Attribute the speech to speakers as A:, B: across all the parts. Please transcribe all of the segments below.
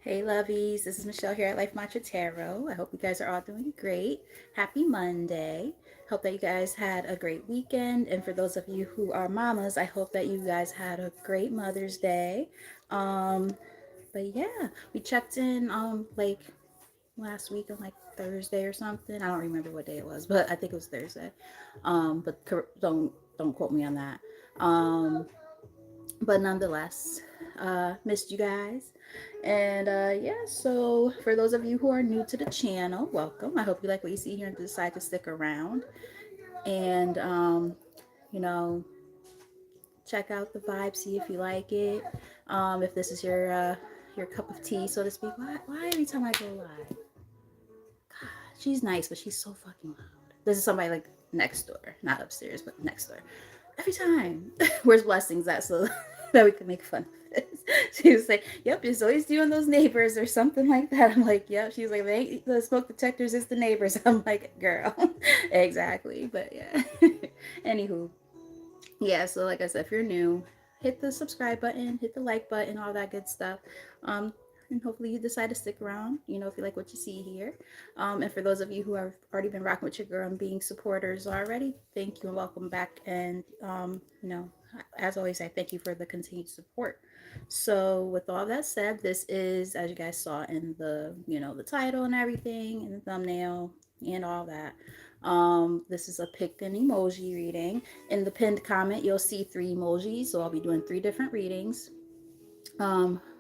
A: Hey lovies, this is Michelle here at Life Matcha Tarot. I hope you guys are all doing great. Happy Monday. Hope that you guys had a great weekend. And for those of you who are mamas, I hope that you guys had a great Mother's Day. Um, but yeah, we checked in like last week on like Thursday or something. I don't remember what day it was, but I think it was Thursday. But don't quote me on that. Um, but nonetheless, missed you guys. And yeah, so for those of you who are new to the channel, welcome. I hope you like what you see here and decide to stick around. And you know, check out the vibe, see if you like it. If this is your cup of tea, so to speak. Why every time I go live? God, she's nice, but she's so fucking loud. This is somebody like next door, not upstairs, but next door. Every time. Where's blessings at so that we can make fun of this? She was like, "Yep, it's always you and those neighbors or something like that." I'm like, "Yep." She's like, "They ain't the smoke detectors, it's the neighbors." I'm like, "Girl, exactly." But yeah. Anywho, yeah. So like I said, if you're new, hit the subscribe button, hit the like button, all that good stuff. Um, and hopefully you decide to stick around, if you like what you see here. And for those of you who have already been rocking with your girl and being supporters already, thank you and welcome back. And, as always, I thank you for the continued support. So with all that said, this is, as you guys saw in the title and everything, and the thumbnail and all that. This is a picked an emoji reading. In the pinned comment, you'll see three emojis. So I'll be doing three different readings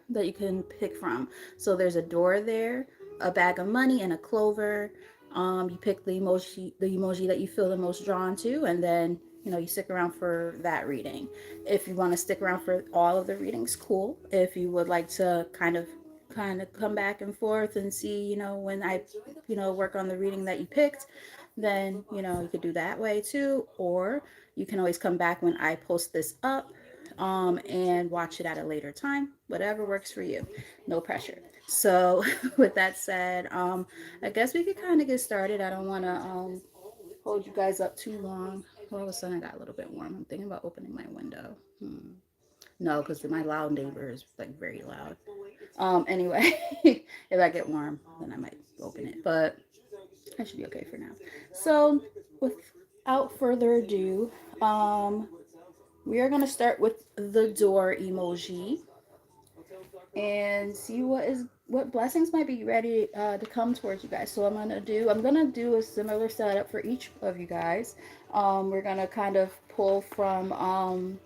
A: that you can pick from. So there's a door there, a bag of money, and a clover. You pick the emoji that you feel the most drawn to, and then you stick around for that reading. If you want to stick around for all of the readings, cool. If you would like to kind of come back and forth and see, when I, work on the reading that you picked, then you could do that way too. Or you can always come back when I post this up, and watch it at a later time, whatever works for you. No pressure. So with that said, I guess we could kind of get started. I don't want to hold you guys up too long. All of a sudden I got a little bit warm. I'm thinking about opening my window. No, because my loud neighbor is like very loud. Anyway, if I get warm, then I might open it, but I should be okay for now. So without further ado, we are going to start with the door emoji and see what blessings might be ready to come towards you guys. So I'm gonna do a similar setup for each of you guys. We're gonna kind of pull from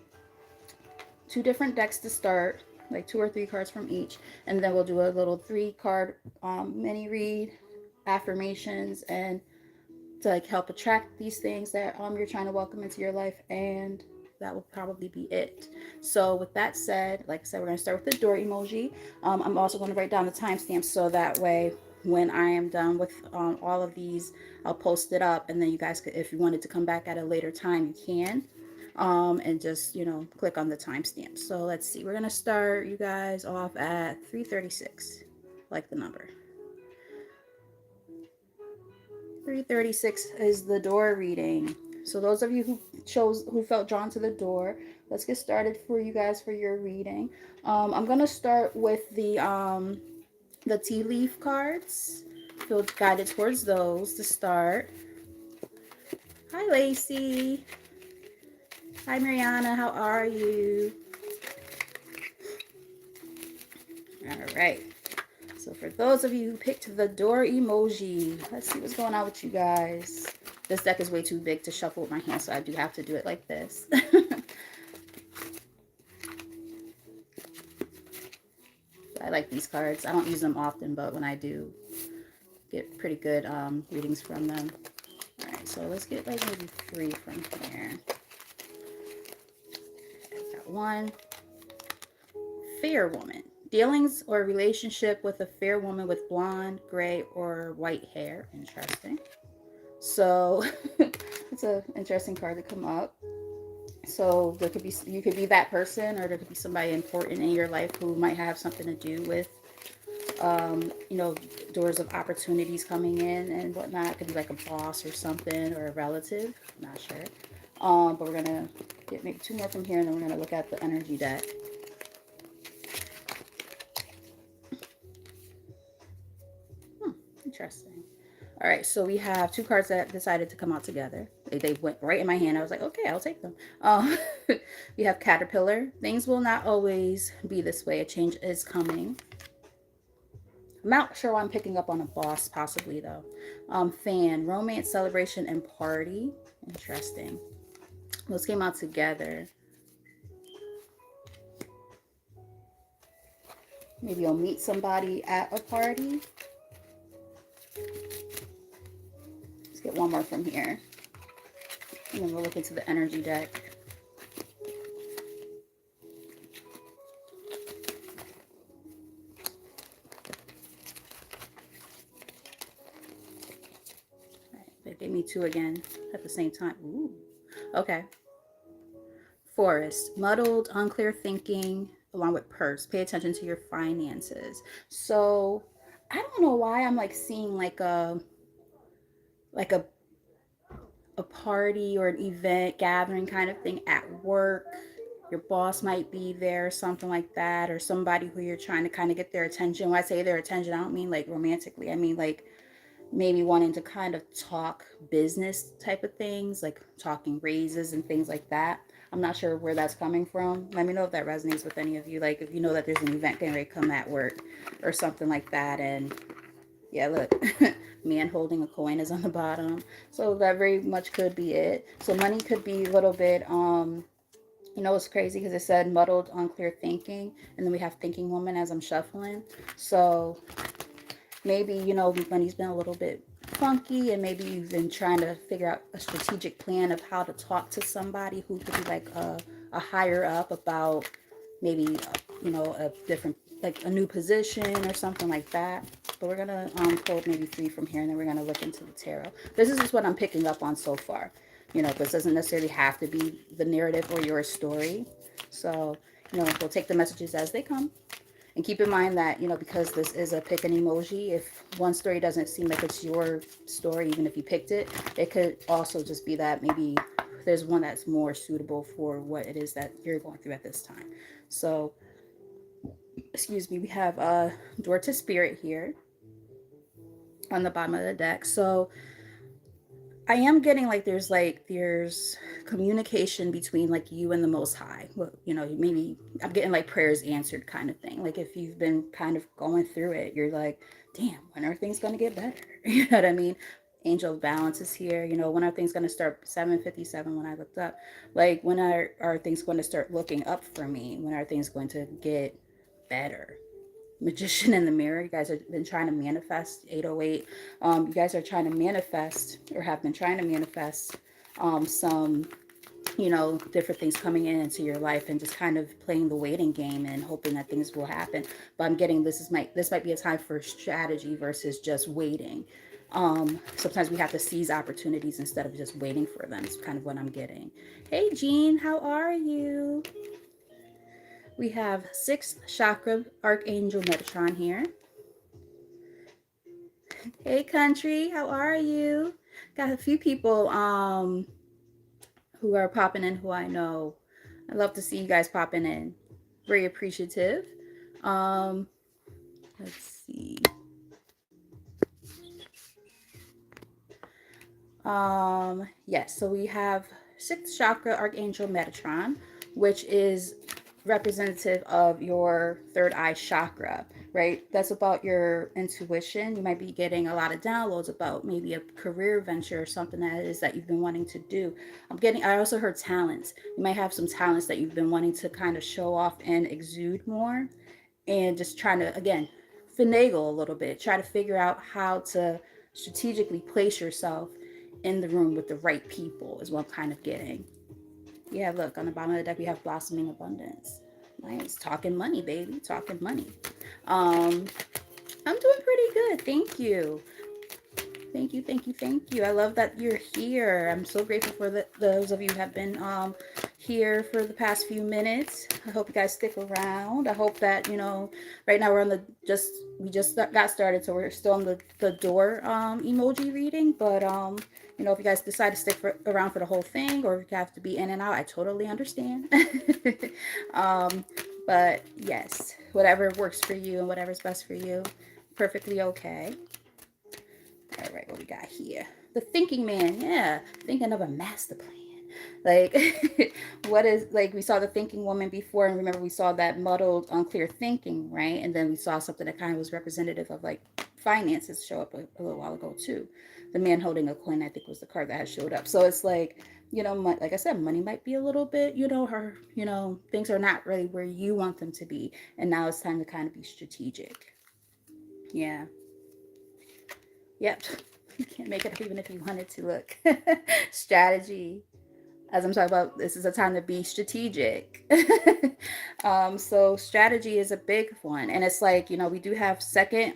A: two different decks to start, like two or three cards from each, and then we'll do a little three-card mini read, affirmations, and to like help attract these things that you're trying to welcome into your life, and that will probably be it. So with that said, like I said, we're going to start with the door emoji. I'm also going to write down the timestamps so that way when I am done with all of these, I'll post it up, and then you guys could, if you wanted to come back at a later time, you can, and just click on the timestamp. So let's see, we're going to start you guys off at 3:36, like the number. 3:36 is the door reading. So those of you who felt drawn to the door, let's get started for you guys for your reading. I'm gonna start with the tea leaf cards. Feel guided towards those to start. Hi Lacey. Hi Mariana. How are you? All right. So for those of you who picked the door emoji, let's see what's going on with you guys. This deck is way too big to shuffle with my hands, so I do have to do it like this. I like these cards. I don't use them often, but when I do, get pretty good readings from them. All right, so let's get like maybe three from here. Okay, got one. Fair woman. Dealings or relationship with a fair woman with blonde, gray, or white hair. Interesting. So it's an interesting card to come up. So there could be, you could be that person, or there could be somebody important in your life who might have something to do with doors of opportunities coming in and whatnot. It could be like a boss or something, or a relative. I'm not sure. But we're gonna get maybe two more from here, and then we're gonna look at the energy deck. Interesting. All right, so we have two cards that decided to come out together. They went right in my hand. I was like, okay, I'll take them. We have Caterpillar. Things will not always be this way. A change is coming. I'm not sure why I'm picking up on a boss, possibly though. Fan, romance, celebration, and party. Interesting. Those came out together. Maybe you'll meet somebody at a party. Let's get one more from here. And then we'll look into the energy deck. They gave me two again at the same time. Ooh. Okay. Forest, muddled, unclear thinking, along with purse. Pay attention to your finances. So I don't know why I'm like seeing like a party or an event gathering kind of thing at work. Your boss might be there, something like that, or somebody who you're trying to kind of get their attention. When I say their attention, I don't mean like romantically. I mean like maybe wanting to kind of talk business type of things, like talking raises and things like that. I'm not sure where that's coming from. Let me know if that resonates with any of you. Like if you know that there's an event getting ready to come at work or something like that. And yeah, look, man holding a coin is on the bottom. So that very much could be it. So money could be a little bit, you know, it's crazy because it said muddled, unclear thinking. And then we have thinking woman as I'm shuffling. So maybe, you know, money's been a little bit funky and maybe you've been trying to figure out a strategic plan of how to talk to somebody who could be like a higher up about maybe, you know, a different, like a new position or something like that. But we're going to pull maybe three from here and then we're going to look into the tarot. This is just what I'm picking up on so far. You know, this doesn't necessarily have to be the narrative or your story. So, you know, we'll take the messages as they come. And keep in mind that, you know, because this is a pick an emoji, if one story doesn't seem like it's your story, even if you picked it, it could also just be that maybe there's one that's more suitable for what it is that you're going through at this time. So, excuse me, we have Door to Spirit here on the bottom of the deck. So I am getting like there's communication between like you and the Most High. Well, you know, maybe I'm getting like prayers answered kind of thing. Like if you've been kind of going through it, you're like, damn, when are things gonna get better? You know what I mean? Angel of Balance is here. You know, when are things gonna start? 7:57 when I looked up. Like when are things going to start looking up for me? When are things going to get better? Magician in the Mirror. You guys have been trying to manifest 808. You guys are trying to manifest or have been trying to manifest some, you know, different things coming into your life and just kind of playing the waiting game and hoping that things will happen. But I'm getting this might be a time for strategy versus just waiting. Sometimes we have to seize opportunities instead of just waiting for them. It's kind of what I'm getting. Hey Jean, how are you? We have 6th chakra archangel Metatron here. Hey country, how are you? Got a few people who are popping in who I know. I love to see you guys popping in. Very appreciative. Um let's see. Yes, so we have 6th chakra archangel Metatron, which is representative of your third eye chakra, right? That's about your intuition. You might be getting a lot of downloads about maybe a career venture or something that it is that you've been wanting to do. I also heard talents. You might have some talents that you've been wanting to kind of show off and exude more, and just trying to, again, finagle a little bit, try to figure out how to strategically place yourself in the room with the right people is what I'm kind of getting. Yeah, look, on the bottom of the deck, we have blossoming abundance. Nice. Talking money, baby. Talking money. Um, I'm doing pretty good. Thank you. Thank you, thank you, thank you. I love that you're here. I'm so grateful for those of you who have been here for the past few minutes. I hope you guys stick around. I hope that, you know, right now we're on we just got started, so we're still on the door emoji reading. But, you know, if you guys decide to stick around for the whole thing or if you have to be in and out, I totally understand. But yes, whatever works for you and whatever's best for you, perfectly okay. All right, what we got here? The thinking man. Yeah, thinking of a master plan. Like, what is, like, we saw the thinking woman before, and remember we saw that muddled, unclear thinking, right? And then we saw something that kind of was representative of like finances show up a little while ago too. The man holding a coin, I think, was the card that had showed up. So it's like, like I said, money might be a little bit, things are not really where you want them to be, and now it's time to kind of be strategic. Yeah. Yep. You can't make it up even if you wanted to. Look. Strategy. As I'm talking about, this is a time to be strategic. So strategy is a big one. And it's like, we do have second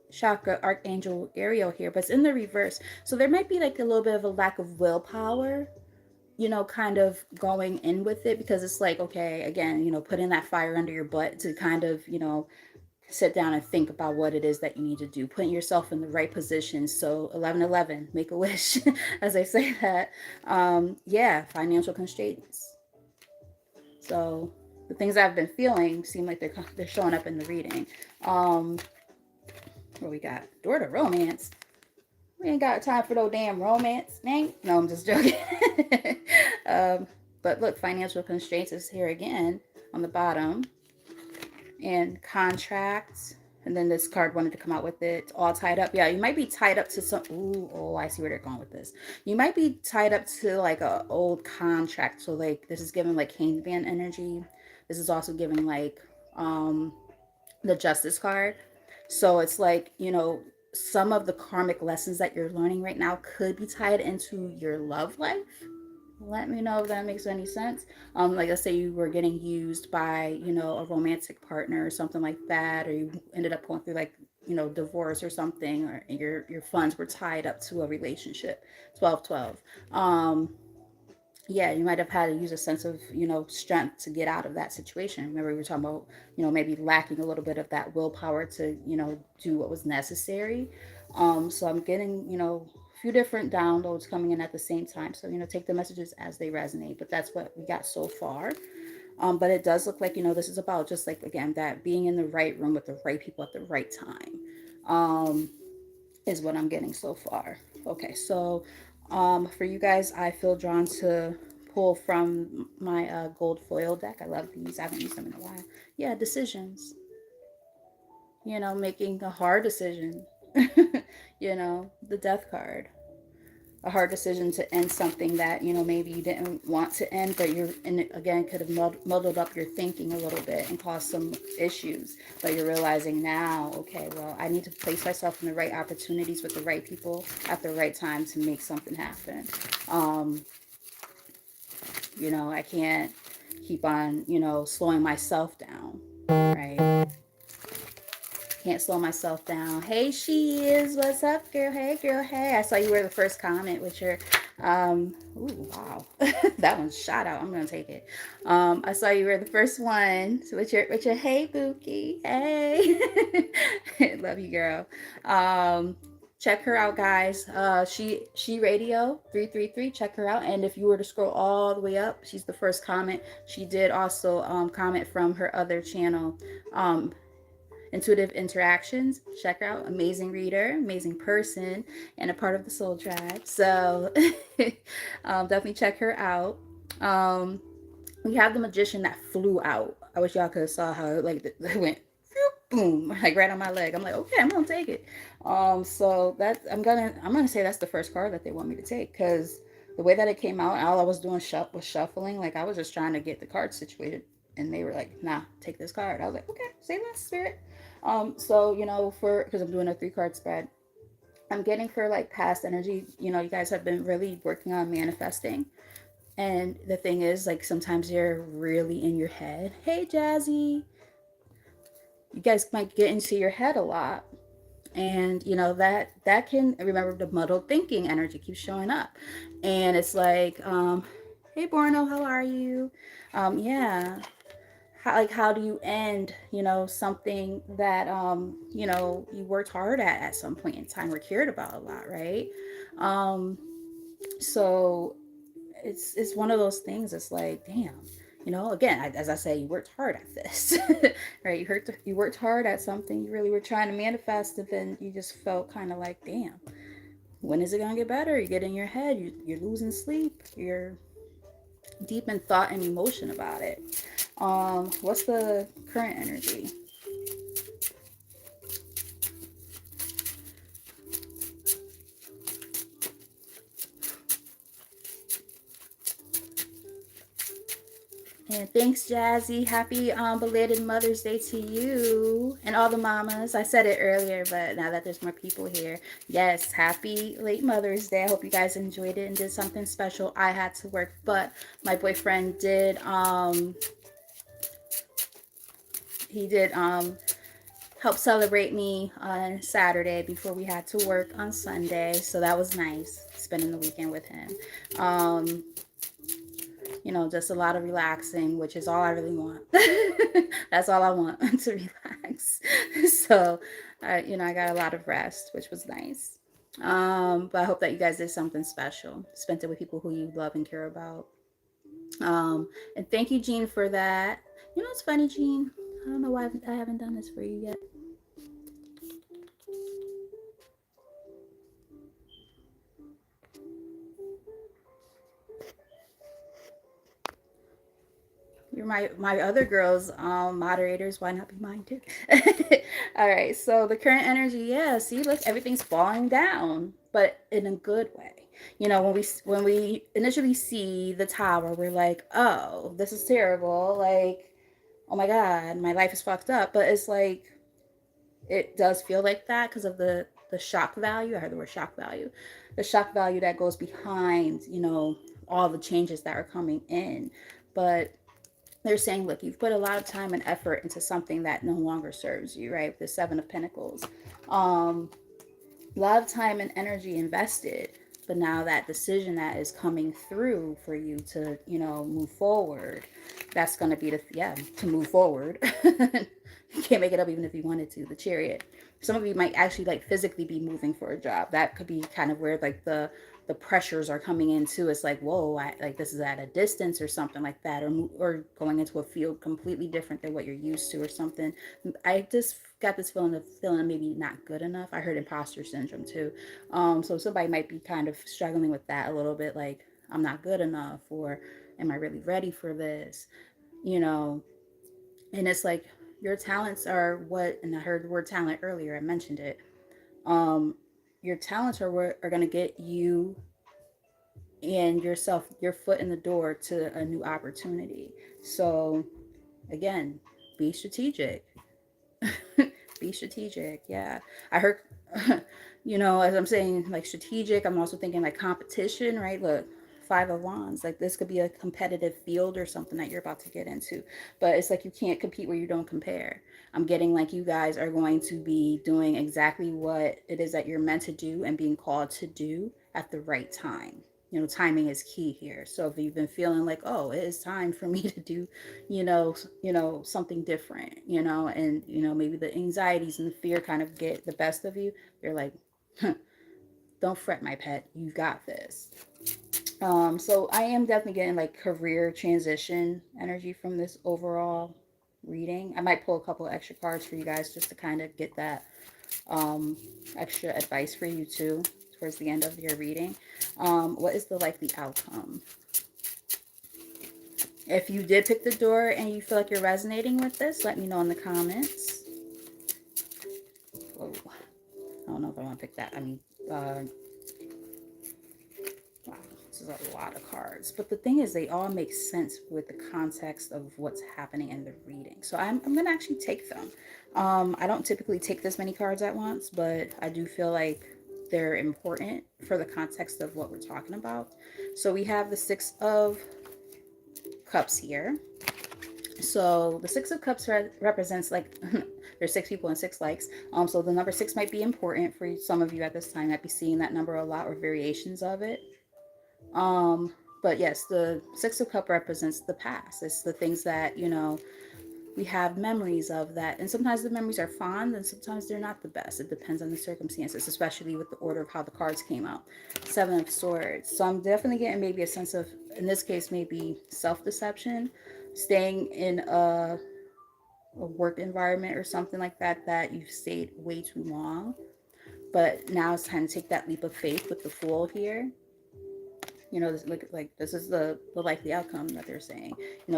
A: chakra archangel Ariel here, but it's in the reverse. So there might be like a little bit of a lack of willpower, kind of going in with it, because it's like, okay, again, putting that fire under your butt to kind of, sit down and think about what it is that you need to do, putting yourself in the right position. So 1111, make a wish, as I say that. Yeah, financial constraints. So the things I've been feeling seem like they're showing up in the reading. What we got? Door to romance. We ain't got time for no damn romance, man. No, I'm just joking. um, but look, financial constraints is here again on the bottom. And contracts. And then this card wanted to come out with it all tied up. Yeah, you might be tied up to some. Ooh, oh, I see where they're going with this. You might be tied up to like a old contract. So like this is giving like hangman energy. This is also giving like the justice card. So it's like, some of the karmic lessons that you're learning right now could be tied into your love life. Let me know if that makes any sense. Like, let's say you were getting used by, a romantic partner or something like that, or you ended up going through like, divorce or something, or your funds were tied up to a relationship. 1212. Yeah, you might have had to use a sense of, strength to get out of that situation. Remember, we were talking about, maybe lacking a little bit of that willpower to, do what was necessary. So I'm getting, a few different downloads coming in at the same time. So, take the messages as they resonate. But that's what we got so far. But it does look like, this is about just like, again, that being in the right room with the right people at the right time. Is what I'm getting so far. Okay, so for you guys, I feel drawn to pull from my gold foil deck. I love these. I haven't used them in a while. Yeah, decisions. Making a hard decision. The death card. A hard decision to end something that maybe you didn't want to end, but and it, again, could have muddled up your thinking a little bit and caused some issues. But you're realizing now, okay, well, I need to place myself in the right opportunities with the right people at the right time to make something happen. I can't keep on slowing myself down, right? Can't slow myself down. Hey, she is. What's up, girl? Hey, girl. Hey, I saw you were the first comment with your, ooh, wow. That one's shot out. I'm going to take it. I saw you were the first one with your, hey, Bookie. Hey. Love you, girl. Check her out, guys. She radio 333. Check her out. And if you were to scroll all the way up, she's the first comment. She did also comment from her other channel. Intuitive Interactions. Check her out. Amazing reader, amazing person, and a part of the Soul Tribe. So definitely check her out. We have the Magician that flew out. I wish y'all could have saw how it went boom, like right on my leg. I'm like, okay, I'm gonna take it. So that I'm gonna say that's the first card that they want me to take, because the way that it came out, all I was doing was shuffling. Like I was just trying to get the cards situated, and they were like, nah, take this card. I was like, okay, say less, spirit. So for because I'm doing a 3-card spread, I'm getting for like past energy. You guys have been really working on manifesting. And the thing is, like, sometimes you're really in your head. Hey, Jazzy. You guys might get into your head a lot. And, that can, remember, the muddled thinking energy keeps showing up. And it's like, hey, Borno, how are you? Yeah. How do you end, something that, you worked hard at some point in time or cared about a lot, right? So it's one of those things. It's like, damn, Again, as I say, you worked hard at this, right? You worked hard at something. You really were trying to manifest, and then you just felt kind of like, damn, when is it gonna get better? You get in your head, you're losing sleep, you're deep in thought and emotion about it. What's the current energy? And thanks, Jazzy. Happy belated Mother's Day to you and all the mamas. I said it earlier, but now that there's more people here, yes, happy late Mother's Day. I hope you guys enjoyed it and did something special. I had to work, but my boyfriend did. He did help celebrate me on Saturday before we had to work on Sunday, so that was nice spending the weekend with him. Um, just a lot of relaxing, which is all I really want. That's all I want to relax. So, I got a lot of rest, which was nice. But I hope that you guys did something special. Spent it with people who you love and care about. And thank you, Jean, for that. It's funny, Jean. I don't know why I haven't done this for you yet. You're my other girls, moderators. Why not be mine too? All right. So the current energy, yeah. See, look, everything's falling down, but in a good way. When we initially see the tower, we're like, oh, this is terrible. Like, oh my god, my life is fucked up. But it's like it does feel like that because of the shock value. I heard the word shock value. The shock value that goes behind, all the changes that are coming in, but they're saying, look, you've put a lot of time and effort into something that no longer serves you, right? The Seven of Pentacles. A lot of time and energy invested, but now that decision that is coming through for you to, move forward, that's going to be to move forward. You can't make it up even if you wanted to. The Chariot. Some of you might actually like physically be moving for a job. That could be kind of where like the pressures are coming into. It's like, whoa, like this is at a distance or something like that, or going into a field completely different than what you're used to or something. I just got this feeling maybe not good enough. I heard imposter syndrome too. So somebody might be kind of struggling with that a little bit, like I'm not good enough, or am I really ready for this? You know, and it's like your talents are what, and I heard the word talent earlier. I mentioned it. Um, your talents are what are going to get you and yourself your foot in the door to a new opportunity. So again, be strategic. Be strategic. Yeah. I heard, as I'm saying, like strategic, I'm also thinking like competition, right? Look, Five of Wands. Like this could be a competitive field or something that you're about to get into. But it's like you can't compete where you don't compare. I'm getting like you guys are going to be doing exactly what it is that you're meant to do and being called to do at the right time. Timing is key here. So if you've been feeling like, oh, it is time for me to do, something different, and maybe the anxieties and the fear kind of get the best of you, you're like, huh, don't fret, my pet, you got this. So I am definitely getting like career transition energy from this overall reading. I might pull a couple extra cards for you guys just to kind of get that extra advice for you too towards the end of your reading. What is the likely outcome? If you did pick the door and you feel like you're resonating with this, let me know in the comments. Whoa. I don't know if I want to pick that. Wow, this is a lot of cards. But the thing is, they all make sense with the context of what's happening in the reading. So I'm going to actually take them. I don't typically take this many cards at once, but I do feel like they're important for the context of what we're talking about. So we have the Six of Cups here. So the Six of Cups represents like there's six people and six likes. So the number six might be important for some of you at this time. Might be seeing that number a lot or variations of it. But yes, the Six of Cup represents the past. It's the things that we have memories of that, and sometimes the memories are fond, and sometimes they're not the best. It depends on the circumstances, especially with the order of how the cards came out. Seven of Swords. So I'm definitely getting maybe a sense of, in this case, maybe self-deception. staying in a work environment or something like that that you've stayed way too long. But now it's time to take that leap of faith with the Fool here. This, like this is the likely outcome that they're saying.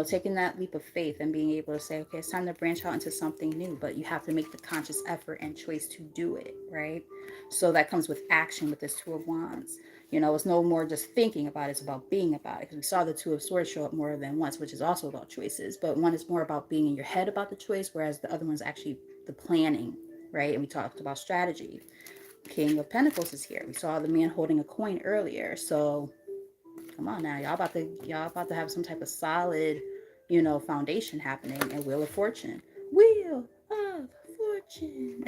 A: Taking that leap of faith and being able to say, okay, it's time to branch out into something new, but you have to make the conscious effort and choice to do it, right? So that comes with action with this Two of Wands. It's no more just thinking about it, it's about being about it. Because we saw the Two of Swords show up more than once, which is also about choices. But one is more about being in your head about the choice, whereas the other one's actually the planning, right? And we talked about strategy. King of Pentacles is here. We saw the man holding a coin earlier. So come on now, y'all about to have some type of solid, foundation happening. And Wheel of Fortune. Wheel of Fortune.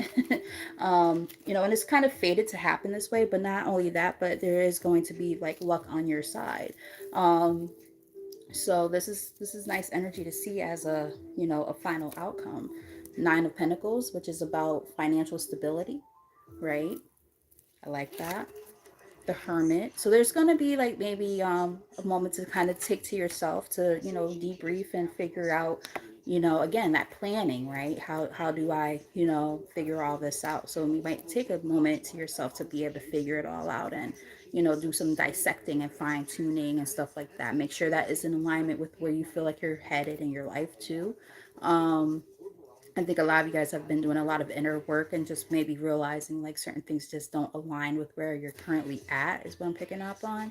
A: And it's kind of fated to happen this way, but not only that, but there is going to be like luck on your side. So this is nice energy to see as a final outcome. Nine of Pentacles, which is about financial stability, right? I like that. The Hermit. So there's going to be like maybe a moment to kind of take to yourself to, debrief and figure out, again, that planning, right? How do I, figure all this out? So you might take a moment to yourself to be able to figure it all out and, do some dissecting and fine tuning and stuff like that. Make sure that is in alignment with where you feel like you're headed in your life too. I think a lot of you guys have been doing a lot of inner work and just maybe realizing like certain things just don't align with where you're currently at is what I'm picking up on.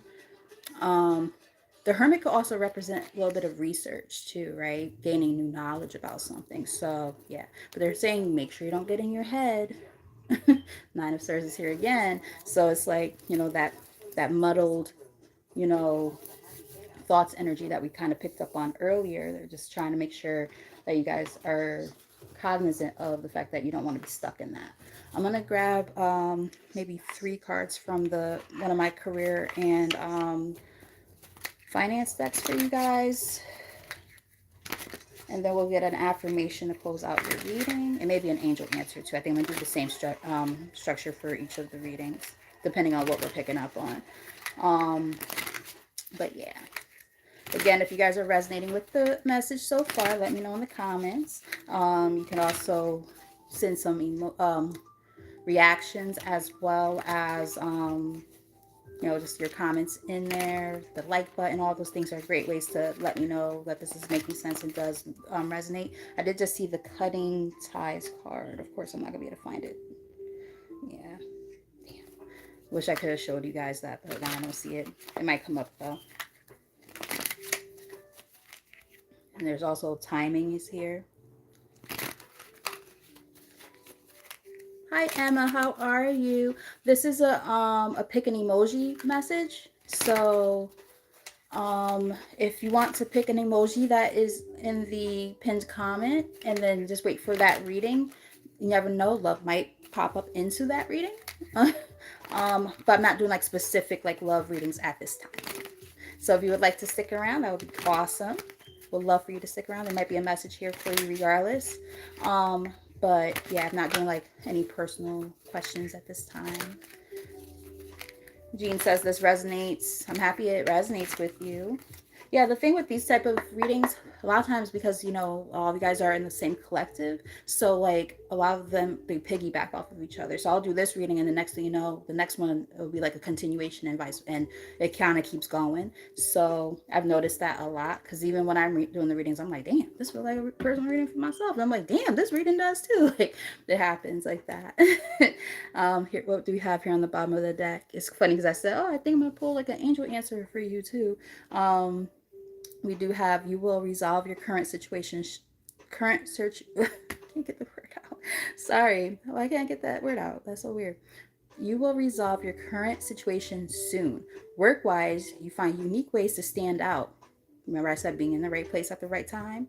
A: The Hermit could also represent a little bit of research too, right? Gaining new knowledge about something. So yeah, but they're saying make sure you don't get in your head. Nine of Swords is here again. So it's like, that muddled, you know, thoughts energy that we kind of picked up on earlier. They're just trying to make sure that you guys are cognizant of the fact that you don't want to be stuck in that. I'm going to grab maybe 3 cards from the one of my career and finance decks for you guys. And then we'll get an affirmation to close out your reading. And maybe an angel answer too. I think I'm going to do the same structure for each of the readings, depending on what we're picking up on. But yeah. Again, if you guys are resonating with the message so far, let me know in the comments. You can also send some reactions as well as, just your comments in there. The like button, all those things are great ways to let me know that this is making sense and does resonate. I did just see the cutting ties card. Of course, I'm not going to be able to find it. Yeah. Damn. Wish I could have showed you guys that, but now I don't see it. It might come up though. And there's also timing is here. Hi Emma, how are you? This is a pick an emoji message. So if you want to pick an emoji that is in the pinned comment and then just wait for that reading, you never know, love might pop up into that reading. But I'm not doing like specific like love readings at this time. So if you would like to stick around, that would be awesome. Would love for you to stick around. There might be a message here for you regardless. But yeah, I'm not doing like any personal questions at this time. Jean says this resonates. I'm happy it resonates with you. Yeah, the thing with these type of readings, a lot of times because, all of you guys are in the same collective. So like a lot of them, they piggyback off of each other. So I'll do this reading and the next thing you know, the next one will be like a continuation and it kind of keeps going. So I've noticed that a lot because even when I'm doing the readings, I'm like, damn, this feels like a personal reading for myself. And I'm like, damn, this reading does too. Like it happens like that. Here, what do we have here on the bottom of the deck? It's funny because I said, oh, I think I'm going to pull like an angel answer for you too. We do have, you will resolve your current situation, current search, can't get the word out. Sorry, why can't I get that word out? That's so weird. You will resolve your current situation soon. Work-wise, you find unique ways to stand out. Remember I said being in the right place at the right time?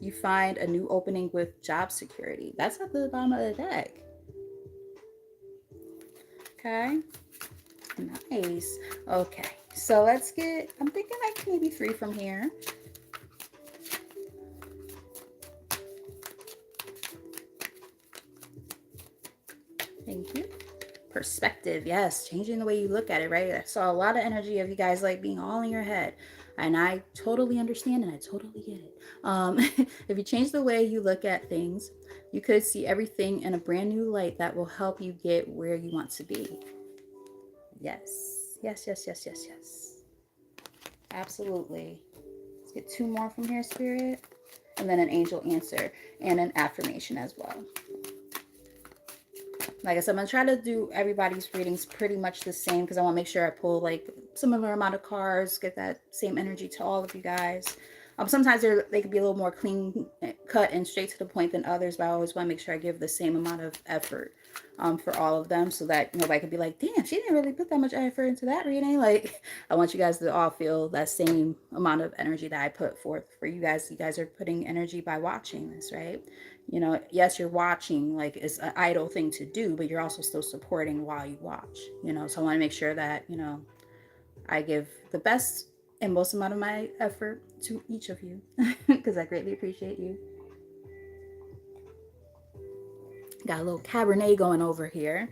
A: You find a new opening with job security. That's at the bottom of the deck. Okay. Nice. Okay. So let's get, I'm thinking like maybe 3 from here. Thank you. Perspective. Yes. Changing the way you look at it, right? I saw a lot of energy of you guys like being all in your head. And I totally understand and I totally get it. If you change the way you look at things, you could see everything in a brand new light that will help you get where you want to be. Yes. Yes, yes, yes, yes, yes. Absolutely. Let's get two more from here, Spirit. And then an angel answer and an affirmation as well. Like I said, I'm going to try to do everybody's readings pretty much the same because I want to make sure I pull like similar amount of cards, get that same energy to all of you guys. Sometimes they could be a little more clean cut and straight to the point than others, but I always want to make sure I give the same amount of effort for all of them so that nobody could be like, damn, she didn't really put that much effort into that reading. Like, I want you guys to all feel that same amount of energy that I put forth for you guys. You guys are putting energy by watching this, right? You know, yes, you're watching, like it's an idle thing to do, but you're also still supporting while you watch, you know. So I want to make sure that, you know, I give the best and most amount of my effort to each of you because I greatly appreciate you. Got a little Cabernet going over here.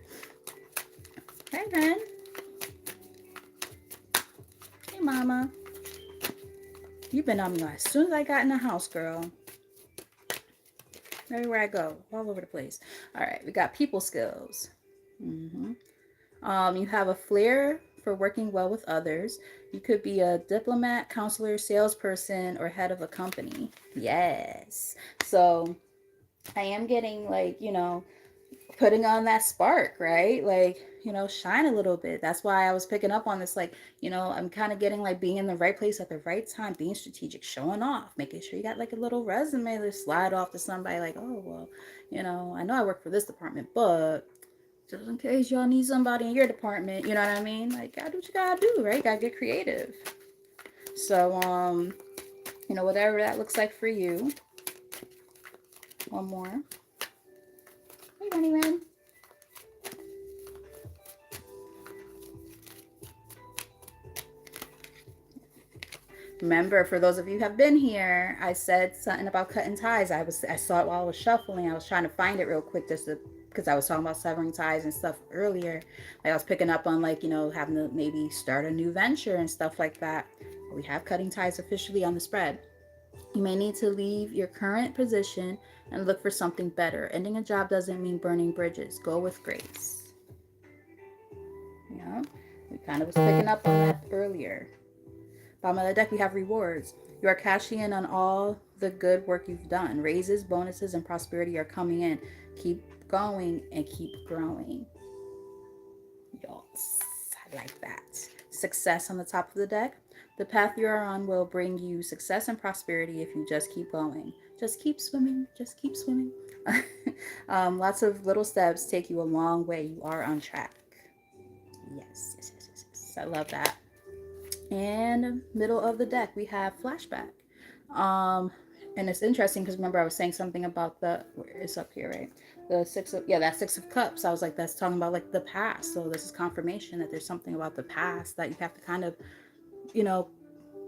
A: Hey, man. Hey, mama. You've been on me as soon as I got in the house, girl. Everywhere I go, all over the place. All right, we got people skills. You have a flair for working well with others. You could be a diplomat, counselor, salesperson, or head of a company. Yes. So I am getting like, you know, putting on that spark, right? Like, you know, shine a little bit. That's why I was picking up on this. Like, you know, I'm kind of getting like being in the right place at the right time, being strategic, showing off, making sure you got like a little resume to slide off to somebody like, oh, well, you know, I know I work for this department, but just in case y'all need somebody in your department, you know what I mean? Like, gotta do what you gotta do, right? Gotta get creative. So, you know, whatever that looks like for you. One more. Hey, Bunny Man. Remember, for those of you who have been here, I said something about cutting ties. I saw it while I was shuffling. I was trying to find it real quick just to because I was talking about severing ties and stuff earlier. Like I was picking up on like, you know, having to maybe start a new venture and stuff like that. We have cutting ties officially on the spread. You may need to leave your current position and look for something better. Ending a job doesn't mean burning bridges. Go with grace. Yeah, we kind of was picking up on that earlier. Bottom of the deck, we have rewards. You are cashing in on all the good work you've done. Raises, bonuses, and prosperity are coming in. Keep going and keep growing. Yes, I like that. Success on the top of the deck. The path you are on will bring you success and prosperity if you just keep going. Just keep swimming. Just keep swimming. Lots of little steps take you a long way. You are on track. Yes, yes, yes, yes, yes. I love that. And middle of the deck, we have flashback. And it's interesting because remember I was saying something about it's up here, right? The that 6 of cups. I was like, that's talking about like the past. So this is confirmation that there's something about the past that you have to kind of, you know,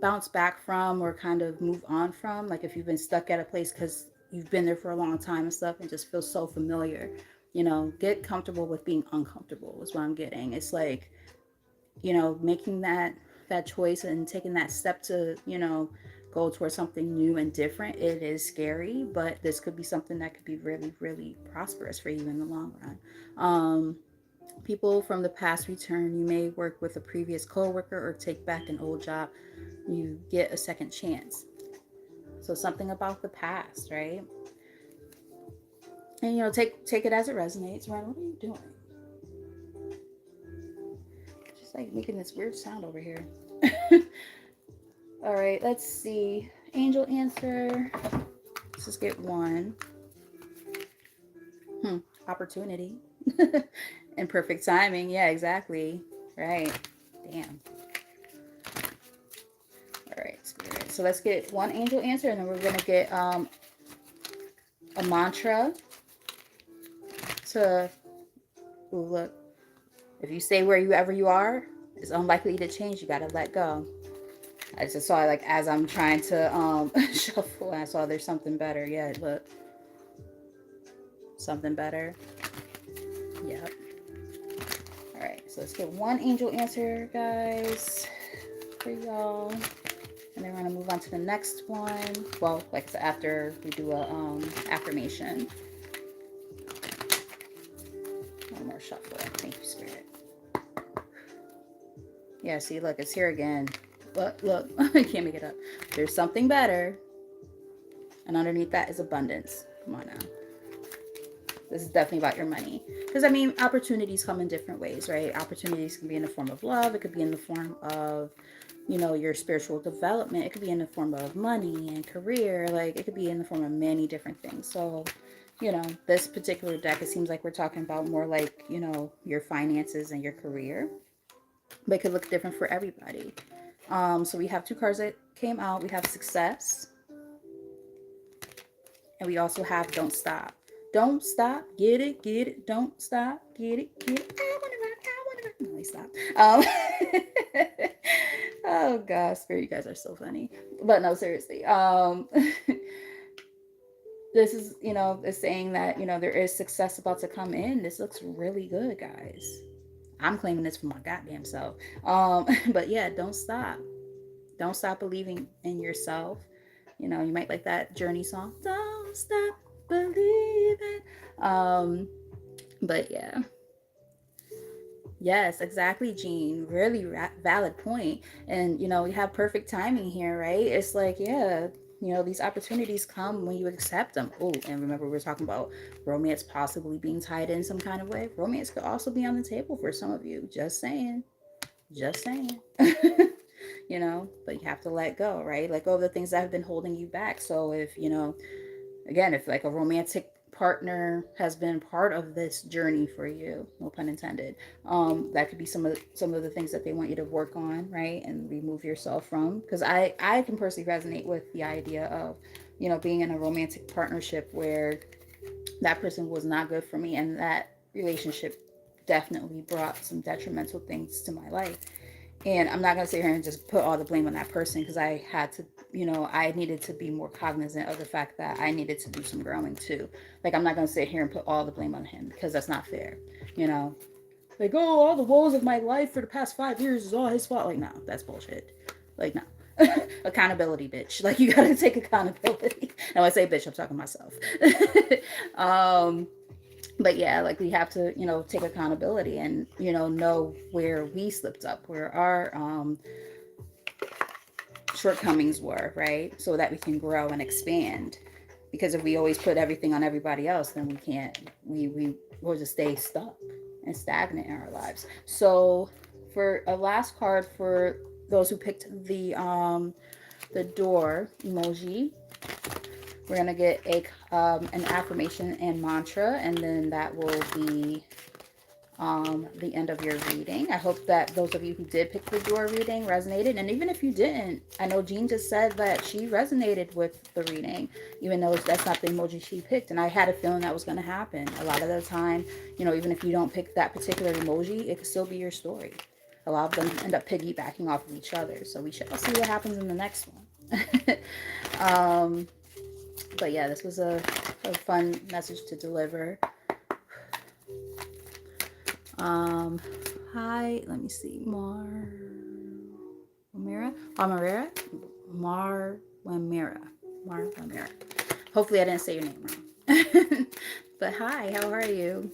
A: bounce back from or kind of move on from. Like if you've been stuck at a place because you've been there for a long time and stuff and just feel so familiar, you know, get comfortable with being uncomfortable is what I'm getting. It's like, you know, making that choice and taking that step to, you know, go towards something new and different. It is scary, but this could be something that could be really, really prosperous for you in the long run. People from the past return. You may work with a previous coworker or take back an old job. You get a second chance. So something about the past, right? And you know, take it as it resonates. Ryan, what are you doing? Just like making this weird sound over here. All right, let's see. Angel answer. Let's just get one. Opportunity. And perfect timing. Yeah, exactly. Right. Damn. All right, Spirit. So let's get one angel answer, and then we're going to get a mantra to, ooh, look. If you stay wherever you are, it's unlikely to change. You got to let go. I just saw it like as I'm trying to shuffle, and I saw there's something better. Yeah, look. Something better. Yep. Alright, so let's get one angel answer, guys, for y'all. And And then we're going to move on to the next one. Well, like I said, after we do a affirmation. One more shuffle. Thank you, Spirit. Yeah, see, look, it's here again. Look, I can't make it up. There's something better. And underneath that is abundance. Come on now. This is definitely about your money. Because, I mean, opportunities come in different ways, right? Opportunities can be in the form of love. It could be in the form of, you know, your spiritual development. It could be in the form of money and career. Like, it could be in the form of many different things. So, you know, this particular deck, it seems like we're talking about more like, you know, your finances and your career. But it could look different for everybody. So we have two cards that came out. We have success. And we also have don't stop. Don't stop. Get it. Get it. Don't stop. Get it. Get it. I want to rock. I want to rock. No, stop. Oh, gosh. Spirit, you guys are so funny. But no, seriously. This is, you know, is saying that, you know, there is success about to come in. This looks really good, guys. I'm claiming this for my goddamn self. But yeah, don't stop. Don't stop believing in yourself. You know, you might like that Journey song. Don't stop believing. But yeah. Yes, exactly, Jean. Really valid point. And, you know, we have perfect timing here, right? It's like, yeah, you know, these opportunities come when you accept them. Oh, and remember, we were talking about romance possibly being tied in some kind of way. Romance could also be on the table for some of you. Just saying. Just saying. You know, but you have to let go, right? Let go of the things that have been holding you back. So if, you know, again, if like a romantic partner has been part of this journey for you, no pun intended, that could be some of the things that they want you to work on, right? And remove yourself from. Because I can personally resonate with the idea of, you know, being in a romantic partnership where that person was not good for me, and that relationship definitely brought some detrimental things to my life. And I'm not going to sit here and just put all the blame on that person, because I had to, you know, I needed to be more cognizant of the fact that I needed to do some growing too. Like, I'm not going to sit here and put all the blame on him, because that's not fair, you know? Like, oh, all the woes of my life for the past 5 years is all his fault. Like, no, that's bullshit. Like, no. Accountability, bitch. Like, you got to take accountability. And when I say bitch, I'm talking myself. um, but yeah, like we have to, you know, take accountability and, you know where we slipped up, where our shortcomings were, right? So that we can grow and expand. Because if we always put everything on everybody else, then we can't, we will just stay stuck and stagnant in our lives. So for a last card for those who picked the door emoji, we're gonna get an affirmation and mantra, and then that will be the end of your reading. I hope that those of you who did pick the door reading resonated, and even if you didn't, I know Jean just said that she resonated with the reading, even though that's not the emoji she picked, and I had a feeling that was going to happen. A lot of the time, you know, even if you don't pick that particular emoji, it could still be your story. A lot of them end up piggybacking off of each other, so we shall see what happens in the next one. But yeah, this was a fun message to deliver. Hi, let me see. Marwamira. Hopefully I didn't say your name wrong. But hi, how are you?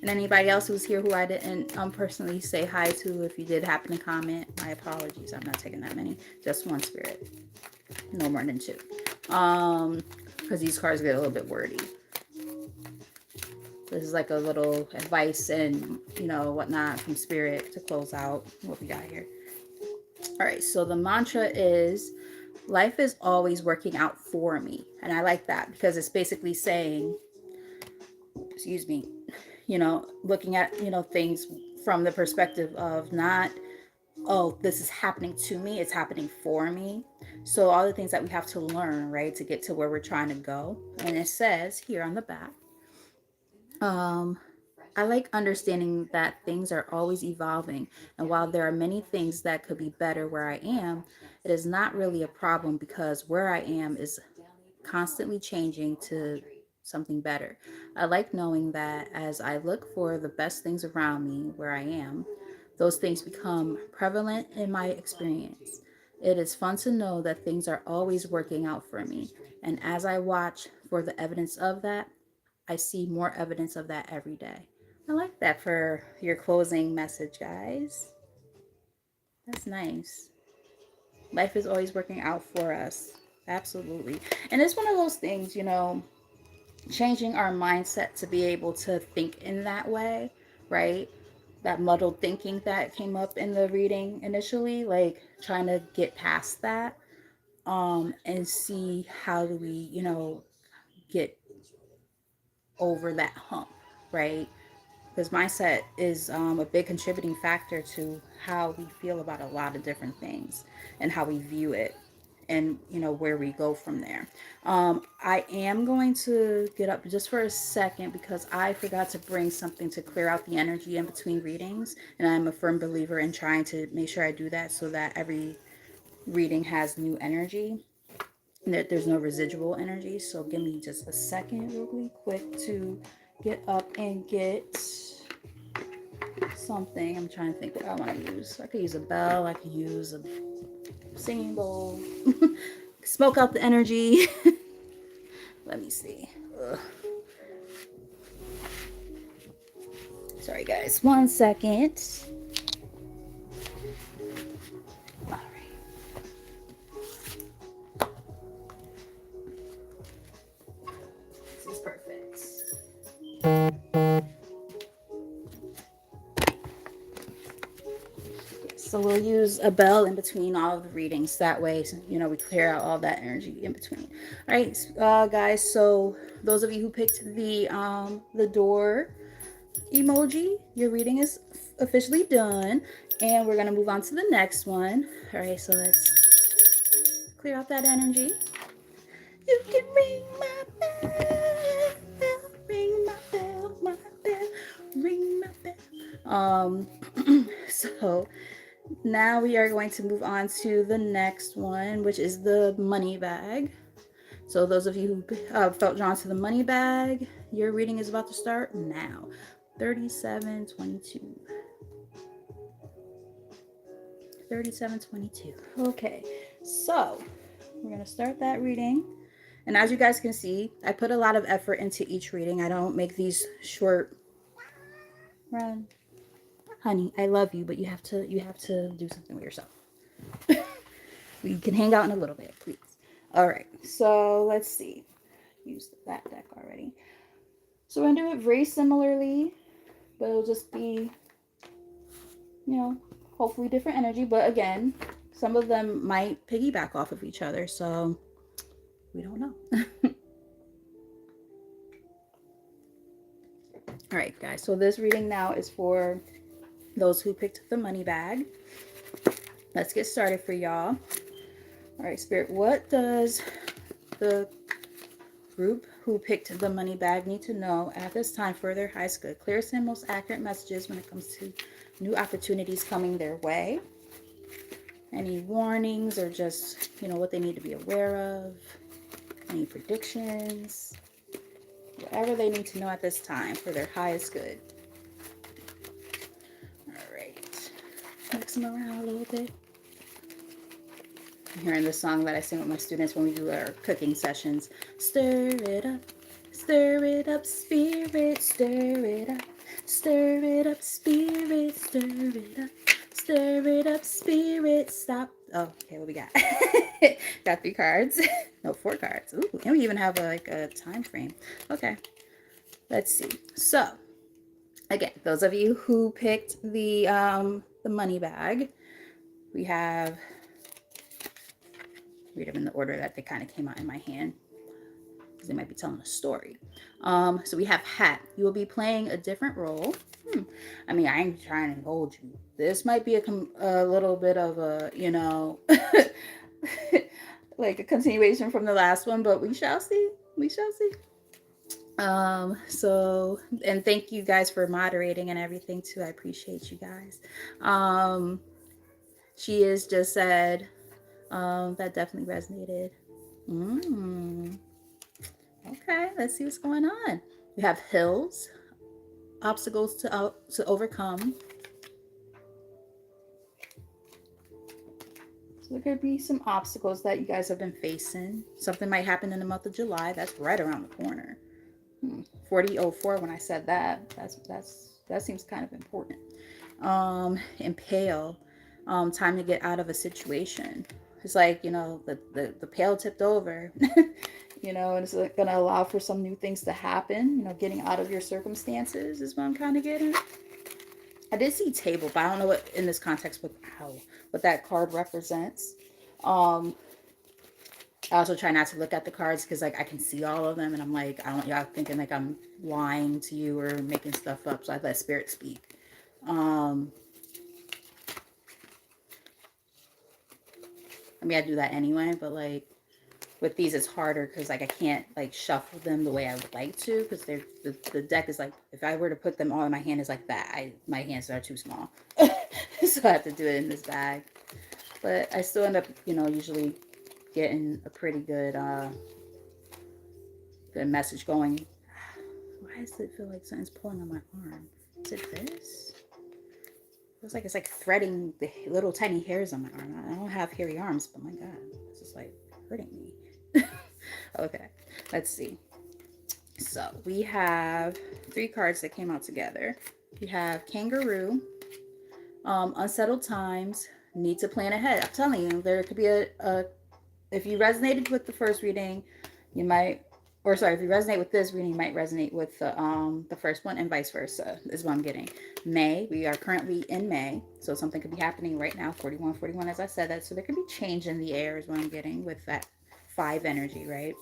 A: And anybody else who's here who I didn't personally say hi to, if you did happen to comment, my apologies. I'm not taking that many. Just one, Spirit. No more than two. Because these cards get a little bit wordy. This is like a little advice and, you know, whatnot from Spirit to close out what we got here. All right, so the mantra is, life is always working out for me. And I like that because it's basically saying, excuse me, you know, looking at, you know, things from the perspective of not, oh, this is happening to me, it's happening for me. So all the things that we have to learn, right, to get to where we're trying to go. And it says here on the back, I like understanding that things are always evolving, and while there are many things that could be better where I am, it is not really a problem because where I am is constantly changing to something better. I like knowing that as I look for the best things around me where I am, those things become prevalent in my experience. It is fun to know that things are always working out for me. And as I watch for the evidence of that, I see more evidence of that every day. I like that for your closing message, guys. That's nice. Life is always working out for us. Absolutely. And it's one of those things, changing our mindset to be able to think in that way, right? That muddled thinking that came up in the reading initially, like trying to get past that, and see how do we, get over that hump, right? Because mindset is a big contributing factor to how we feel about a lot of different things and how we view it, and where we go from there. I am going to get up just for a second because I forgot to bring something to clear out the energy in between readings, and I'm a firm believer in trying to make sure I do that so that every reading has new energy and that there's no residual energy. So give me just a second really quick to get up and get something. I'm trying to think what I want to use. I could use a bell. I could use a singing bowl. Smoke out the energy. Let me see. Ugh. Sorry, guys. 1 second. All right. This is perfect. So we'll use a bell in between all of the readings. That way, we clear out all that energy in between. All right, guys. So those of you who picked the door emoji, your reading is officially done, and we're gonna move on to the next one. All right. So let's clear out that energy. You can ring my bell, ring my bell, my bell, ring my bell. So now we are going to move on to the next one, which is the money bag. So those of you who felt drawn to the money bag, your reading is about to start now. 3722. 3722. Okay, so we're going to start that reading. And as you guys can see, I put a lot of effort into each reading. I don't make these short. Run. Honey, I love you, but you have to do something with yourself. We can hang out in a little bit, please. All right, so let's see. Used that deck already. So we're gonna do it very similarly, but it'll just be, hopefully different energy. But again, some of them might piggyback off of each other, so we don't know. All right, guys. So this reading now is for those who picked the money bag. Let's get started for y'all. All right, Spirit, what does the group who picked the money bag need to know at this time for their highest good? Clearest and most accurate messages when it comes to new opportunities coming their way. Any warnings or just, what they need to be aware of. Any predictions. Whatever they need to know at this time for their highest good. All right. Mix them around a little bit. I'm hearing the song that I sing with my students when we do our cooking sessions. Stir it up, spirit, stir it up, spirit, stir it up, spirit, stop. Oh, okay, what we got? Got 3 cards. No, 4 cards. Ooh, and we even have a time frame. Okay, let's see. So, again, those of you who picked the money bag, we have. Read them in the order that they kind of came out in my hand because they might be telling a story. So we have hat. You will be playing a different role. I mean, I ain't trying to hold you. This might be a little bit of a, like a continuation from the last one, but we shall see. We shall see. So, and thank you guys for moderating and everything too. I appreciate you guys. She has just said, that definitely resonated. Okay, let's see what's going on. We have hills, obstacles to overcome. So there could be some obstacles that you guys have been facing. Something might happen in the month of July. That's right around the corner. 4004 when I said that. That seems kind of important. Impale. Time to get out of a situation. It's like, the pail tipped over. And it's going to allow for some new things to happen. Getting out of your circumstances is what I'm kind of getting. I did see table, but I don't know what in this context what that card represents. I also try not to look at the cards because like I can see all of them and I'm like, I don't want y'all thinking like I'm lying to you or making stuff up. So I let spirit speak. I mean, I do that anyway, but like with these it's harder because like I can't like shuffle them the way I would like to because the deck is like, if I were to put them all in my hand is like that. My hands are too small. So I have to do it in this bag. But I still end up, usually getting a pretty good good message going. Why does it feel like something's pulling on my arm? Is it this? Feels like it's like threading the little tiny hairs on my arm. I don't have hairy arms, but my God, it's just like hurting me. Okay, let's see. So we have 3 cards that came out together. We have Kangaroo, Unsettled Times, Need to Plan Ahead. I'm telling you, there could be if you resonated with the first reading, you might, or sorry, if you resonate with this reading, you might resonate with the first one and vice versa, is what I'm getting. May, we are currently in May, so something could be happening right now, 41, as I said that, so there could be change in the air is what I'm getting with that 5 energy, right?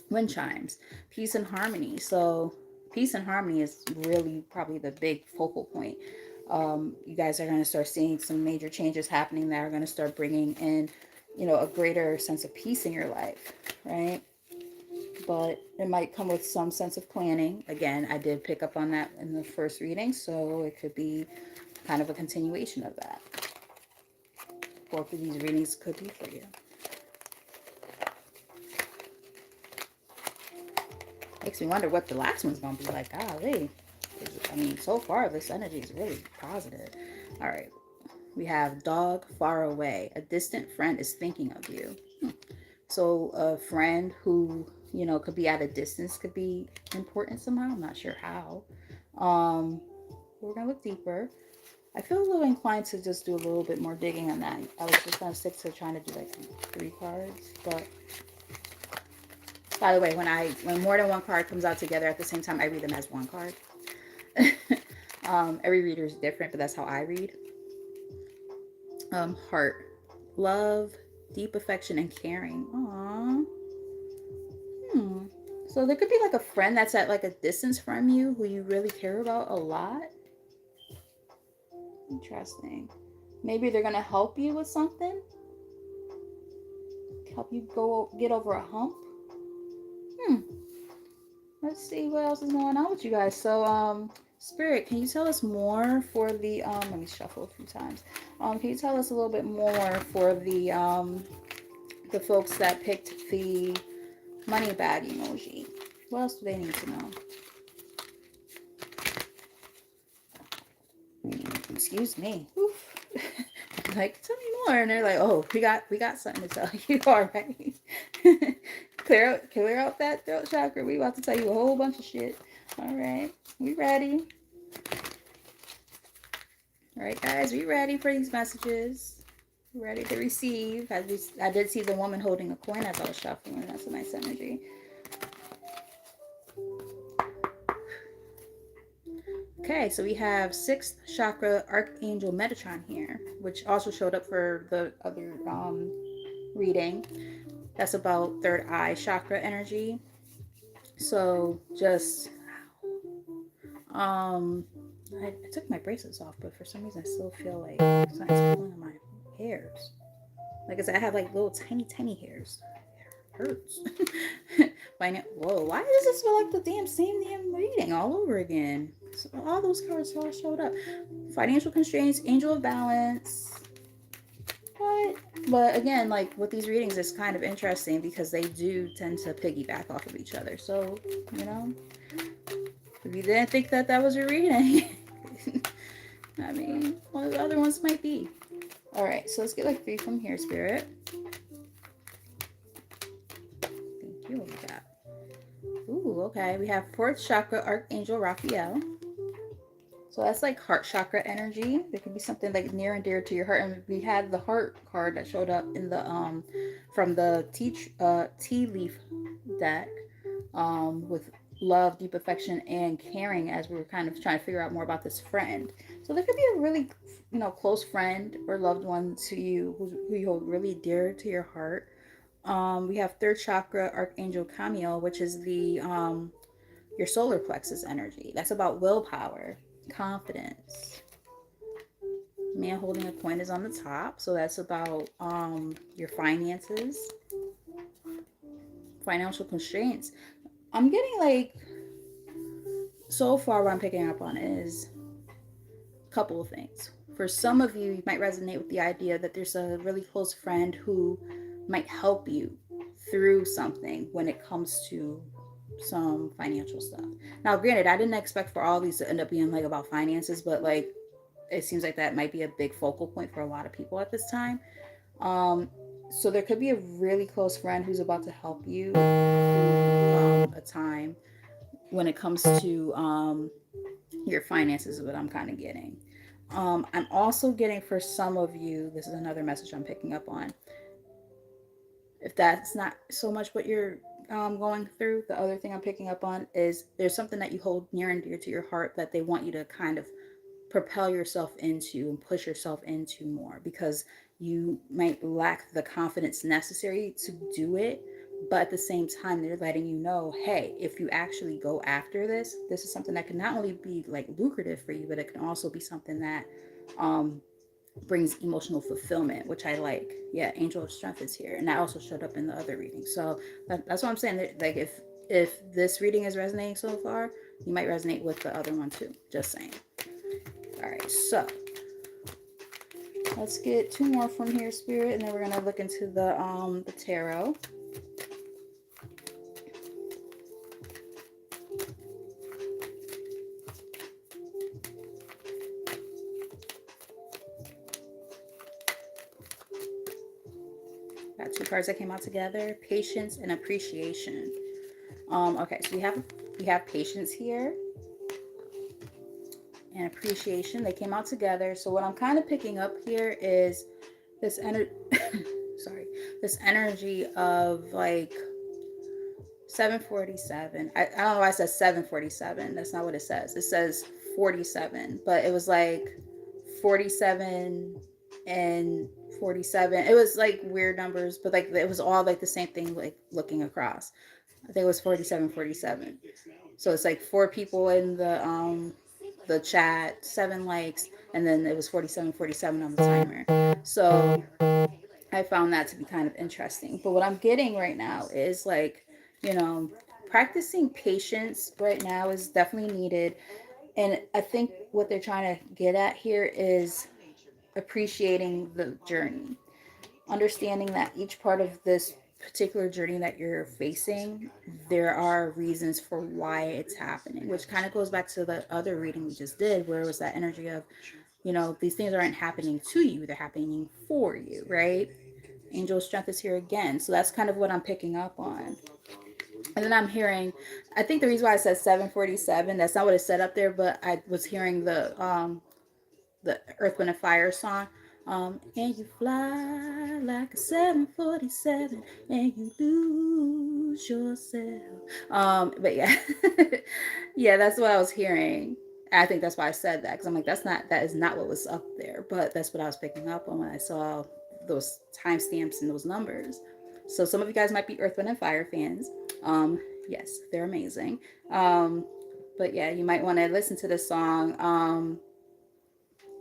A: Wind chimes, peace and harmony. So peace and harmony is really probably the big focal point. You guys are going to start seeing some major changes happening that are going to start bringing in, a greater sense of peace in your life, right? But it might come with some sense of planning. Again, I did pick up on that in the first reading, so it could be kind of a continuation of that. Both of these readings could be for you. Makes me wonder what the last one's going to be like. Golly. I mean, so far, this energy is really positive. All right. We have dog far away. A distant friend is thinking of you. So a friend who, could be at a distance could be important somehow. I'm not sure how. We're going to look deeper. I feel a little inclined to just do a little bit more digging on that. I was just going to stick to trying to do like 3 cards, but by the way, when more than one card comes out together at the same time, I read them as one card. Every reader is different, but that's how I read. Heart, love, deep affection, and caring. Aww. So there could be like a friend that's at like a distance from you who you really care about a lot. Interesting. Maybe they're gonna help you with something. Help you get over a hump. Let's see what else is going on with you guys. So, Spirit, can you tell us more for the, let me shuffle a few times. Can you tell us a little bit more for the folks that picked the money bag emoji? What else do they need to know? Excuse me. Like, tell me more. And they're like, oh, we got something to tell you. All right. Clear out that throat chakra. We about to tell you a whole bunch of shit. All right. We ready. All right, guys. We ready for these messages. Ready to receive. I did see the woman holding a coin as I was shuffling. That's a nice energy. Okay, so we have 6th chakra Archangel Metatron here, which also showed up for the other reading. That's about 3rd eye chakra energy. So just I took my bracelets off, but for some reason I still feel like something's pulling on my hairs. Like I said, I have like little tiny hairs. It hurts. Whoa, why does this feel like the same damn reading all over again? So all those cards all showed up. Financial constraints, angel of balance. But again, like with these readings, it's kind of interesting because they do tend to piggyback off of each other. So, if you didn't think that was your reading, I mean, one of the other ones might be. All right, so let's get like 3 from here, Spirit. Thank you. What we got? Ooh, okay. We have 4th chakra Archangel Raphael. So that's like heart chakra energy. There could be something like near and dear to your heart. And we had the heart card that showed up in the from the tea leaf deck, with love, deep affection, and caring, as we were kind of trying to figure out more about this friend. So there could be a really, close friend or loved one to you who you hold really dear to your heart. We have 3rd chakra Archangel Camiel, which is the your solar plexus energy. That's about willpower, confidence. Man holding a coin is on the top, so that's about your finances, financial constraints. I'm getting like, so far what I'm picking up on is a couple of things. For some of you, you might resonate with the idea that there's a really close friend who might help you through something when it comes to some financial stuff. Now, granted, I didn't expect for all these to end up being like about finances, but like it seems like that might be a big focal point for a lot of people at this time. Um, so there could be a really close friend who's about to help you through a time when it comes to your finances, is what I'm kind of getting. I'm also getting for some of you, this is another message I'm picking up on. If that's not so much what you're going through, the other thing I'm picking up on is there's something that you hold near and dear to your heart that they want you to kind of propel yourself into and push yourself into more, because you might lack the confidence necessary to do it. But at the same time, they're letting you know, hey, if you actually go after this is something that can not only be like lucrative for you, but it can also be something that um, brings emotional fulfillment, which I like. Yeah, Angel of Strength is here, and that also showed up in the other reading. So that's what I'm saying. Like if this reading is resonating so far, you might resonate with the other one too. Just saying. All right, so let's get 2 more from here, Spirit, and then we're gonna look into the tarot. Got 2 cards that came out together: patience and appreciation. Okay, so we have patience here and appreciation. They came out together. So what I'm kind of picking up here is this energy. Sorry, this energy of like 747. I don't know why it says 747. That's not what it says. It says 47, but it was like 47 and 47. It was like weird numbers, but like it was all like the same thing, like looking across. I think it was 47, 47. So it's like 4 people in the chat, 7 likes, and then it was 47, 47 on the timer. So I found that to be kind of interesting. But what I'm getting right now is like, you know, practicing patience right now is definitely needed. And I think what they're trying to get at here is appreciating the journey, understanding that each part of this particular journey that you're facing, there are reasons for why it's happening, which kind of goes back to the other reading we just did, where it was that energy of, these things aren't happening to you, they're happening for you, right? Angel strength is here again. So that's kind of what I'm picking up on. And then I'm hearing, I think the reason why I said 747, that's not what it said up there, but I was hearing the Earth, Wind, and Fire song. And you fly like a 747 and you lose yourself. But yeah, yeah, that's what I was hearing. I think that's why I said that, because I'm like, that is not what was up there, but that's what I was picking up on when I saw those timestamps and those numbers. So some of you guys might be Earth, Wind, and Fire fans. Yes, they're amazing. But yeah, you might want to listen to this song.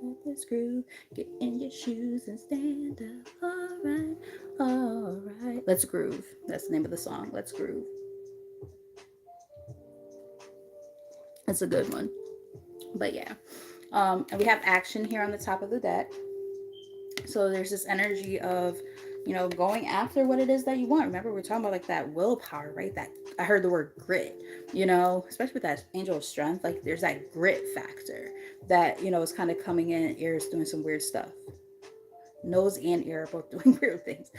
A: Let this groove, get in your shoes and stand up. All right, all right. Let's groove. That's the name of the song. Let's groove. It's a good one. But yeah. And we have action here on the top of the deck. So there's this energy of, going after what it is that you want. Remember, we're talking about like that willpower, right? That I heard the word grit, especially with that angel of strength. Like there's that grit factor that, is kind of coming in ears doing some weird stuff. nose and ear are both doing weird things.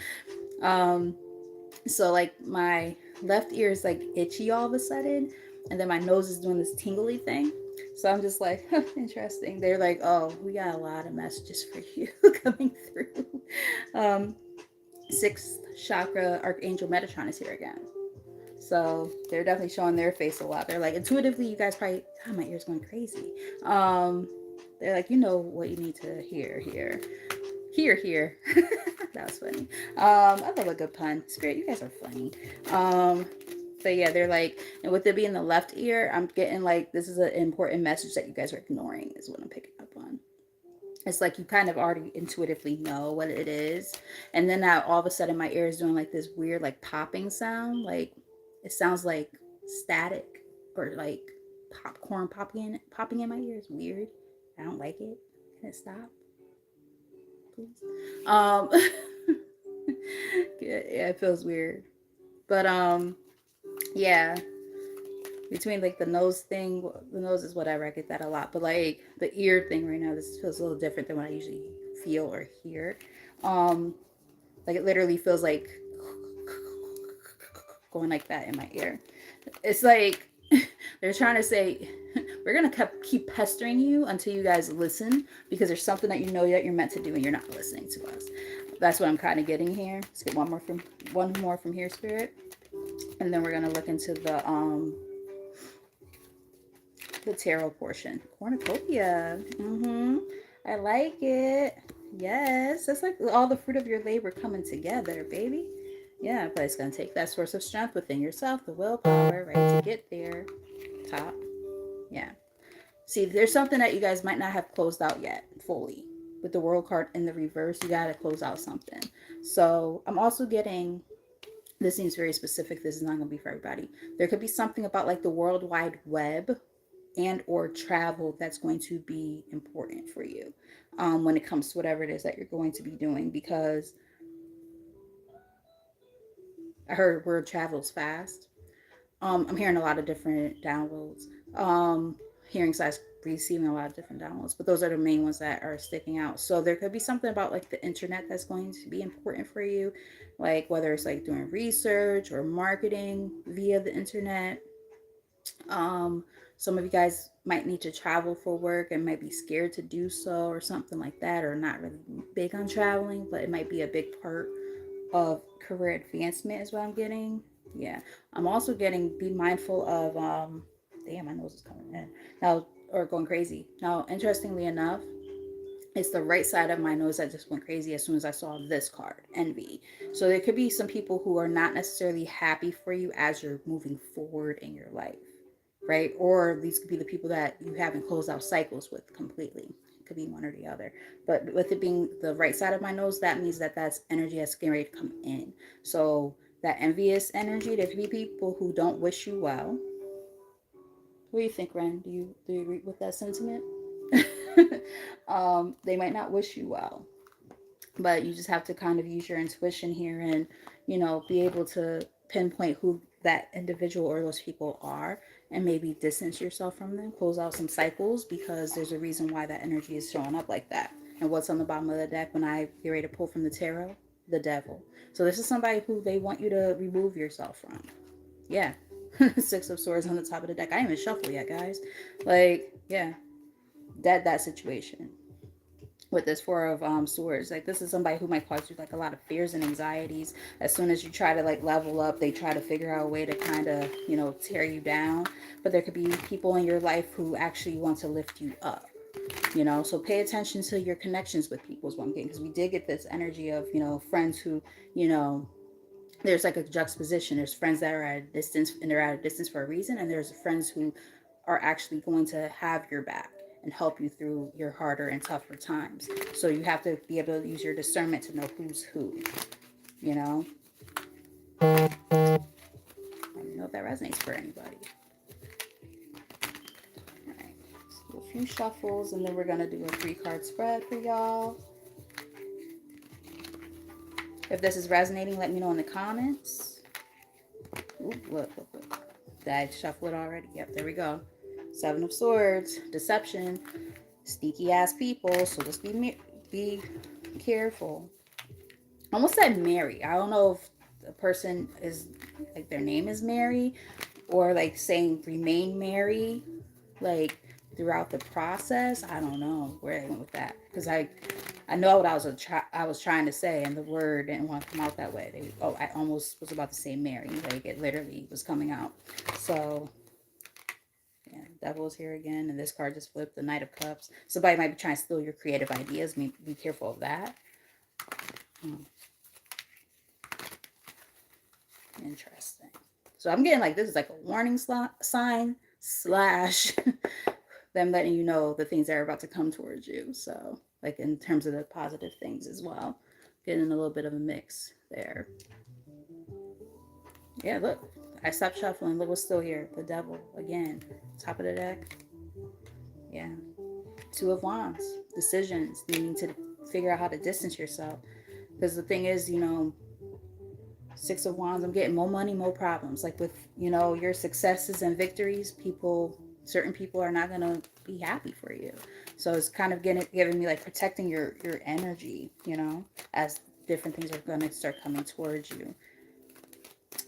A: So like my left ear is like itchy all of a sudden, and then my nose is doing this tingly thing. So I'm just like, huh, interesting. They're like, oh, we got a lot of messages for you coming through. Um, Sixth chakra Archangel Metatron is here again. So they're definitely showing their face a lot. They're like, intuitively, you guys probably, oh, my ear's going crazy. They're like, you know what you need to hear here. Here. That was funny. I love a good pun. Spirit, you guys are funny. But yeah, they're like, and with it being the left ear, I'm getting like, this is an important message that you guys are ignoring, is what I'm picking up on. It's like you kind of already intuitively know what it is. And then now all of a sudden my ear is doing like this weird, like popping sound. Like it sounds like static or like popcorn popping in my ear. It's weird. I don't like it. Can it stop, please? Yeah, it feels weird. But yeah, between like the nose thing, the nose is whatever. I get that a lot. But like the ear thing right now, this feels a little different than what I usually feel or hear. Um, like it literally feels like going like that in my ear. It's like they're trying to say we're gonna keep pestering you until you guys listen, because there's something that you know that you're meant to do and you're not listening to us. That's what I'm kind of getting here. Let's get one more from here, Spirit, and then we're gonna look into the tarot portion. Cornucopia. I like it. Yes, that's like all the fruit of your labor coming together, baby. Yeah, but it's gonna take that source of strength within yourself, the willpower, right, to get there. Top. Yeah. See, there's something that you guys might not have closed out yet fully. With the world card in the reverse, you gotta close out something. So I'm also getting, this seems very specific. This is not gonna be for everybody. There could be something about like the World Wide Web and or travel that's going to be important for you when it comes to whatever it is that you're going to be doing, because I heard word travels fast. I'm hearing a lot of different downloads, hearing slash receiving a lot of different downloads, but those are the main ones that are sticking out. So there could be something about like the internet that's going to be important for you, like whether it's like doing research or marketing via the internet. Um, some of you guys might need to travel for work and might be scared to do so or something like that, or not really big on traveling, but it might be a big part of career advancement is what I'm getting. Yeah. I'm also getting be mindful of damn, my nose is coming in. Now, or going crazy. Now, interestingly enough, it's the right side of my nose that just went crazy as soon as I saw this card, envy. So there could be some people who are not necessarily happy for you as you're moving forward in your life, right? Or these could be the people that you haven't closed out cycles with completely. It could be one or the other. But with it being the right side of my nose, that means that that's energy that's getting ready to come in. So that envious energy, there could be people who don't wish you well. What do you think, Ren? Do you agree with that sentiment? They might not wish you well, but you just have to kind of use your intuition here and be able to pinpoint who that individual or those people are, and maybe distance yourself from them, close out some cycles, because there's a reason why that energy is showing up like that. And what's on the bottom of the deck when I get ready to pull from the tarot? The devil. So this is somebody who they want you to remove yourself from. Yeah. Six of Swords on the top of the deck. I didn't even shuffle yet, guys. Like, yeah, that situation with this Four of Swords. Like, this is somebody who might cause you like a lot of fears and anxieties. As soon as you try to like level up, they try to figure out a way to kind of tear you down. But there could be people in your life who actually want to lift you up. So pay attention to your connections with people is one thing, because we did get this energy of friends who there's like a juxtaposition. There's friends that are at a distance, and they're at a distance for a reason, and there's friends who are actually going to have your back and help you through your harder and tougher times. So you have to be able to use your discernment to know who's who. You know, Let me know if that resonates for anybody. All right, let's do a few shuffles, and then we're gonna do a 3-card spread for y'all. If this is resonating, let me know in the comments. Ooh, look. Did I shuffle it already? Yep, there we go. 7 of Swords, deception, sneaky ass people. So let's be Careful. I almost said Mary. I don't know if the person is like their name is Mary, or like saying remain Mary, like throughout the process. I don't know where they went with that, because I know what I was trying to say, and the word didn't want to come out that way. I almost was about to say Mary, like it literally was coming out. So yeah, devil is here again, and this card just flipped, the Knight of Cups. Somebody might be trying to steal your creative ideas. Be careful of that. Hmm, interesting. So I'm getting like this is like a warning sign slash them letting you know the things that are about to come towards you. So like in terms of the positive things as well, getting a little bit of a mix there. Yeah, look, I stopped shuffling. Look what's still here. The devil again, top of the deck. Yeah, Two of Wands, decisions, needing to figure out how to distance yourself. Because the thing is, Six of Wands, I'm getting more money, more problems. Like with, your successes and victories, certain people are not going to be happy for you. So it's kind of giving me like protecting your energy, as different things are going to start coming towards you.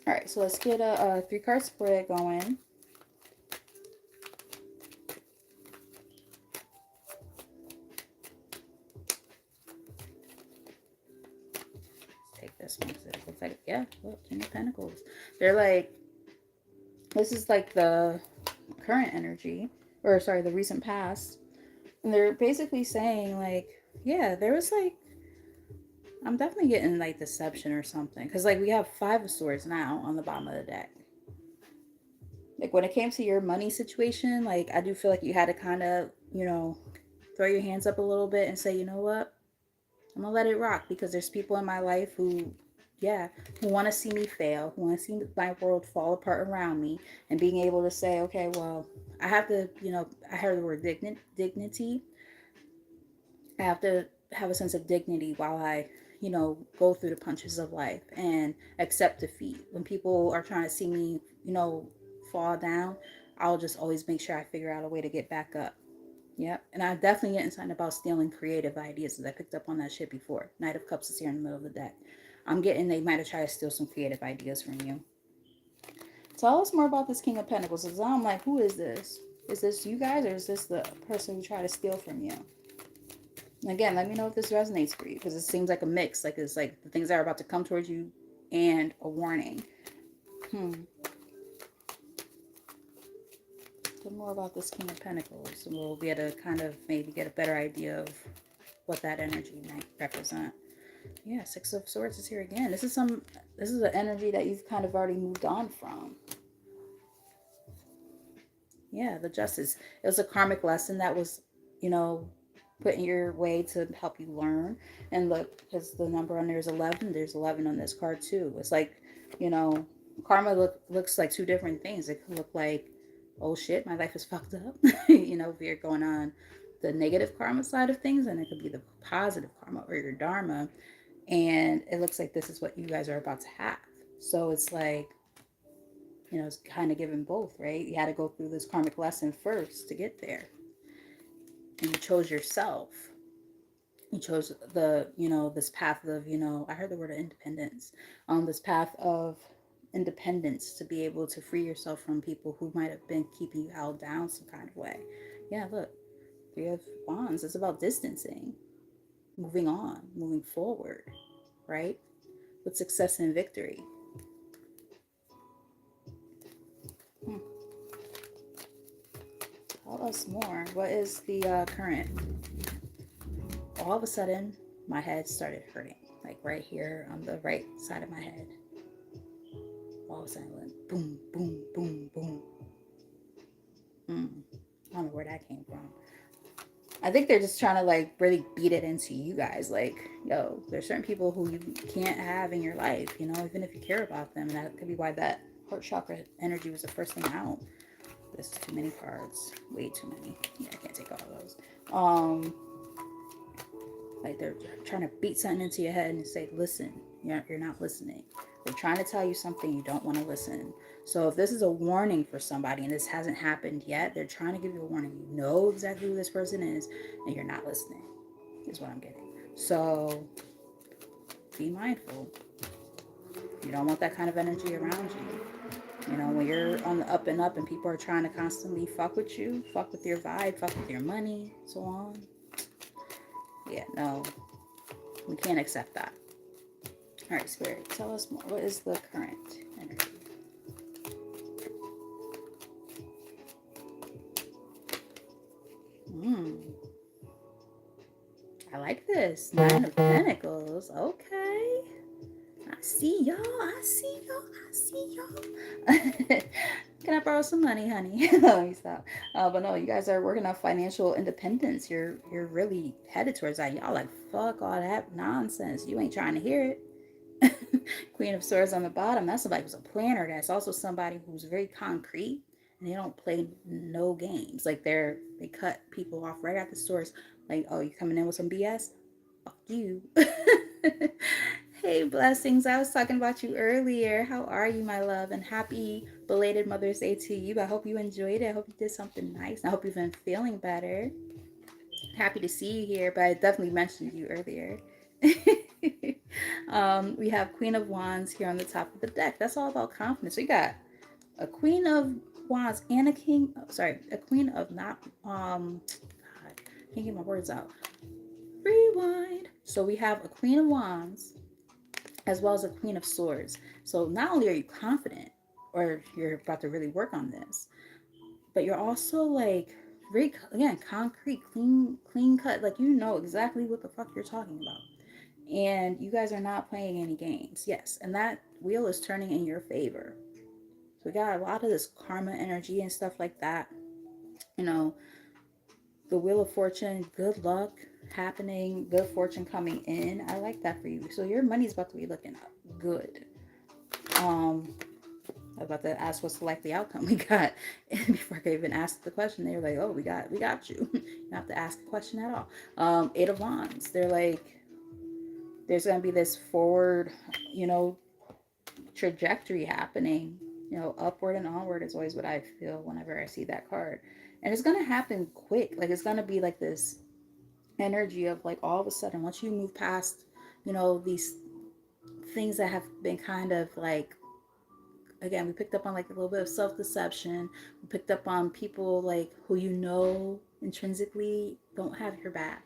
A: All right, so let's get a three-card spread going. Take this one because it looks like, yeah, look, King of Pentacles. They're like, this is like the current energy, or sorry, the recent past. And they're basically saying, like, yeah, there was like, I'm definitely getting like deception or something. Because, like, we have Five of Swords now on the bottom of the deck. Like, when it came to your money situation, like, I do feel like you had to kind of, throw your hands up a little bit and say, you know what? I'm gonna let it rock, because there's people in my life who, yeah, who want to see me fail, who want to see my world fall apart around me, and being able to say, okay, well, I have to, I heard the word dignity. I have to have a sense of dignity while I, go through the punches of life and accept defeat. When people are trying to see me, fall down, I'll just always make sure I figure out a way to get back up. Yep. And I definitely get something about stealing creative ideas, as I picked up on that shit before. Knight of Cups is here in the middle of the deck. I'm getting they might have tried to steal some creative ideas from you. Tell us more about this King of Pentacles. Because I'm like, who is this? Is this you guys, or is this the person who tried to steal from you? And again, let me know if this resonates for you, because it seems like a mix. Like it's like the things that are about to come towards you and a warning. Hmm. Tell more about this King of Pentacles, and we'll be able to kind of maybe get a better idea of what that energy might represent. Yeah, Six of Swords is here again. This is an energy that you've kind of already moved on from. Yeah, the Justice. It was a karmic lesson that was, you know, put in your way to help you learn. And look, because the number on there is 11, there's 11 on this card too. It's like, you know, karma looks like two different things. It could look like, oh shit, my life is fucked up. If you're going on the negative karma side of things, and it could be the positive karma or your dharma. And it looks like this is what you guys are about to have. So it's like, it's kind of given both, right? You had to go through this karmic lesson first to get there. And you chose yourself. You chose this path of, I heard the word of independence. This path of independence to be able to free yourself from people who might have been keeping you held down some kind of way. Yeah, look, Three of Wands. It's about distancing, moving on, moving forward, right? With success and victory. Hmm. Tell us more. What is the current? All of a sudden, my head started hurting. Like right here on the right side of my head. All of a sudden, it went boom, boom, boom, boom. I don't know where that came from. I think they're just trying to like really beat it into you guys. Like, yo, there's certain people who you can't have in your life, even if you care about them. And that could be why that heart chakra energy was the first thing out. This is too many cards. Way too many. Yeah, I can't take all of those. Like they're trying to beat something into your head and say, listen, you're not listening. They're trying to tell you something you don't want to listen. So if this is a warning for somebody and this hasn't happened yet, they're trying to give you a warning. You know exactly who this person is and you're not listening, is what I'm getting. So be mindful. You don't want that kind of energy around you. You know, when you're on the up and up and people are trying to constantly fuck with you, fuck with your vibe, fuck with your money, so on. Yeah, no, we can't accept that. All right, Spirit, tell us more. What is the current energy? Hmm, I like this. Nine of Pentacles. Okay. I see y'all. I see y'all. I see y'all. Can I borrow some money, honey? Let me stop. But no, you guys are working on financial independence. You're really headed towards that. Y'all like fuck all that nonsense. You ain't trying to hear it. Queen of Swords on the bottom. That's somebody who's a planner. That's also somebody who's very concrete, and they don't play no games. Like they cut people off right at the source. Like, oh, you coming in with some BS? Fuck you. Hey, blessings. I was talking about you earlier. How are you, my love? And happy belated Mother's Day to you. I hope you enjoyed it. I hope you did something nice. I hope you've been feeling better. Happy to see you here, but I definitely mentioned you earlier. We have Queen of Wands here on the top of the deck. That's all about confidence. We got a Queen of Wands and a King. Oh, sorry, a Queen of not. God, can't get my words out. Rewind. So we have a Queen of Wands as well as a Queen of Swords. So not only are you confident or you're about to really work on this, but you're also like very, again, concrete, clean cut. Like you know exactly what the fuck you're talking about. And you guys are not playing any games. Yes. And that wheel is turning in your favor. So we got a lot of this karma energy and stuff like that. You know, the Wheel of Fortune, good luck happening, good fortune coming in. I like that for you. So your money's about to be looking up good. I was about to ask what's the likely outcome we got. And before I could even ask the question, they were like, oh, we got you. You don't have to ask a question at all. Eight of Wands. They're like, there's gonna be this forward, you know, trajectory happening. You know, upward and onward is always what I feel whenever I see that card. And it's gonna happen quick. Like it's gonna be like this energy of like all of a sudden once you move past, you know, these things that have been kind of like, again, we picked up on like a little bit of self-deception. We picked up on people like who you know intrinsically don't have your back,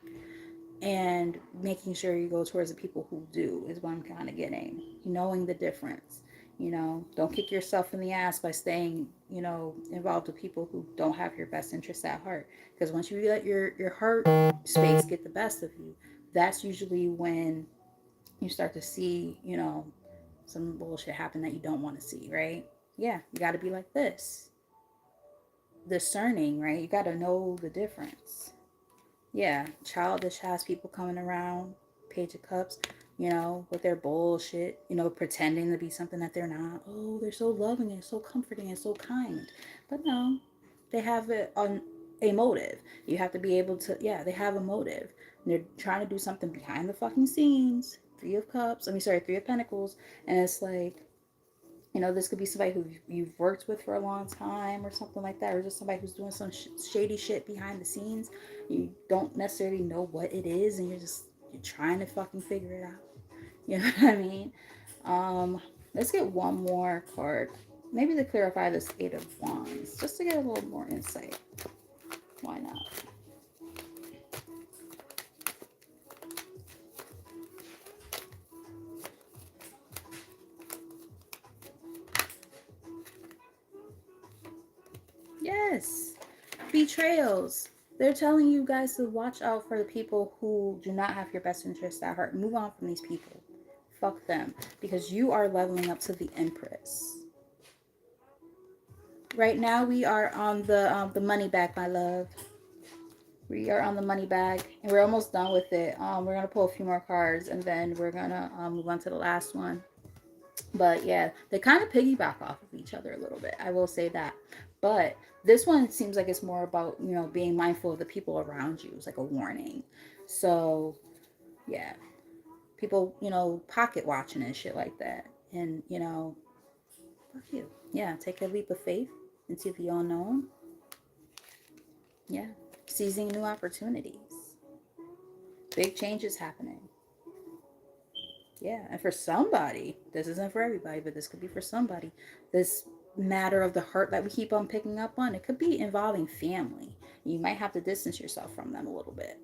A: and making sure you go towards the people who do is what I'm kind of getting. Knowing the difference. You know, don't kick yourself in the ass by staying, you know, involved with people who don't have your best interests at heart. Because once you let your heart space get the best of you, that's usually when you start to see, you know, some bullshit happen that you don't want to see, right? Yeah, you got to be like this, discerning, right? You got to know the difference. Yeah, childish has people coming around, Page of Cups, you know, with their bullshit, you know, pretending to be something that they're not. Oh, they're so loving and so comforting and so kind. But no, they have it on a motive. You have to be able to, yeah, they have a motive. And they're trying to do something behind the fucking scenes. Three of Cups, Three of Pentacles. And it's like, you know, this could be somebody who you've worked with for a long time or something like that, or just somebody who's doing some shady shit behind the scenes. You don't necessarily know what it is, and you're trying to fucking figure it out. You know what I mean? Let's get one more card, maybe to clarify this Eight of Wands, just to get a little more insight. Why not? Yes, betrayals. They're telling you guys to watch out for the people who do not have your best interest at heart. Move on from these people. Fuck them. Because you are leveling up to the Empress. Right now we are on the money bag, my love. We are on the money bag and we're almost done with it. We're gonna pull a few more cards and then we're gonna move on to the last one. But yeah, they kind of piggyback off of each other a little bit. I will say that. But this one seems like it's more about, you know, being mindful of the people around you. It's like a warning. So yeah, people, you know, pocket watching and shit like that. And, you know, fuck you. Yeah, take a leap of faith into the unknown. Yeah, seizing new opportunities. Big changes happening. Yeah, and for somebody, this isn't for everybody, but this could be for somebody. This matter of the hurt that we keep on picking up on, it could be involving family. You might have to distance yourself from them a little bit,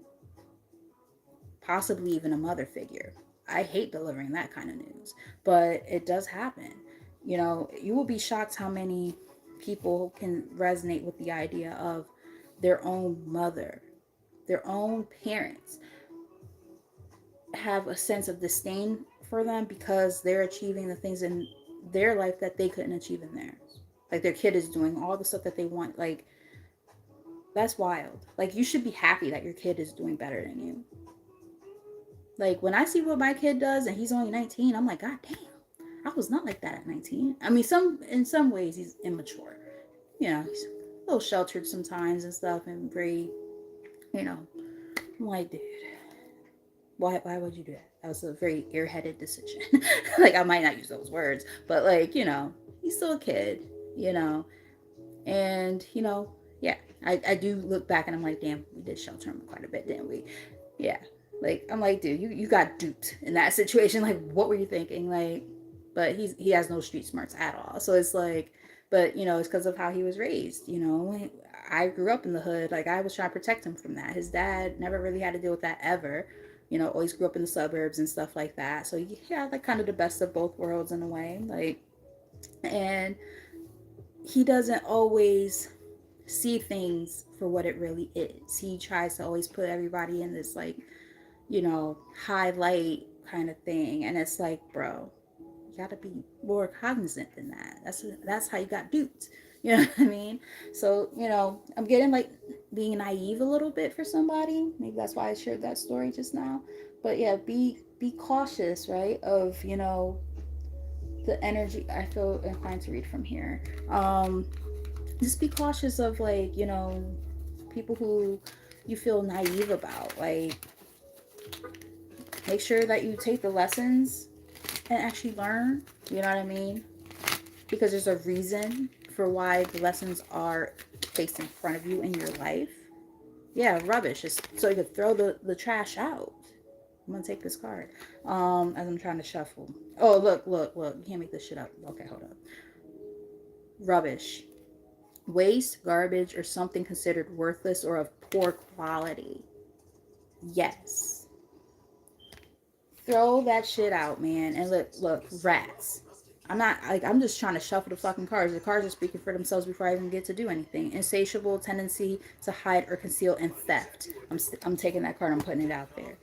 A: possibly even a mother figure. I hate delivering that kind of news, but it does happen. You know, you will be shocked how many people can resonate with the idea of their own mother, their own parents have a sense of disdain for them because they're achieving the things in their life that they couldn't achieve in theirs. Like their kid is doing all the stuff that they want. Like that's wild. Like you should be happy that your kid is doing better than you. Like when I see what my kid does and he's only 19, I'm like, God damn, I was not like that at 19. I mean, in some ways he's immature. You know, he's a little sheltered sometimes and stuff, and very, you know, I'm like, dude, why would you do that? That was a very airheaded decision. Like I might not use those words, but like, you know, he's still a kid, you know. And, you know, yeah, I do look back and I'm like, damn, we did shelter him quite a bit, didn't we? Yeah. Like I'm like, dude, you got duped in that situation. Like, what were you thinking? Like, but he has no street smarts at all. So it's like, but you know, it's because of how he was raised. You know, I grew up in the hood. Like I was trying to protect him from that. His dad never really had to deal with that ever. You know, always grew up in the suburbs and stuff like that. So yeah, like kind of the best of both worlds in a way. Like, and he doesn't always see things for what it really is. He tries to always put everybody in this like, you know, highlight kind of thing. And it's like, bro, you gotta be more cognizant than that. That's how you got duped. You know what I mean? So, you know, I'm getting like being naive a little bit for somebody. Maybe that's why I shared that story just now. But yeah, be cautious, right? Of, you know, the energy. I feel inclined to read from here. Just be cautious of like, you know, people who you feel naive about. Like make sure that you take the lessons and actually learn. You know what I mean? Because there's a reason for why the lessons are placed in front of you in your life. Yeah, rubbish. Just so you could throw the trash out. I'm gonna take this card. As I'm trying to shuffle. Oh, look. You can't make this shit up. Okay, hold up. Rubbish. Waste, garbage, or something considered worthless or of poor quality. Yes. Throw that shit out, man. And look, rats. I'm not like I'm just trying to shuffle the fucking cards. The cards are speaking for themselves before I even get to do anything. Insatiable tendency to hide or conceal and theft. I'm taking that card. I'm putting it out there.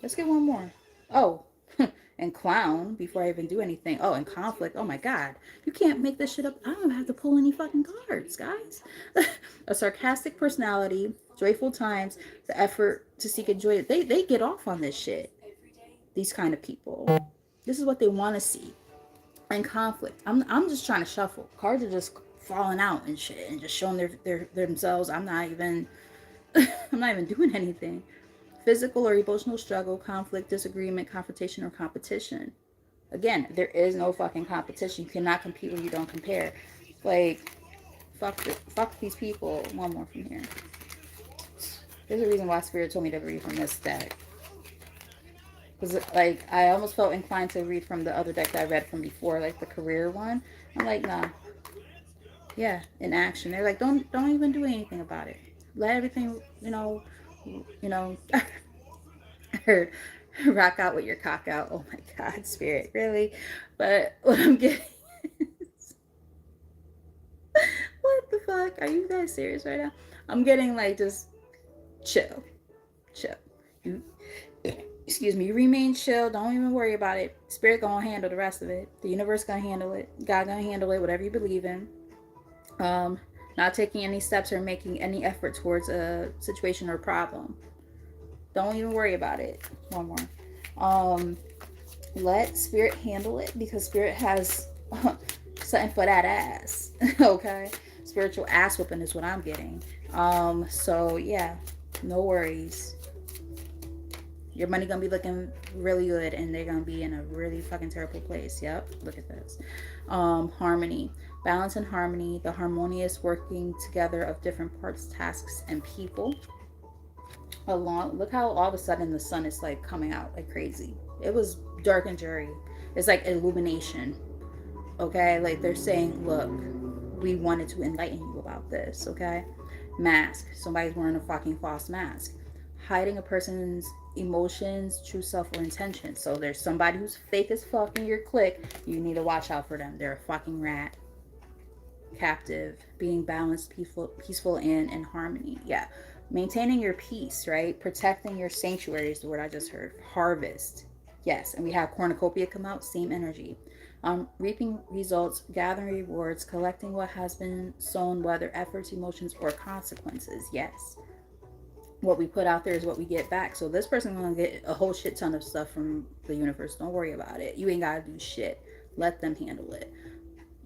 A: Let's get one more. Oh, and clown before I even do anything. Oh, and conflict. Oh my god, you can't make this shit up. I don't even have to pull any fucking cards, guys. A sarcastic personality, joyful times, the effort to seek enjoyment. They get off on this shit. These kind of people. This is what they want to see. And conflict. I'm just trying to shuffle. Cards are just falling out and shit and just showing their themselves. I'm not even I'm not even doing anything. Physical or emotional struggle, conflict, disagreement, confrontation, or competition. Again, there is no fucking competition. You cannot compete when you don't compare. Like, fuck these people. One more from here. There's a reason why Spirit told me to read from this deck. Because, like, I almost felt inclined to read from the other deck that I read from before, like the career one. I'm like, nah. Yeah, in action. They're like, don't even do anything about it. Let everything, you know, heard rock out with your cock out. Oh my god, Spirit, really? But what I'm getting is, what the fuck? Are you guys serious right now? I'm getting like just chill. Chill. You excuse me, you remain chill, don't even worry about it. Spirit gonna handle the rest of it. The universe gonna handle it. God gonna handle it, whatever you believe in. Not taking any steps or making any effort towards a situation or problem. Don't even worry about it. One more. Let Spirit handle it because Spirit has something for that ass. Okay? Spiritual ass whooping is what I'm getting. So yeah, no worries. Your money gonna be looking really good and they're gonna be in a really fucking terrible place. Yep, look at this. Harmony. Balance and harmony, the harmonious working together of different parts, tasks, and people. Look how all of a sudden the sun is like coming out like crazy. It was dark and dreary. It's like illumination. Okay, like they're saying, look, we wanted to enlighten you about this. Okay, mask. Somebody's wearing a fucking false mask, hiding a person's emotions, true self, or intentions. So there's somebody who's fake as fuck in your clique. You need to watch out for them. They're a fucking rat. Captive, being balanced, peaceful, and in harmony. Yeah, maintaining your peace, right? Protecting your sanctuary is the word I just heard. Harvest, yes, and we have cornucopia come out, same energy. Reaping results, gathering rewards, collecting what has been sown, whether efforts, emotions, or consequences. Yes, what we put out there is what we get back. So this person's gonna get a whole shit ton of stuff from the universe. Don't worry about it. You ain't gotta do shit. Let them handle it.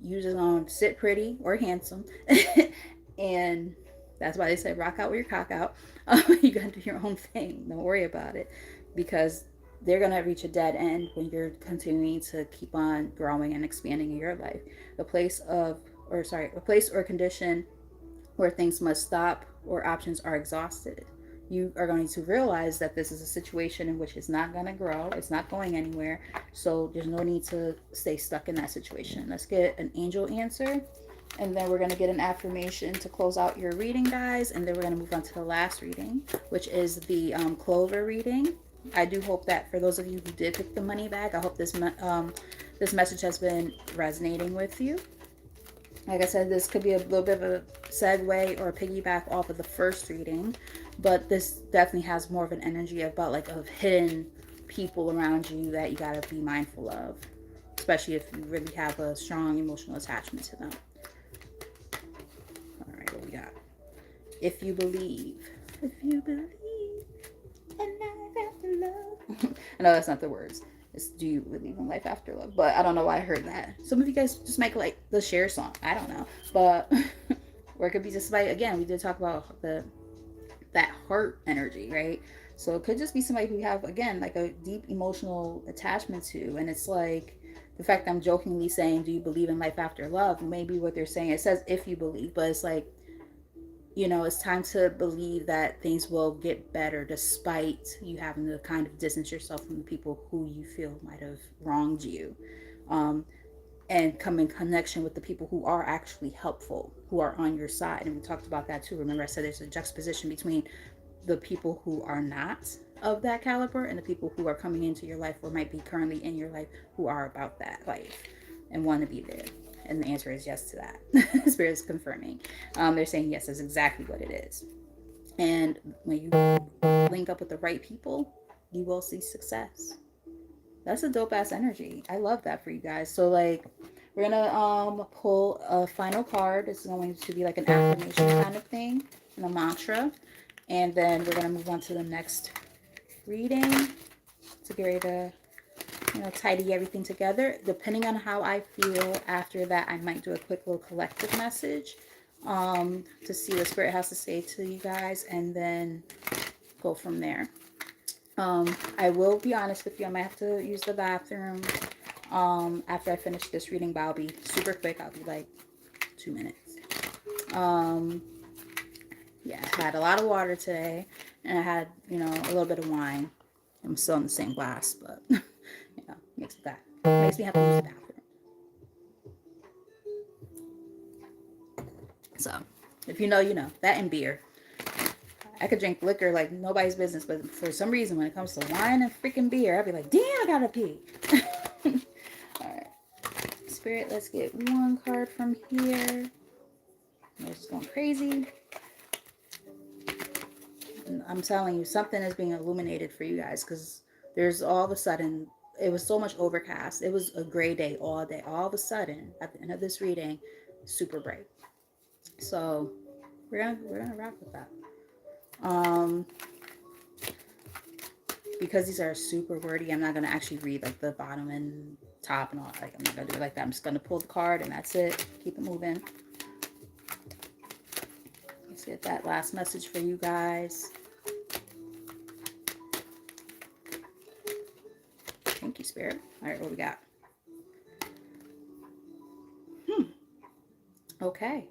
A: You just gonna sit pretty or handsome, and that's why they say rock out with your cock out. You gotta do your own thing. Don't worry about it, because they're gonna reach a dead end when you're continuing to keep on growing and expanding in your life. A place or condition where things must stop or options are exhausted. You are going to realize that this is a situation in which it's not going to grow, it's not going anywhere, so there's no need to stay stuck in that situation. Let's get an angel answer, and then we're going to get an affirmation to close out your reading, guys, and then we're going to move on to the last reading, which is the Clover reading. I do hope that for those of you who did pick the money bag, I hope this message has been resonating with you. Like I said, this could be a little bit of a segue or a piggyback off of the first reading, but this definitely has more of an energy about like of hidden people around you that you gotta be mindful of, especially if you really have a strong emotional attachment to them. All right, what we got? If you believe, in life after love. I know that's not the words. It's do you believe in life after love? But I don't know why I heard that. Some of you guys just make like the Cher song. I don't know, but or it could be just like, again, we did talk about that heart energy, right? So it could just be somebody who you have, again, like a deep emotional attachment to, and it's like the fact that I'm jokingly saying, do you believe in life after love? Maybe what they're saying, it says if you believe, but it's like, you know, it's time to believe that things will get better despite you having to kind of distance yourself from the people who you feel might have wronged you. Um, and come in connection with the people who are actually helpful, who are on your side. And we talked about that too. Remember, I said there's a juxtaposition between the people who are not of that caliber and the people who are coming into your life or might be currently in your life who are about that life and want to be there. And the answer is yes to that. Spirit is confirming. They're saying yes, that's exactly what it is. And when you link up with the right people, you will see success. That's a dope ass energy. I love that for you guys. So like we're gonna pull a final card. It's going to be like an affirmation kind of thing and a mantra. And then we're gonna move on to the next reading to get ready to, you know, tidy everything together. Depending on how I feel after that, I might do a quick little collective message to see what Spirit has to say to you guys, and then go from there. I will be honest with you, I might have to use the bathroom after I finish this reading, but I'll be super quick. I'll be like 2 minutes. Yeah, I had a lot of water today, and I had, you know, a little bit of wine. I'm still in the same glass, but you know, makes me have to use the bathroom. So, if you know, you know. That and beer. I could drink liquor like nobody's business, but for some reason, when it comes to wine and freaking beer, I'd be like, damn, I gotta pee. All right. Spirit, let's get one card from here. I'm just going crazy. And I'm telling you, something is being illuminated for you guys, because there's all of a sudden, it was so much overcast. It was a gray day all day. All of a sudden, at the end of this reading, super bright. So we're gonna rock with that. Because these are super wordy, I'm not gonna actually read like the bottom and top and all. Like, I'm not gonna do it like that. I'm just gonna pull the card and that's it. Keep it moving. Let's get that last message for you guys. Thank you, Spirit. All right, what we got? Okay.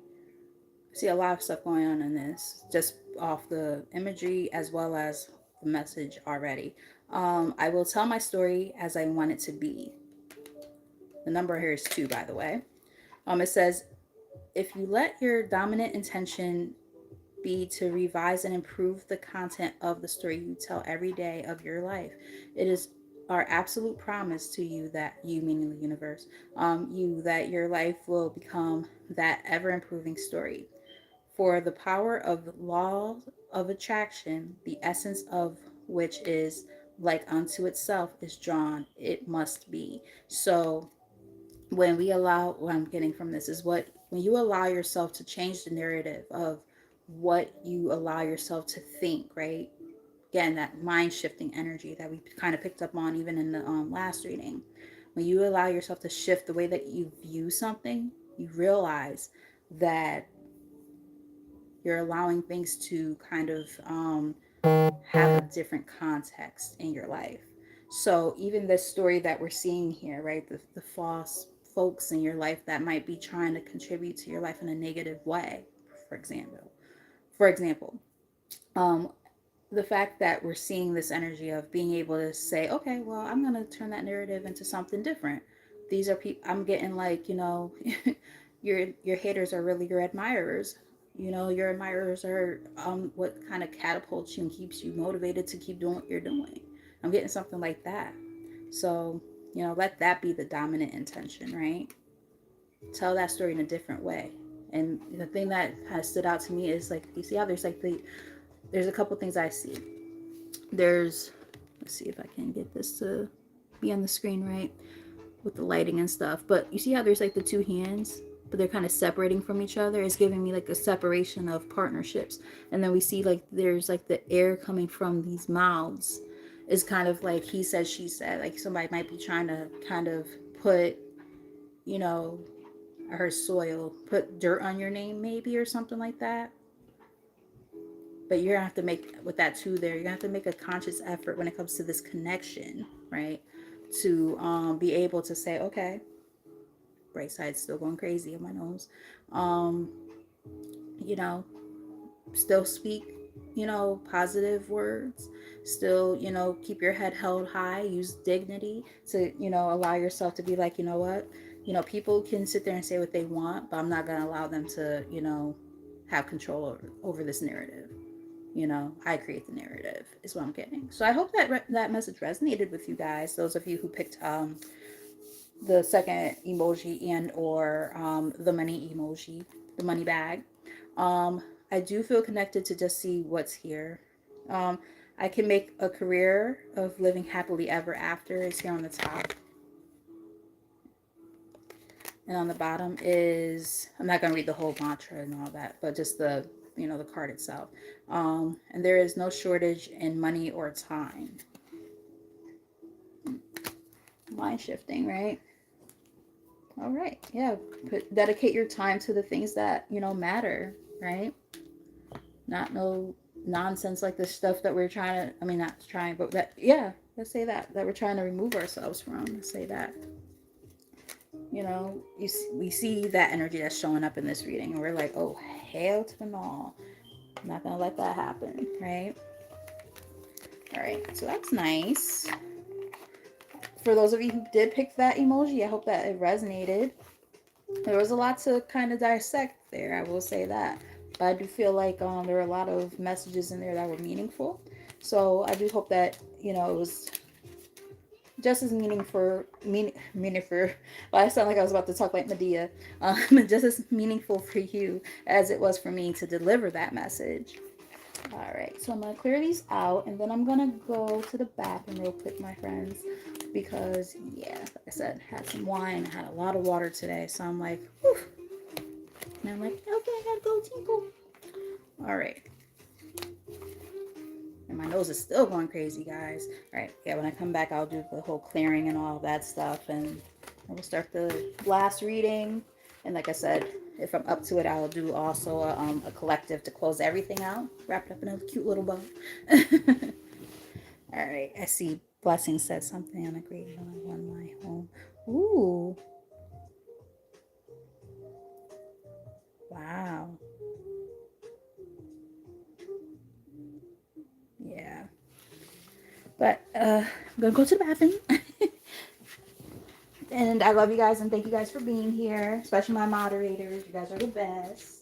A: See a lot of stuff going on in this. Just off the imagery as well as the message already. I will tell my story as I want it to be. The number here is 2, by the way. It says, if you let your dominant intention be to revise and improve the content of the story you tell every day of your life, it is our absolute promise to you that you, meaning the universe, that your life will become that ever improving story. For the power of the law of attraction, the essence of which is like unto itself, is drawn, it must be. So when we allow, what I'm getting from this is, what when you allow yourself to change the narrative of what you allow yourself to think, right? Again, that mind shifting energy that we kind of picked up on even in the last reading. When you allow yourself to shift the way that you view something, you realize that you're allowing things to kind of have a different context in your life. So even this story that we're seeing here, right? The false folks in your life that might be trying to contribute to your life in a negative way, for example. For example, um, the fact that we're seeing this energy of being able to say, okay, well, I'm going to turn that narrative into something different. These are people I'm getting, like, your haters are really your admirers. Your admirers are what kind of catapults you and keeps you motivated to keep doing what you're doing. I'm getting something like that. So, let that be the dominant intention, right? Tell that story in a different way. And the thing that kind of stood out to me is, like, you see how there's a couple things I see. There's, let's see if I can get this to be on the screen right with the lighting and stuff. But you see how there's like the two hands, but they're kind of separating from each other. It's giving me like a separation of partnerships. And then we see like there's like the air coming from these mouths is kind of like he said, she said. Like somebody might be trying to kind of put, you know, her soil, put dirt on your name maybe, or something like that. But you're gonna have to make, with that too there, you're gonna have to make a conscious effort when it comes to this connection, right? To be able to say, okay, right side's still going crazy in my nose. Um, you know, still speak, positive words. Still, keep your head held high, use dignity to, allow yourself to be like, you know what? People can sit there and say what they want, but I'm not gonna allow them to, have control over this narrative. I create the narrative is what I'm getting. So I hope that that message resonated with you guys, those of you who picked the second emoji and or the money emoji, the money bag. I do feel connected to just see what's here. um, I can make a career of living happily ever after is here on the top, and on the bottom is, I'm not going to read the whole mantra and all that, but just the card itself. And there is no shortage in money or time. Mind shifting, right? All right, yeah. Dedicate your time to the things that matter, right? Not no nonsense like this stuff that we're trying to. I mean, not trying, but that, yeah. Let's say that we're trying to remove ourselves from. Let's say that. We see that energy that's showing up in this reading, and we're like, oh, hell to the no. I'm not gonna let that happen, right? All right, so that's nice. For those of you who did pick that emoji, I hope that it resonated. There was a lot to kind of dissect there, I will say that. But I do feel like there were a lot of messages in there that were meaningful. So I do hope that, it was just as meaningful. Well, I sound like I was about to talk like Medea. Just as meaningful for you as it was for me to deliver that message. All right, so I'm gonna clear these out, and then I'm gonna go to the bathroom real quick, my friends, because yeah, like I said, had some wine, had a lot of water today, so I'm like, whew. And I'm like, okay, I gotta go tinkle. All right, and my nose is still going crazy, guys. All right, yeah, when I come back, I'll do the whole clearing and all that stuff, and we'll start the last reading. And like I said, if I'm up to it, I'll do also a collective to close everything out, wrapped up in a cute little bow. All right, I see Blessing said something on a great one, my home. Ooh, wow. But I'm gonna go to the bathroom. And I love you guys and thank you guys for being here, especially my moderators. You guys are the best.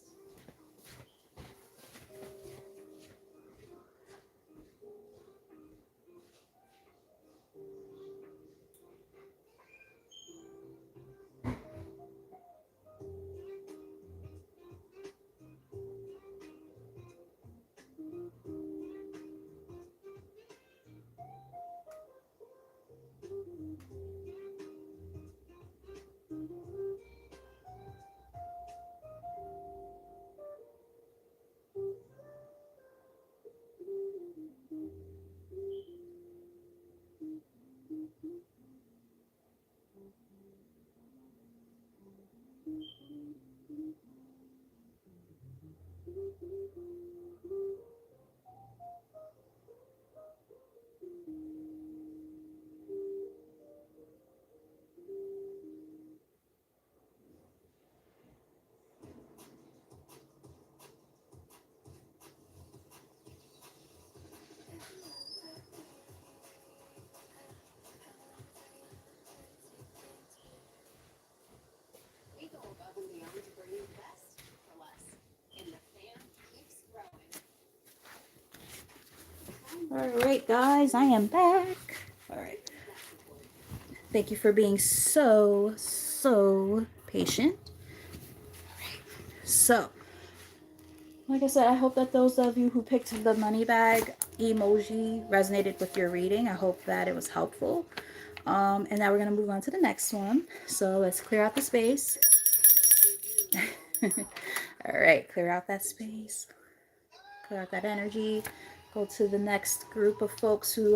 A: All right, guys, I am back. All right. Thank you for being so patient. So, like I said, I hope that those of you who picked the money bag emoji resonated with your reading. I hope that it was helpful. And now we're going to move on to the next one. So let's clear out the space. All right, clear out that space. Clear out that energy. Go to the next group of folks who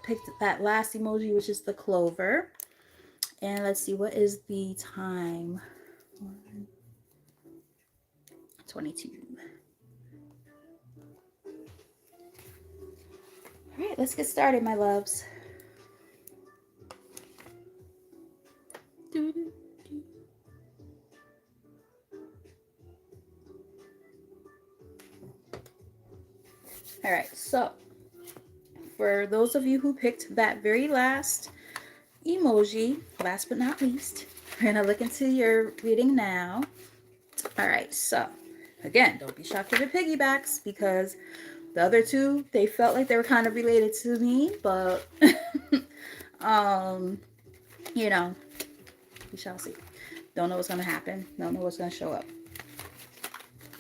A: picked that last emoji, which is the clover. And let's see, what is the time? 22. All right, let's get started, my loves. All right, so for those of you who picked that very last emoji, last but not least, we're gonna look into your reading now. All right, so again, don't be shocked if it piggybacks because the other two, they felt like they were kind of related to me, but you know, we shall see. Don't know what's gonna happen. Don't know what's gonna show up.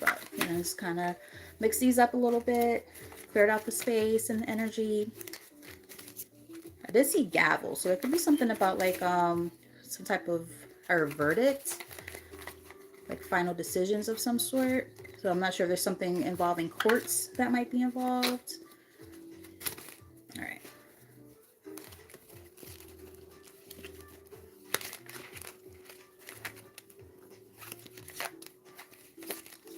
A: But you know, just kind of mix these up a little bit, cleared out the space and the energy. I did see gavel, so it could be something about like some type of or verdict, like final decisions of some sort. So I'm not sure if there's something involving courts that might be involved. All right.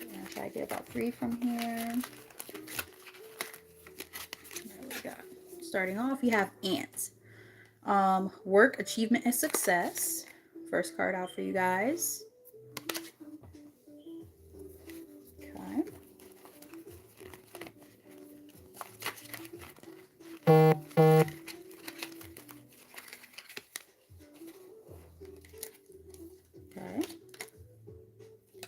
A: I'll try to get about 3 from here. There we go. Starting off, you have ants. Work, achievement, and success. First card out for you guys. Okay. Okay.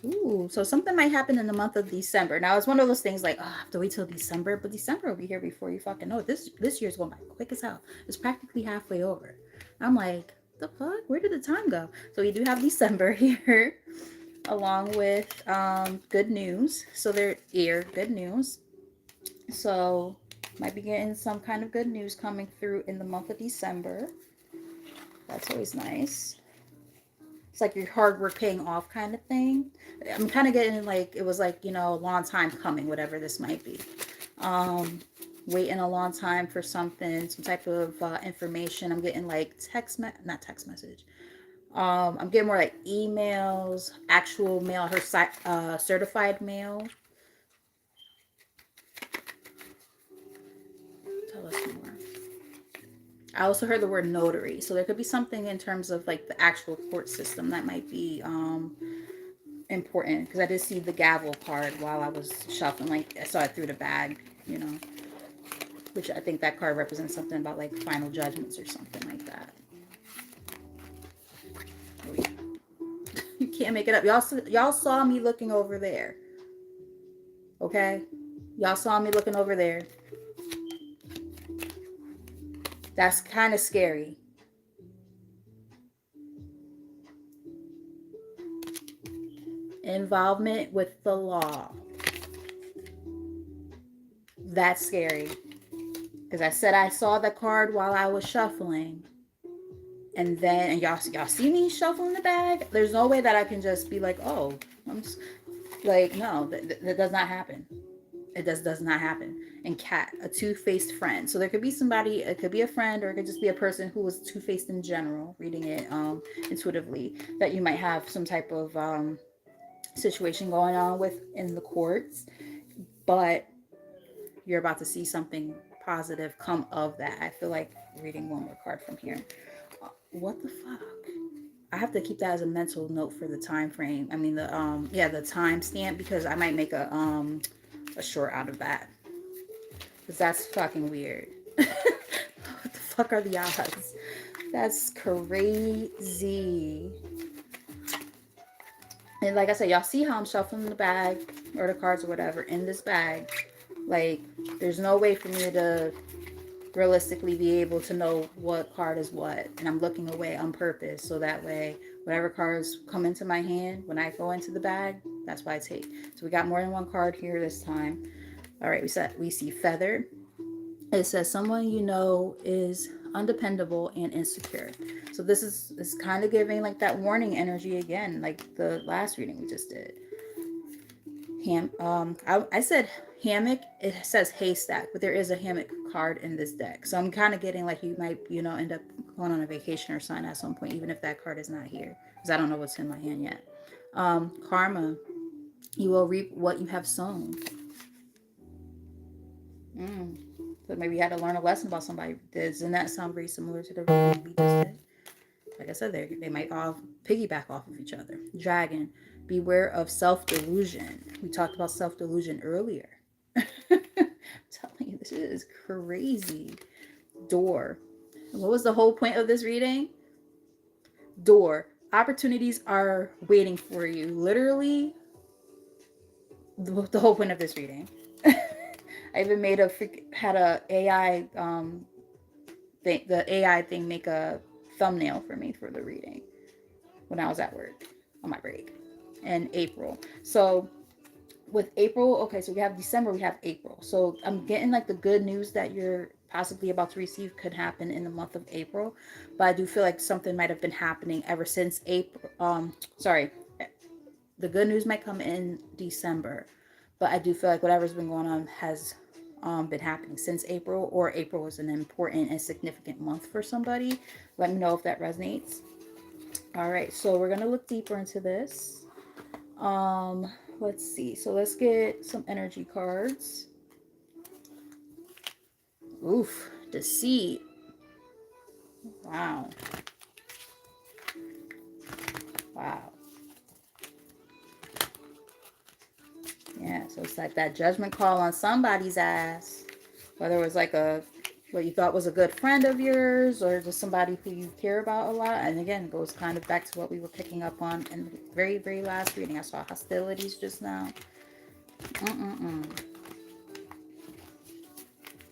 A: Ooh, so something might happen in the month of December. Now, it's one of those things like, oh, I have to wait till December, but December will be here before you fucking know it. This year's going by quick as hell. It's practically halfway over. I'm like, the fuck? Where did the time go? So we do have December here, along with good news. So they're good news. So might be getting some kind of good news coming through in the month of December. That's always nice. It's like your hard work paying off kind of thing. I'm kind of getting like, it was like, you know, a long time coming, whatever this might be. Waiting a long time for something, some type of information. I'm getting like not text message. I'm getting more like emails, actual mail, her certified mail. Tell us more. I also heard the word notary, so there could be something in terms of like the actual court system that might be important, because I did see the gavel card while I was shuffling. Like I saw it through the bag, you know. which I think that card represents something about like final judgments or something like that. Oh, yeah. You can't make it up. Y'all saw me looking over there. Okay? Y'all saw me looking over there. That's kind of scary. Involvement with the law. That's scary. Because I said I saw the card while I was shuffling. And then, and y'all see me shuffling the bag? There's no way that I can just be like, oh, I'm just, like, no, that does not happen. It does not happen. And cat, a two-faced friend. So there could be somebody, it could be a friend, or it could just be a person who was two-faced in general, reading it intuitively, that you might have some type of situation going on with in the courts. But you're about to see something positive come of that. I feel like reading one more card from here. What the fuck? I have to keep that as a mental note for the time frame. I mean the time stamp, because I might make a short out of that. Because that's fucking weird. What the fuck are the odds? That's crazy. And like I said, y'all see how I'm shuffling the bag or the cards or whatever in this bag. Like, there's no way for me to realistically be able to know what card is what. And I'm looking away on purpose, so that way whatever cards come into my hand when I go into the bag, that's what I take. So we got more than one card here this time. All right, we see feather. It says someone you know is undependable and insecure. So this is kind of giving like that warning energy again, like the last reading we just did. I said hammock. It says haystack, but there is a hammock card in this deck. So I'm kind of getting like you might, end up going on a vacation or something at some point, even if that card is not here, because I don't know what's in my hand yet. Karma. You will reap what you have sown. So maybe you had to learn a lesson about somebody. Doesn't that sound very similar to the reading we just did? Like I said, they might all piggyback off of each other. Dragon. Beware of self-delusion. We talked about self-delusion earlier. I'm telling you, this is crazy. Door. What was the whole point of this reading? Door. Opportunities are waiting for you. Literally, the whole point of this reading. I even had a AI thing, the AI thing make a thumbnail for me for the reading when I was at work on my break in April. So with April, okay, so we have December, we have April. So I'm getting like the good news that you're possibly about to receive could happen in the month of April, but I do feel like something might have been happening ever since April. The good news might come in December, but I do feel like whatever's been going on has been happening since April, or April was an important and significant month for somebody. Let me know if that resonates. All right, so we're gonna look deeper into this. Let's see. So let's get some energy cards. Oof, deceit. Wow. Wow. Yeah, so it's like that judgment call on somebody's ass. Whether it was like what you thought was a good friend of yours, or just somebody who you care about a lot. And again, it goes kind of back to what we were picking up on in the very, very last reading. I saw hostilities just now.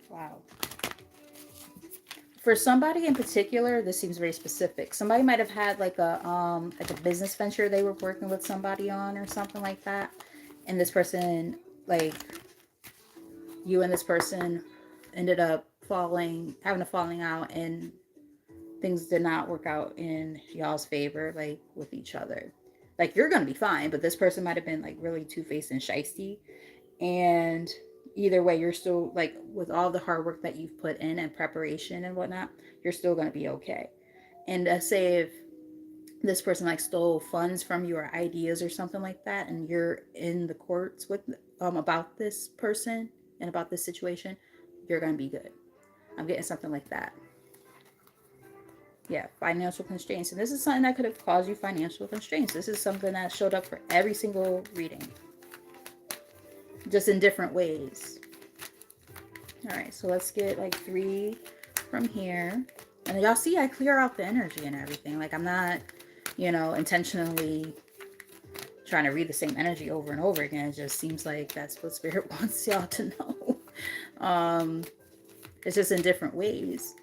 A: Wow. For somebody in particular, this seems very specific. Somebody might have had like a business venture they were working with somebody on or something like that. And this person, like, you and this person ended up having a falling out, and things did not work out in y'all's favor, like with each other. Like, you're gonna be fine, but this person might have been like really two-faced and shisty. And either way, you're still, like, with all the hard work that you've put in and preparation and whatnot, you're still gonna be okay. And say if this person like stole funds from you or ideas or something like that, and you're in the courts with about this person and about this situation, you're gonna be good. I'm getting something like that. Yeah, financial constraints. And this is something that could have caused you financial constraints. This is something that showed up for every single reading, just in different ways. All right, so let's get like 3 from here. And y'all see I clear out the energy and everything. Like I'm not, intentionally trying to read the same energy over and over again. It just seems like that's what spirit wants y'all to know. It's just in different ways.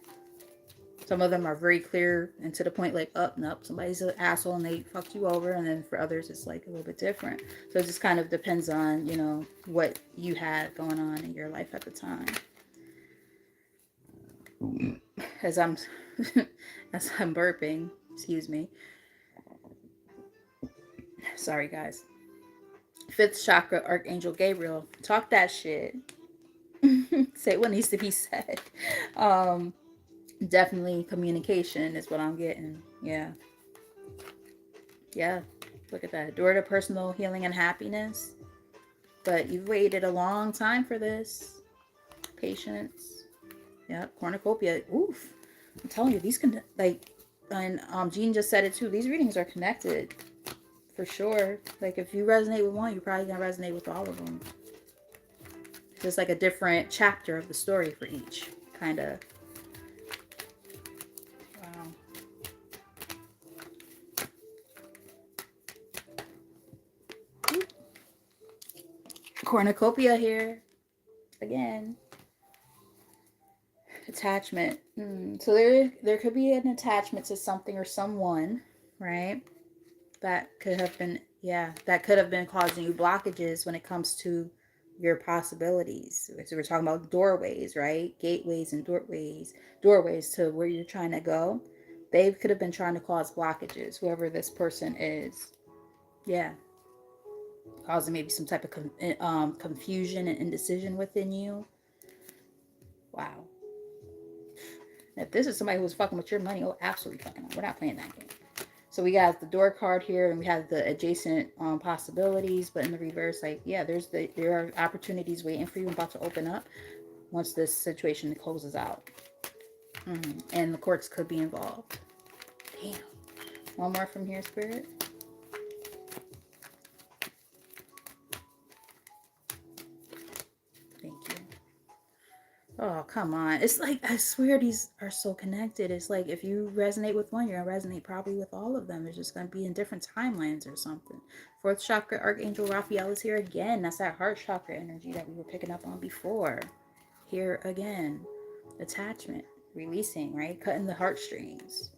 A: Some of them are very clear and to the point, like, up, nope, somebody's an asshole and they fucked you over. And then for others, it's like a little bit different. So it just kind of depends on, what you had going on in your life at the time. As I'm, as I'm burping, excuse me. Sorry, guys. Fifth chakra, Archangel Gabriel. Talk that shit. Say what needs to be said. Um, Definitely communication is what I'm getting. Yeah. Yeah. Look at that. Door to personal healing and happiness. But you've waited a long time for this. Patience. Yeah. Cornucopia. Oof. I'm telling you, these can, like, and Jean just said it too. These readings are connected for sure. Like, if you resonate with one, you're probably gonna resonate with all of them. Just like a different chapter of the story for each, kind of. Wow. Cornucopia here again. Attachment. So there could be an attachment to something or someone, right? That could have been, yeah, that could have been causing you blockages when it comes to your possibilities. So we're talking about doorways, right? Gateways and doorways to where you're trying to go. They could have been trying to cause blockages, whoever this person is. Yeah, causing maybe some type of confusion and indecision within you. Wow. If this is somebody who's fucking with your money, oh, absolutely fucking not. We're not playing that game. So we got the door card here, and we have the adjacent possibilities, but in the reverse, like, yeah, there are opportunities waiting for you about to open up once this situation closes out. And the courts could be involved. Damn. One more from here, Spirit. Thank you. Oh, come on. It's like, I swear these are so connected. It's like if you resonate with one, you're going to resonate probably with all of them. It's just going to be in different timelines or something. Fourth chakra, Archangel Raphael is here again. That's that heart chakra energy that we were picking up on before. Here again. Attachment, releasing, right? Cutting the heartstrings.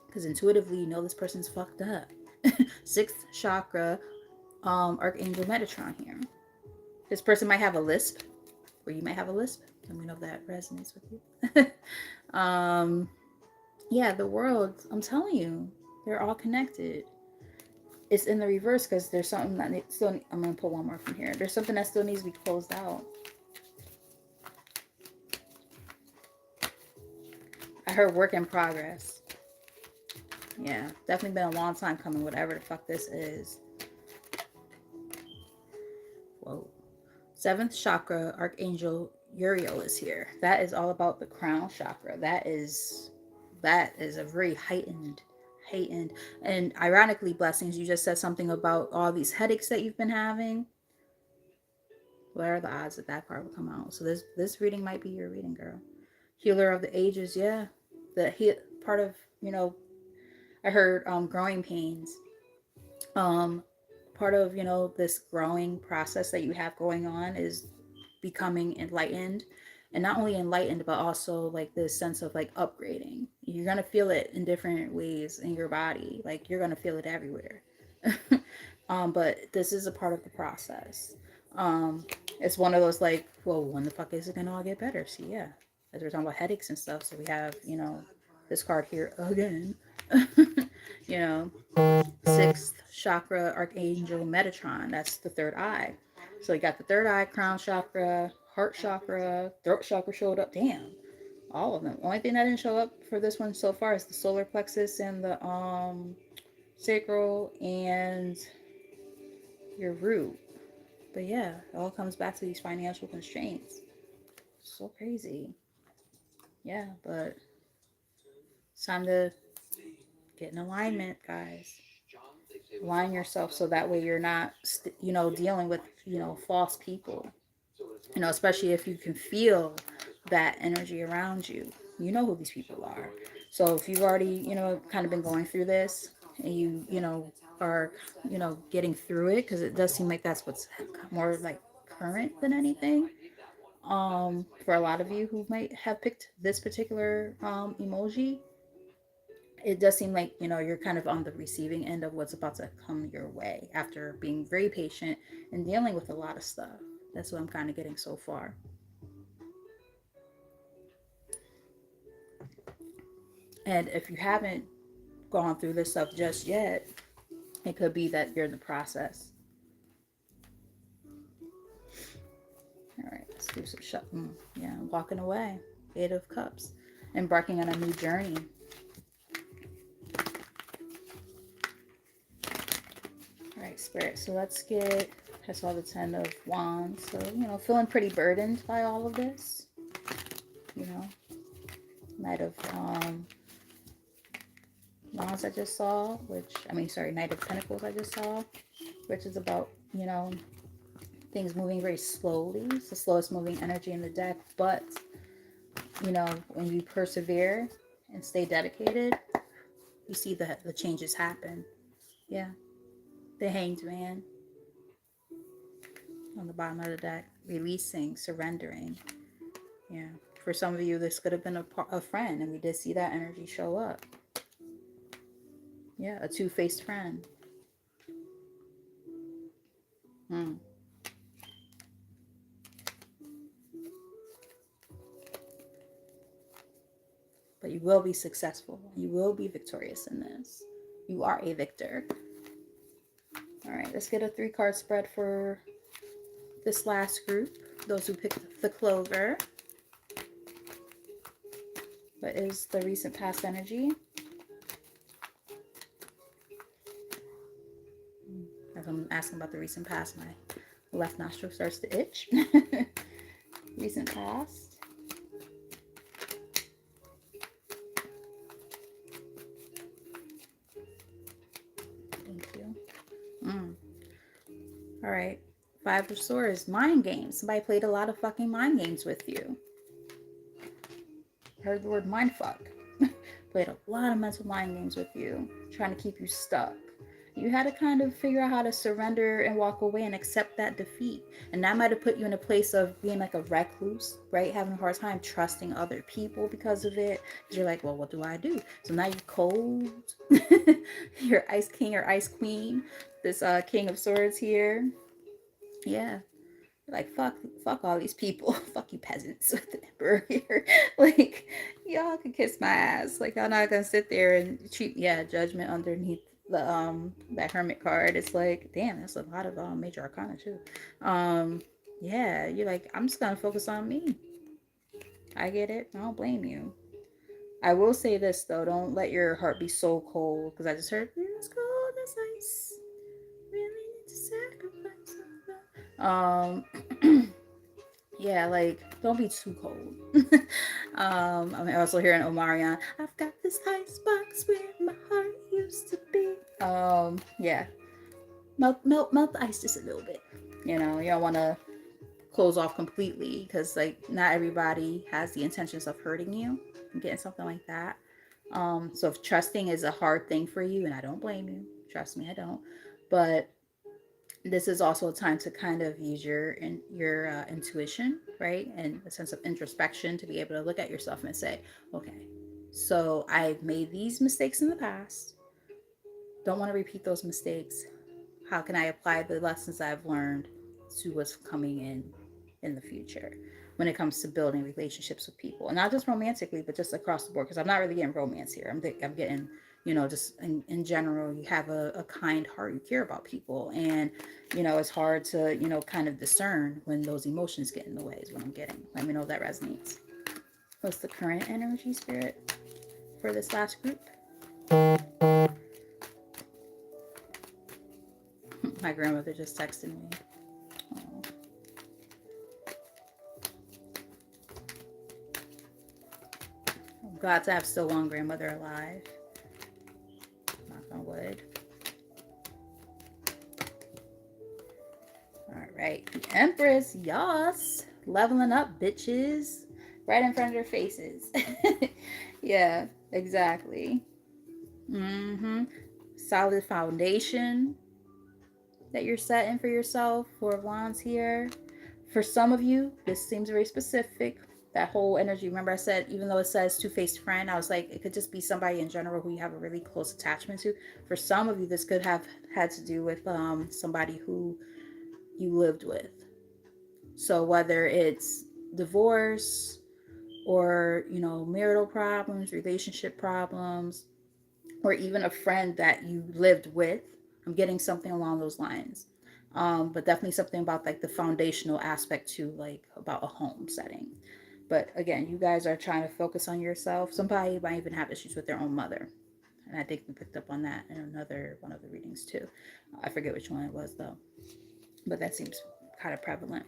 A: Because intuitively, you know this person's fucked up. Sixth chakra, Archangel Metatron here. This person might have a lisp, or you might have a lisp. Let me know if that resonates with you. Yeah, the world, I'm telling you, they're all connected. It's in the reverse because there's something that still, I'm going to pull one more from here. There's something that still needs to be closed out. I heard work in progress. Yeah, definitely been a long time coming, whatever the fuck this is. Whoa. Seventh chakra, Archangel Uriel is here. That is all about the crown chakra. That is a very heightened. And ironically, blessings, you just said something about all these headaches that you've been having. What are the odds that that card will come out? So this reading might be your reading, girl. Healer of the ages, yeah. Part of, I heard growing pains. Part of, this growing process that you have going on is becoming enlightened, and not only enlightened but also like this sense of like upgrading. You're going to feel it in different ways in your body, like you're going to feel it everywhere. But this is a part of the process. It's one of those like, well, when the fuck is it going to all get better? See, yeah, as we're talking about headaches and stuff, so we have, this card here again. you know Sixth chakra, Archangel Metatron. That's the third eye. So you got the third eye, crown chakra, heart chakra, throat chakra showed up. Damn, all of them. Only thing that didn't show up for this one so far is the solar plexus and the sacral and your root. But yeah, it all comes back to these financial constraints. So crazy. Yeah, but it's time to get in alignment, guys. Align yourself so that way you're not, dealing with, false people You know, especially if you can feel that energy around you. You know who these people are. So if you've already, you know, kind of been going through this and you know, are, you know, getting through it, because it does seem like that's what's more like current than anything. For a lot of you who might have picked this particular emoji, it does seem like, you know, you're kind of on the receiving end of what's about to come your way after being very patient and dealing with a lot of stuff. That's what I'm kind of getting so far. And if you haven't gone through this stuff just yet, it could be that you're in the process. All right, let's do some shut. Yeah, walking away. Eight of Cups. Embarking on a new journey. All right, Spirit. So let's get, I saw the Ten of Wands. So, you know, feeling pretty burdened by all of this. You know, Knight of Wands I just saw, which, I mean, sorry, Knight of Pentacles I just saw, which is about, you know, things moving very slowly. It's the slowest moving energy in the deck, but, you know, when you persevere and stay dedicated, you see the changes happen. Yeah. The Hanged Man on the bottom of the deck. Releasing, surrendering. Yeah. For some of you, this could have been a friend, and we did see that energy show up. Yeah, a two-faced friend. But you will be successful. You will be victorious in this. You are a victor. All right, let's get a 3-card spread for this last group. Those who picked the Clover. What is the recent past energy? As I'm asking about the recent past, my left nostril starts to itch. Recent past. Thank you. All right. 5 of Swords. Mind games. Somebody played a lot of fucking mind games with you. Heard the word mind fuck. Played a lot of mental mind games with you, trying to keep you stuck. You had to kind of figure out how to surrender and walk away and accept that defeat. And that might have put you in a place of being like a recluse, right? Having a hard time trusting other people because of it. Because you're like, well, what do I do? So now you're cold. You're Ice King or Ice Queen. This King of Swords here. Yeah. Like, fuck all these people. Fuck you peasants with the emperor here. Like, y'all can kiss my ass. Like, y'all not gonna sit there and treat, yeah, judgment underneath the that hermit card. It's like, damn, that's a lot of major arcana too. Yeah, you're like, I'm just gonna focus on me. I get it. I don't blame you. I will say this though, don't let your heart be so cold, because I just heard it's cold as ice. Really need to sacrifice. Yeah, like, don't be too cold. I'm also hearing Omarion. I've got this ice box where my heart used to be. Yeah, melt the ice just a little bit. You know, you don't want to close off completely, because like not everybody has the intentions of hurting you and getting something like that. So if trusting is a hard thing for you, and I don't blame you, trust me, I don't. But this is also a time to kind of use your intuition, right, and a sense of introspection to be able to look at yourself and say, okay, so I've made these mistakes in the past, don't want to repeat those mistakes. How can I apply the lessons I've learned to what's coming in the future when it comes to building relationships with people, and not just romantically, but just across the board? Because I'm not really getting romance here. I'm getting, you know, just in general, you have a kind heart, you care about people, and you know, it's hard to, you know, kind of discern when those emotions get in the way is what I'm getting. Let me know if that resonates. What's the current energy, Spirit, for this last group? My grandmother just texted me. Oh. I'm glad to have still one grandmother alive. Knock on wood. All right, the Empress, yas. Leveling up, bitches. Right in front of their faces. Yeah, exactly. Mm-hmm. Solid foundation that you're setting for yourself. Four of Wands here. For some of you, this seems very specific. That whole energy. Remember, I said, even though it says two-faced friend, I was like, it could just be somebody in general who you have a really close attachment to. For some of you, this could have had to do with somebody who you lived with. So whether it's divorce or, marital problems, relationship problems, or even a friend that you lived with. I'm getting something along those lines. But definitely something about like the foundational aspect to like about a home setting. But again, you guys are trying to focus on yourself. Somebody might even have issues with their own mother. And I think we picked up on that in another one of the readings too. I forget which one it was though. But that seems kind of prevalent.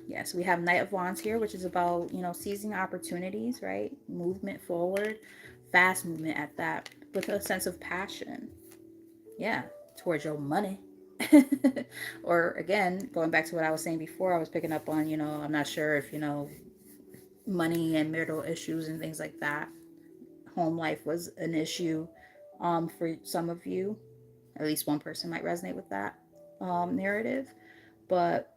A: Yes, we have Knight of Wands here, which is about, seizing opportunities, right? Movement forward, fast movement at that, with a sense of passion. Yeah, towards your money. Or again, going back to what I was saying before, I was picking up on, I'm not sure if, money and marital issues and things like that. Home life was an issue for some of you. At least one person might resonate with that narrative. But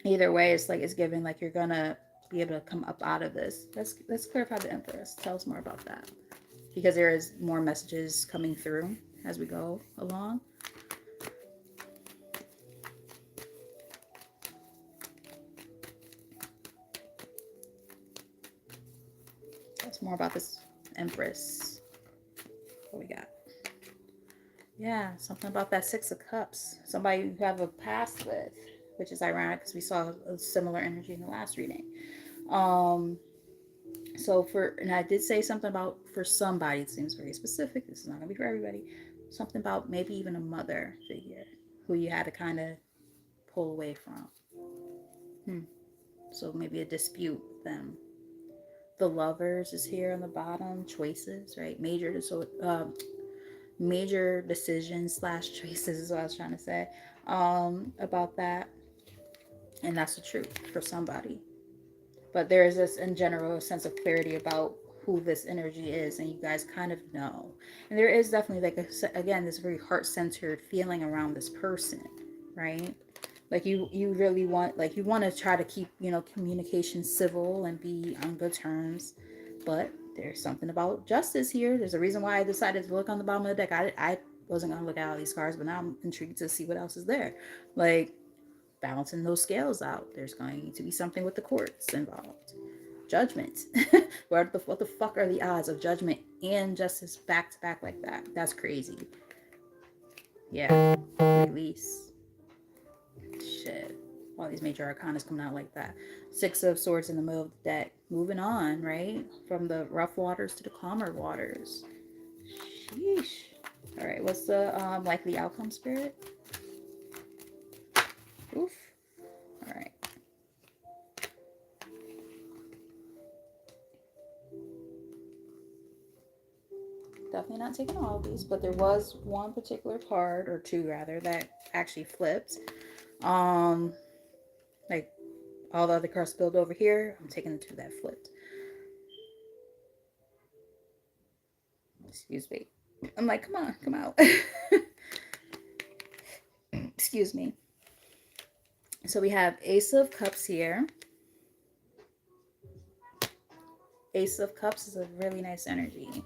A: either way, it's like it's given like you're gonna be able to come up out of this. Let's clarify the Empress. Tell us more about that, because there is more messages coming through as we go along. Tell us more about this Empress. What we got? Yeah, something about that Six of Cups. Somebody you have a past with, which is ironic because we saw a similar energy in the last reading. Um, and I did say something about for somebody, it seems very specific. This is not gonna be for everybody. Something about maybe even a mother figure who you had to kind of pull away from. Hmm. So maybe a dispute with them. The Lovers is here on the bottom. Choices, right? Major decisions slash choices is what I was trying to say about that, and that's the truth for somebody. But there is this in general sense of clarity about who this energy is, and you guys kind of know. And there is definitely like again this very heart-centered feeling around this person, right? Like you really want, like, you want to try to keep, communication civil and be on good terms. But there's something about justice here. There's a reason why I decided to look on the bottom of the deck. I wasn't going to look at all these cards, but now I'm intrigued to see what else is there. Like, balancing those scales out, there's going to be something with the courts involved. Judgment. What the fuck are the odds of judgment and justice back to back like that? That's crazy. Yeah. Release. Shit. All these major arcanas coming out like that. Six of Swords in the middle of the deck. Moving on, right? From the rough waters to the calmer waters. Sheesh. All right, what's the likely outcome, Spirit? Oof. All right. Definitely not taking all of these, but there was one particular card, or two rather, that actually flipped. Um, like all the other cards spilled over here. I'm taking the two that flipped. Excuse me. I'm like, come on, come out. Excuse me. So we have Ace of Cups here. Ace of Cups is a really nice energy,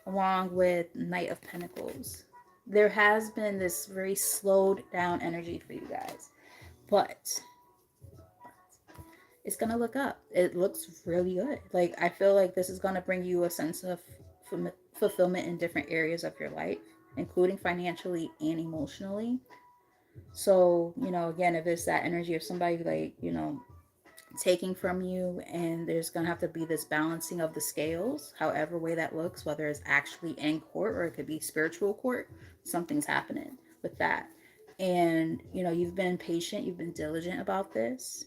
A: along with Knight of Pentacles. There has been this very slowed down energy for you guys, but it's gonna look up. It looks really good. Like, I feel like this is gonna bring you a sense of fulfillment in different areas of your life, including financially and emotionally. So, again, if it's that energy of somebody like, taking from you, and there's gonna have to be this balancing of the scales, however way that looks, whether it's actually in court or it could be spiritual court, something's happening with that. And you've been patient, you've been diligent about this.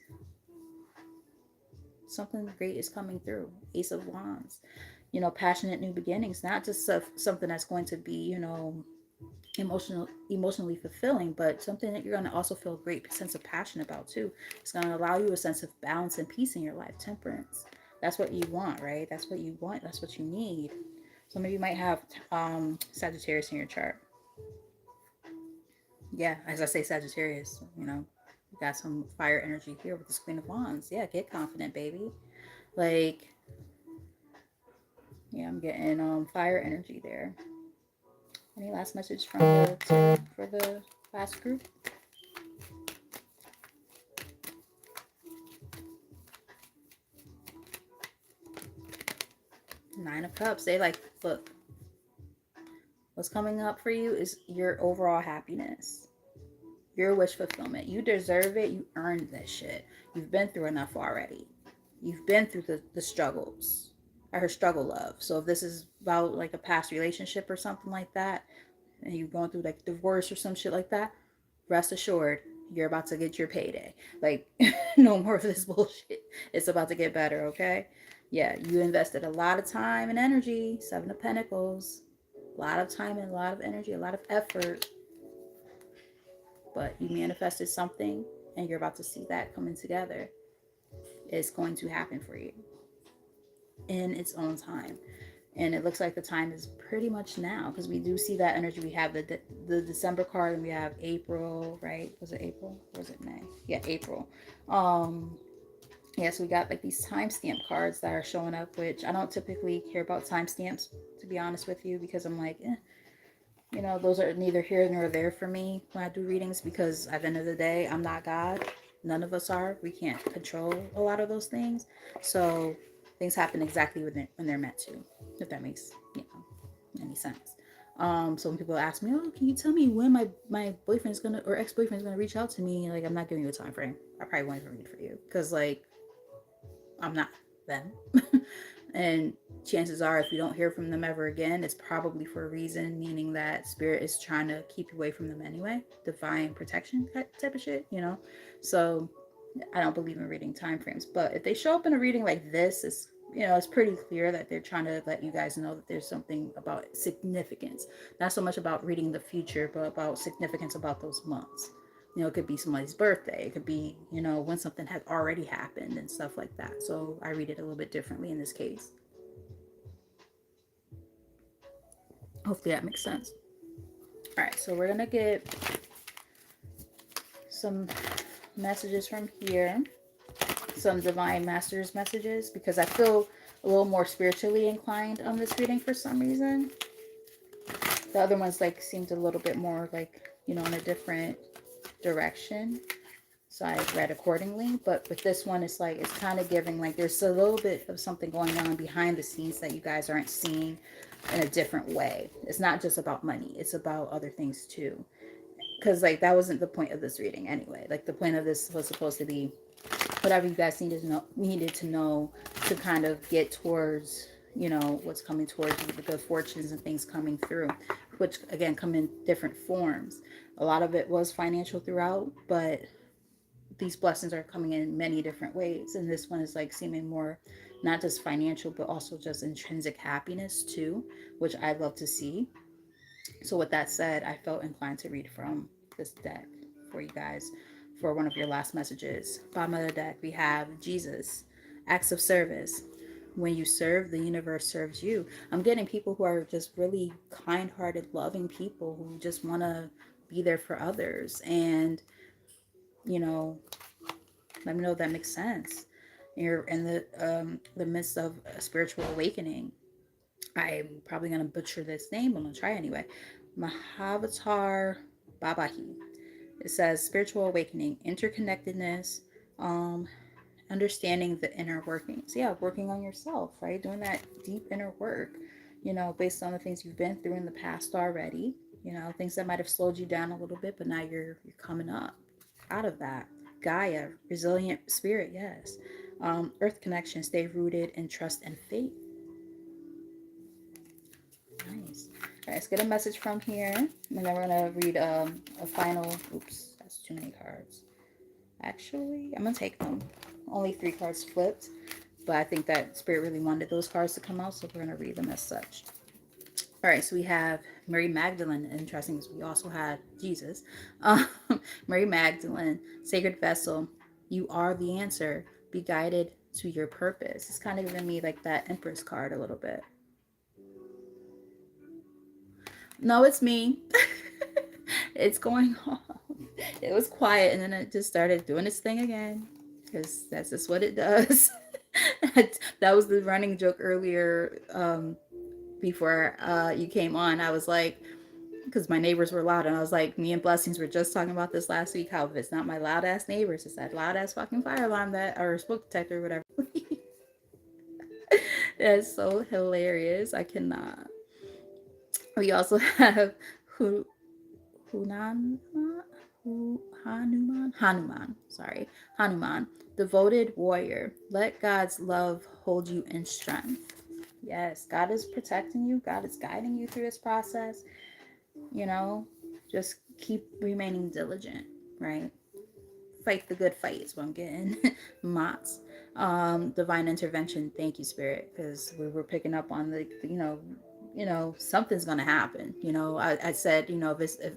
A: Something great is coming through. Ace of Wands. Passionate new beginnings, not just something that's going to be, emotionally fulfilling, but something that you're going to also feel a great sense of passion about too. It's going to allow you a sense of balance and peace in your life. Temperance. That's what you want, right? That's what you want. That's what you need. Some of you might have Sagittarius in your chart. Yeah, as I say, Sagittarius, you got some fire energy here with this Queen of Wands. Yeah, get confident, baby. Like, yeah, I'm getting fire energy there. Any last message from the for the last group? Nine of Cups. They like, look, what's coming up for you is your overall happiness, your wish fulfillment. You deserve it. You earned this shit. You've been through enough already. You've been through the struggles. I heard struggle love. So if this is about like a past relationship or something like that, and you're going through like divorce or some shit like that, rest assured you're about to get your payday. Like, no more of this bullshit. It's about to get better, okay? Yeah, you invested a lot of time and energy. Seven of Pentacles. A lot of time and a lot of energy, a lot of effort. But you manifested something and you're about to see that coming together. It's going to happen for you in its own time. And it looks like the time is pretty much now because we do see that energy. We have the December card and we have April, right? Was it April or was it May? Yeah, April. um yeah, so we got like these timestamp cards that are showing up, which I don't typically care about timestamps, to be honest with you, because I'm like, those are neither here nor there for me when I do readings, because at the end of the day, I'm not God. None of us are. We can't control a lot of those things. So things happen exactly when they're meant to, if that makes, any sense. So when people ask me, oh, can you tell me when my boyfriend's gonna or ex-boyfriend's gonna reach out to me? Like, I'm not giving you a time frame. I probably won't even read for you because like I'm not them. And chances are, if you don't hear from them ever again, it's probably for a reason, meaning that spirit is trying to keep you away from them anyway. Divine protection type of shit. So I don't believe in reading time frames. But if they show up in a reading like this, it's pretty clear that they're trying to let you guys know that there's something about significance. Not so much about reading the future, but about significance about those months. It could be somebody's birthday. It could be, when something has already happened and stuff like that. So I read it a little bit differently in this case. Hopefully that makes sense. All right, so we're going to get some messages from here. Some Divine Masters messages because I feel a little more spiritually inclined on this reading for some reason. The other ones like seemed a little bit more like, in a different direction. So I read accordingly. But with this one, it's like, it's kind of giving like there's a little bit of something going on behind the scenes that you guys aren't seeing in a different way. It's not just about money. It's about other things too. Because like that wasn't the point of this reading anyway. Like the point of this was supposed to be whatever you guys needed to know to kind of get towards, what's coming towards you, the good fortunes and things coming through, which again come in different forms. A lot of it was financial throughout, but these blessings are coming in many different ways. And this one is like seeming more not just financial, but also just intrinsic happiness too, which I love to see. So with that said, I felt inclined to read from this deck for you guys for one of your last messages. Bottom of the deck, we have Jesus, acts of service. When you serve, the universe serves you. I'm getting people who are just really kind-hearted, loving people who just want to be there for others. And, let me know if that makes sense. You're in the midst of a spiritual awakening. I'm probably going to butcher this name. I'm going to try anyway. Mahavatar Babahi. It says spiritual awakening, interconnectedness, um, understanding the inner workings. Yeah, working on yourself, right? Doing that deep inner work, based on the things you've been through in the past already, things that might have slowed you down a little bit, but now you're coming up out of that. Gaia, resilient spirit, yes. Earth connection, stay rooted in trust and faith. Nice. All right, let's get a message from here. And then we're going to read a final. Oops, that's too many cards. Actually, I'm going to take them. Only 3 cards flipped. But I think that Spirit really wanted those cards to come out, so we're going to read them as such. All right, so we have Mary Magdalene. Interesting is we also had Jesus. Mary Magdalene, sacred vessel. You are the answer. Be guided to your purpose. It's kind of giving me like that Empress card a little bit. No, it's me. It's going off. It was quiet and then it just started doing its thing again. Because that's just what it does. That was the running joke earlier, before you came on. I was like, because my neighbors were loud, and I was like, me and Blessings were just talking about this last week. How if it's not my loud ass neighbors, it's that loud ass fucking fire alarm that or smoke detector or whatever. That's so hilarious. I cannot. We also have who Hunan Hanuman. Sorry, Hanuman, devoted warrior. Let God's love hold you in strength. Yes, God is protecting you. God is guiding you through this process. You know, just keep remaining diligent, right? Fight the good fight is what I'm getting. Mots. Divine intervention. Thank you, Spirit, because we were picking up on the, something's gonna happen. I said, if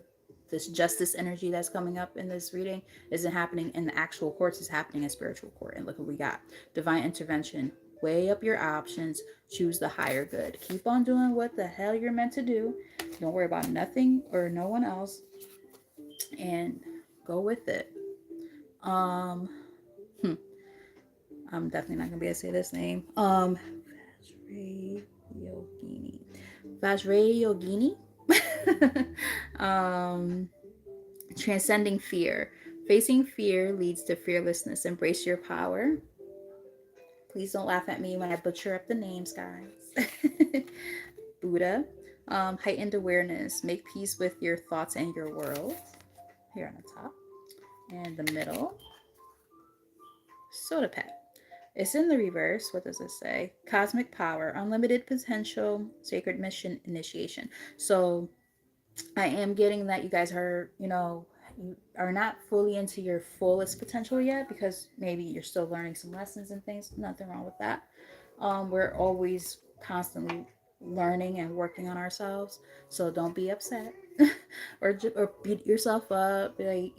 A: this justice energy that's coming up in this reading isn't happening in the actual courts, it's happening in spiritual court. And look what we got. Divine intervention. Weigh up your options. Choose the higher good. Keep on doing what the hell you're meant to do. Don't worry about nothing or no one else. And go with it. Um, hmm, I'm definitely not gonna be able to say this name. Vajrayogini. Vajrayogini. um, Transcending fear. Facing fear leads to fearlessness. Embrace your power. Please don't laugh at me when I butcher up the names, guys. Buddha. Heightened awareness. Make peace with your thoughts and your world. Here on the top. And the middle. Soda pet. It's in the reverse. What does it say? Cosmic power, unlimited potential, sacred mission, initiation. So I am getting that you guys are, you are not fully into your fullest potential yet because maybe you're still learning some lessons and things. Nothing wrong with that. We're always constantly learning and working on ourselves. So don't be upset or beat yourself up. Like,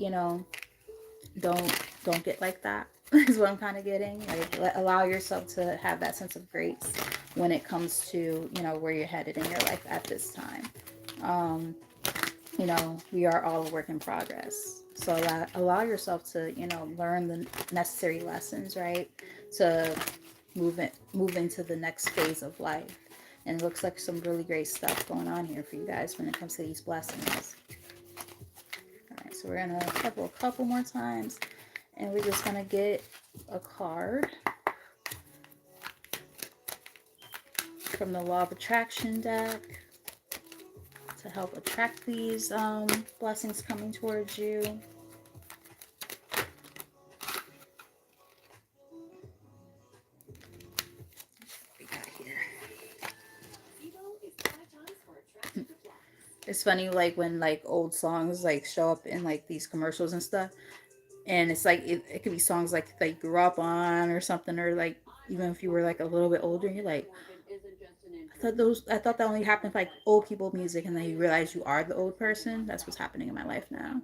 A: don't get like that is what I'm kind of getting. Like, allow yourself to have that sense of grace when it comes to where you're headed in your life at this time. um we are all a work in progress, so allow yourself to learn the necessary lessons, right, to move into the next phase of life. And it looks like some really great stuff going on here for you guys when it comes to these blessings. All right, so we're gonna shuffle a couple more times, and we're just gonna get a card from the Law of Attraction deck to help attract these blessings coming towards you. We got here. It's funny, like when like old songs like show up in like these commercials and stuff, and it's like it could be songs like that you grew up on or something, or like even if you were like a little bit older, you're like, I thought that only happened with like old people music, and then you realize you are the old person. That's what's happening in my life now.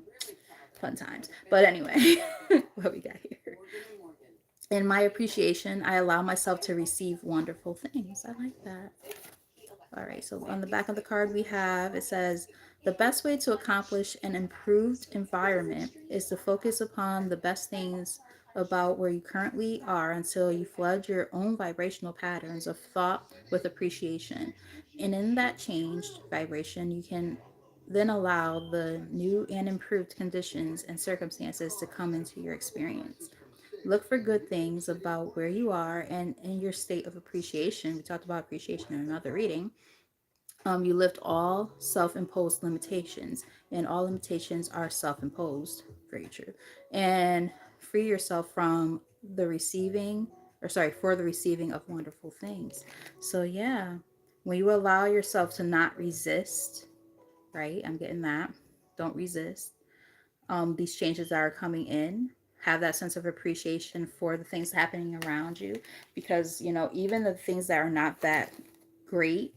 A: Fun times. But anyway, what we got here. In my appreciation, I allow myself to receive wonderful things. I like that. All right, so on the back of the card we have, it says, the best way to accomplish an improved environment is to focus upon the best things about where you currently are until you flood your own vibrational patterns of thought with appreciation. And in that changed vibration, you can then allow the new and improved conditions and circumstances to come into your experience. Look for good things about where you are and in your state of appreciation. We talked about appreciation in another reading. You lift all self-imposed limitations, and all limitations are self-imposed. Very true. And free yourself from the receiving, or sorry, for the receiving of wonderful things. So yeah, when you allow yourself to not resist, right? I'm getting that. Don't resist. These changes that are coming in. Have that sense of appreciation for the things happening around you, because even the things that are not that great,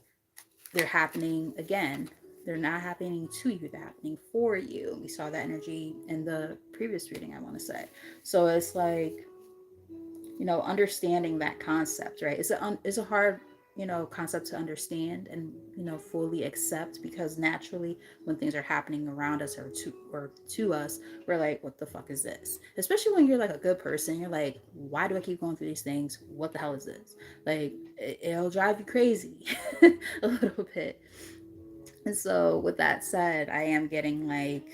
A: they're happening again. They're not happening to you, they're happening for you. We saw that energy in the previous reading, I want to say. So it's like, understanding that concept, right? It's a hard, concept to understand and, fully accept, because naturally when things are happening around us or to us, we're like, what the fuck is this? Especially when you're like a good person, you're like, why do I keep going through these things? What the hell is this? Like, it'll drive you crazy a little bit. And so with that said, I am getting like,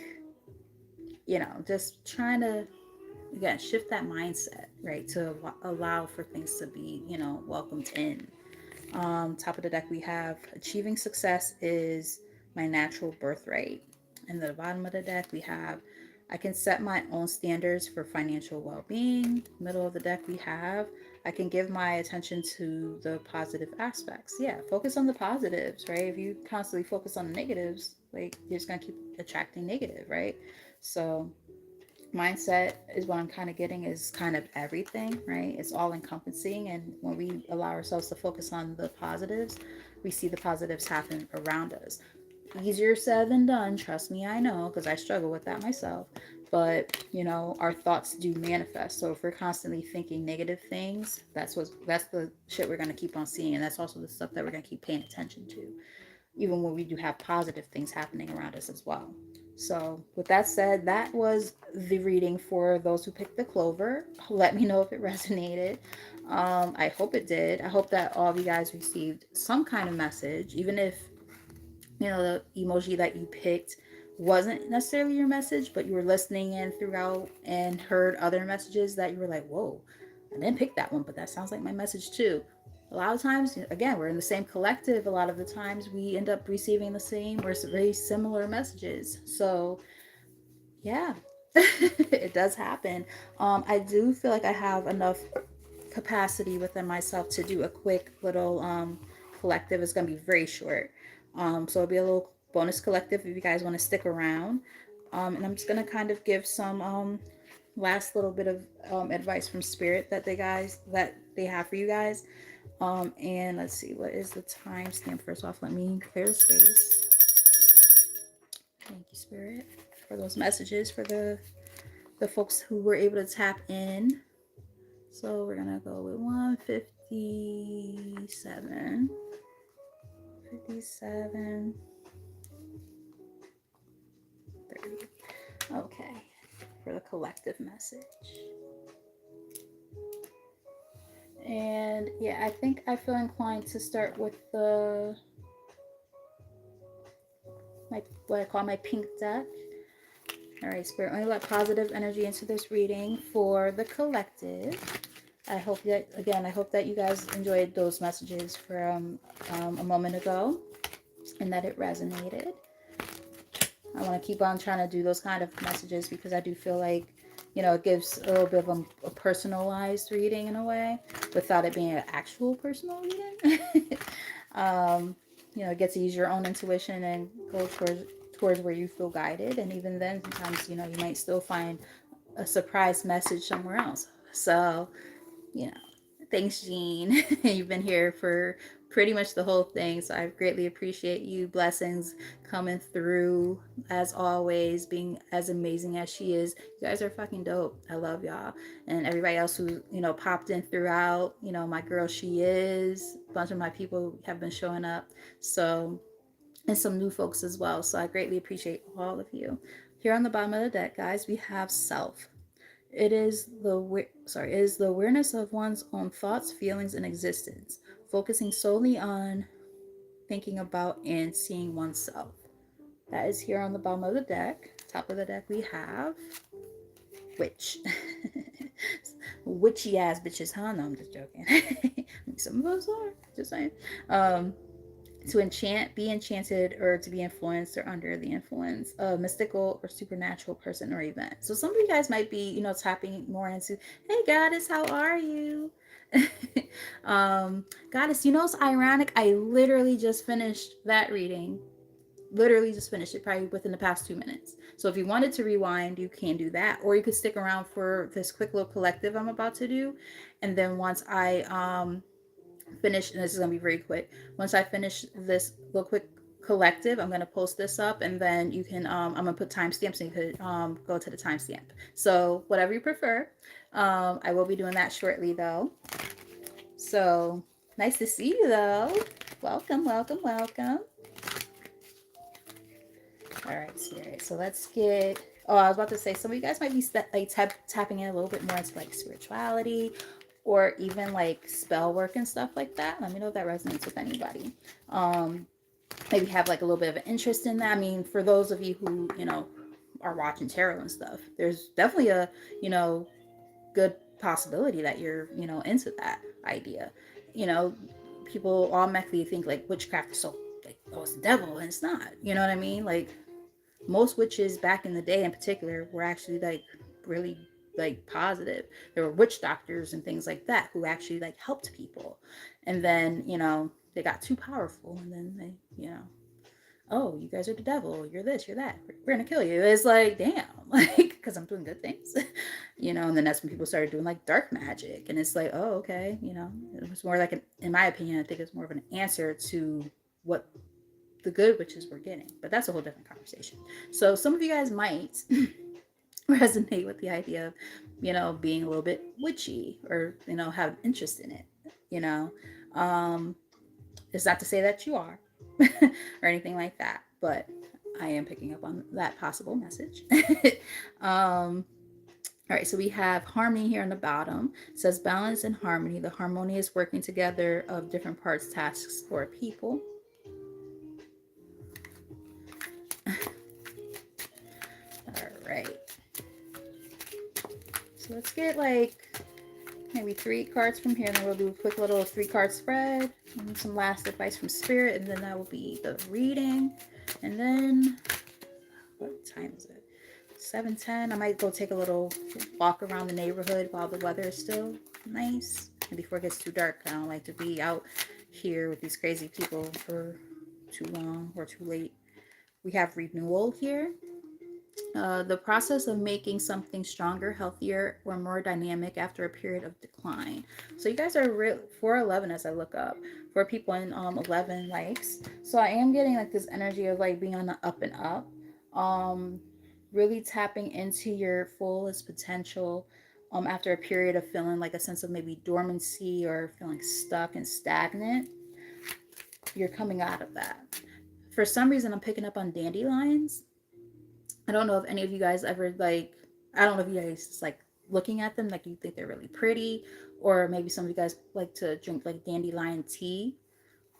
A: just trying to, again, shift that mindset, right, to allow for things to be, welcomed in. Top of the deck, we have achieving success is my natural birthright. And the bottom of the deck, we have I can set my own standards for financial well-being. Middle of the deck, we have I can give my attention to the positive aspects. Yeah, focus on the positives, right? If you constantly focus on the negatives, like, you're just gonna keep attracting negative, right? So mindset is what I'm kind of getting, is kind of everything, right? It's all encompassing. And when we allow ourselves to focus on the positives, we see the positives happen around us. Easier said than done, trust me, I know, because I struggle with that myself. But our thoughts do manifest. So if we're constantly thinking negative things, that's the shit we're going to keep on seeing. And that's also the stuff that we're going to keep paying attention to, even when we do have positive things happening around us as well. So, with that said, that was the reading for those who picked the clover. Let me know if it resonated. I hope it did. I hope that all of you guys received some kind of message, even if the emoji that you picked wasn't necessarily your message, but you were listening in throughout and heard other messages that you were like, whoa, I didn't pick that one, but that sounds like my message too. A lot of times, again, we're in the same collective. A lot of the times we end up receiving the same or very similar messages. So, yeah, it does happen. I do feel like I have enough capacity within myself to do a quick little collective. It's going to be very short. So it'll be a little bonus collective if you guys want to stick around. And I'm just going to kind of give some last little bit of advice from spirit that they have for you guys. And let's see, what is the timestamp? First off, let me clear the space. Thank you, spirit, for those messages for the folks who were able to tap in. So we're gonna go with 157, 57, 30. Okay, for the collective message. And yeah, I think I feel inclined to start with what I call my pink deck. All right, spirit, only let positive energy into this reading for the collective. I hope that you guys enjoyed those messages from a moment ago and that it resonated. I want to keep on trying to do those kind of messages because I do feel like, it gives a little bit of a personalized reading in a way without it being an actual personal reading. It gets to use your own intuition and go towards where you feel guided. And even then, sometimes, you might still find a surprise message somewhere else. So, thanks, Jean. You've been here for pretty much the whole thing, so I greatly appreciate you. Blessings coming through as always, being as amazing as she is. You guys are fucking dope. I love y'all. And everybody else who popped in throughout, my girl, she is, a bunch of my people have been showing up, so, and some new folks as well, so I greatly appreciate all of you. Here on the bottom of the deck, guys, we have self. It is the awareness of one's own thoughts, feelings, and existence, focusing solely on thinking about and seeing oneself. That is here on the bottom of the deck. Top of the deck, we have witch. Witchy ass bitches, huh? No, I'm just joking. Some of us are, just saying. To enchant, be enchanted, or to be influenced or under the influence of mystical or supernatural person or event. So some of you guys might be, tapping more into, hey goddess, how are you? Goddess, it's ironic. I literally just finished that reading. Literally just finished it probably within the past 2 minutes. So if you wanted to rewind, you can do that, or you could stick around for this quick little collective I'm about to do. And then once I finish, and this is going to be very quick. Once I finish this little quick collective, I'm going to post this up, and then you can, I'm going to put timestamps, and you could go to the timestamp. So whatever you prefer. I will be doing that shortly, though. So nice to see you, though. Welcome, welcome, welcome. All right, Spirit. So let's get. Oh, I was about to say, some of you guys might be like tapping in a little bit more into like spirituality, or even like spell work and stuff like that. Let me know if that resonates with anybody. Maybe have like a little bit of an interest in that. I mean, for those of you who are watching tarot and stuff, there's definitely a good possibility that you're into that idea. You know, people automatically think like witchcraft is so like, oh, it's the devil, and it's not. You know what I mean? Like most witches back in the day in particular were actually like really like positive. There were witch doctors and things like that who actually like helped people, and then they got too powerful, and then they oh, you guys are the devil, you're this, you're that, we're gonna kill you. It's like, damn, like, because I'm doing good things. And then that's when people started doing like dark magic, and it's like, oh, okay, it was more like in my opinion, I think it's more of an answer to what the good witches were getting, but that's a whole different conversation. So some of you guys might resonate with the idea of being a little bit witchy, or have interest in it. you know it's not to say that you are or anything like that, but I am picking up on that possible message. All right, so we have harmony here on the bottom. It says balance and harmony, the harmonious working together of different parts, tasks, or people. All right. So let's get like maybe 3 cards from here, and then we'll do a quick little 3-card spread and some last advice from Spirit, and then that will be the reading. And then, what time is it? 7:10. I might go take a little walk around the neighborhood while the weather is still nice, and before it gets too dark. I don't like to be out here with these crazy people for too long or too late. We have renewal here. The process of making something stronger, healthier, or more dynamic after a period of decline. So you guys are 411 as I look up for people in 11 likes. So I am getting like this energy of like being on the up and up, really tapping into your fullest potential. After a period of feeling like a sense of maybe dormancy or feeling stuck and stagnant, you're coming out of that. For some reason, I'm picking up on dandelions. I don't know if any of you guys ever like, I don't know if you guys like looking at them, like you think they're really pretty, or maybe some of you guys like to drink like dandelion tea.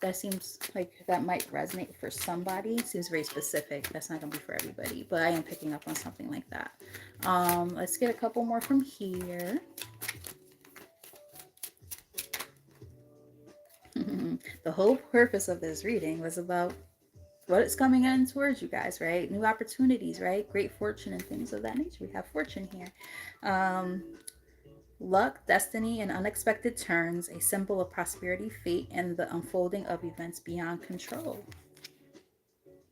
A: That seems like that might resonate for somebody. It seems very specific. That's not gonna be for everybody, but I am picking up on something like that. Let's get a couple more from here. The whole purpose of this reading was about what is coming in towards you guys, right? New opportunities, right? Great fortune and things of that nature. We have fortune here. Luck, destiny, and unexpected turns, a symbol of prosperity, fate, and the unfolding of events beyond control.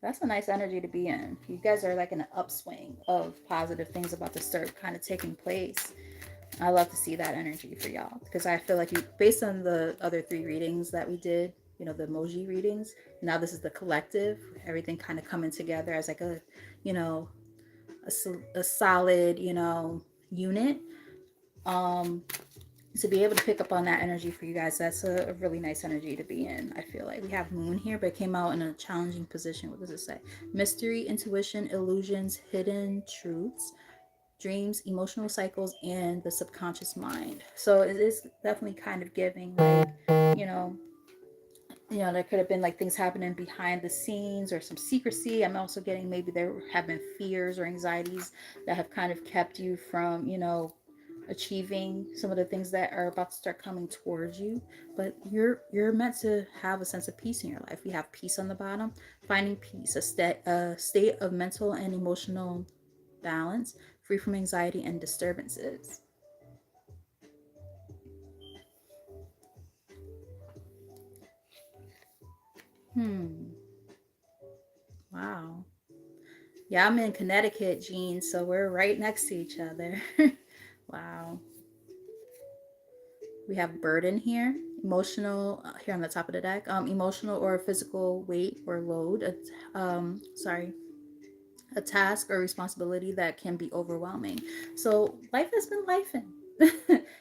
A: That's a nice energy to be in. You guys are like in an upswing of positive things about to start kind of taking place. I love to see that energy for y'all, because I feel like you, based on the other 3 readings that we did, the emoji readings, now this is the collective, everything kind of coming together as like a, a solid, unit. To be able to pick up on that energy for you guys, that's a really nice energy to be in. I feel like we have moon here, but it came out in a challenging position. What does it say? Mystery, intuition, illusions, hidden truths, dreams, emotional cycles, and the subconscious mind. So it is definitely kind of giving like, there could have been like things happening behind the scenes or some secrecy. I'm also getting maybe there have been fears or anxieties that have kind of kept you from, achieving some of the things that are about to start coming towards you. But you're meant to have a sense of peace in your life. We have peace on the bottom, finding peace, a state of mental and emotional balance, free from anxiety and disturbances. Wow. Yeah, I'm in Connecticut, Jean, so we're right next to each other. Wow. We have burden here, emotional, here on the top of the deck, emotional or physical weight or load, sorry, a task or responsibility that can be overwhelming. So life has been lifing.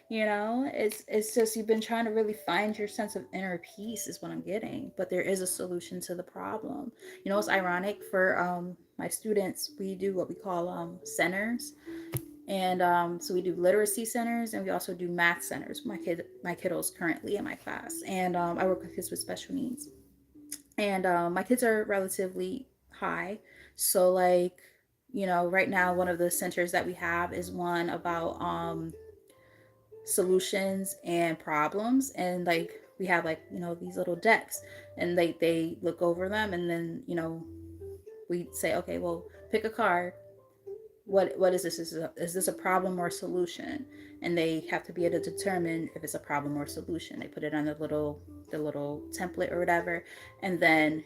A: It's just you've been trying to really find your sense of inner peace is what I'm getting. But there is a solution to the problem. It's ironic for my students. We do what we call centers, and so we do literacy centers, and we also do math centers. My kiddo's currently in my class, and I work with kids with special needs, and my kids are relatively high. So like, right now one of the centers that we have is one about solutions and problems, and like we have like these little decks, and they look over them, and then we say, okay, well, pick a card. What is this? Is this a problem or a solution? And they have to be able to determine if it's a problem or a solution. They put it on the little template or whatever, and then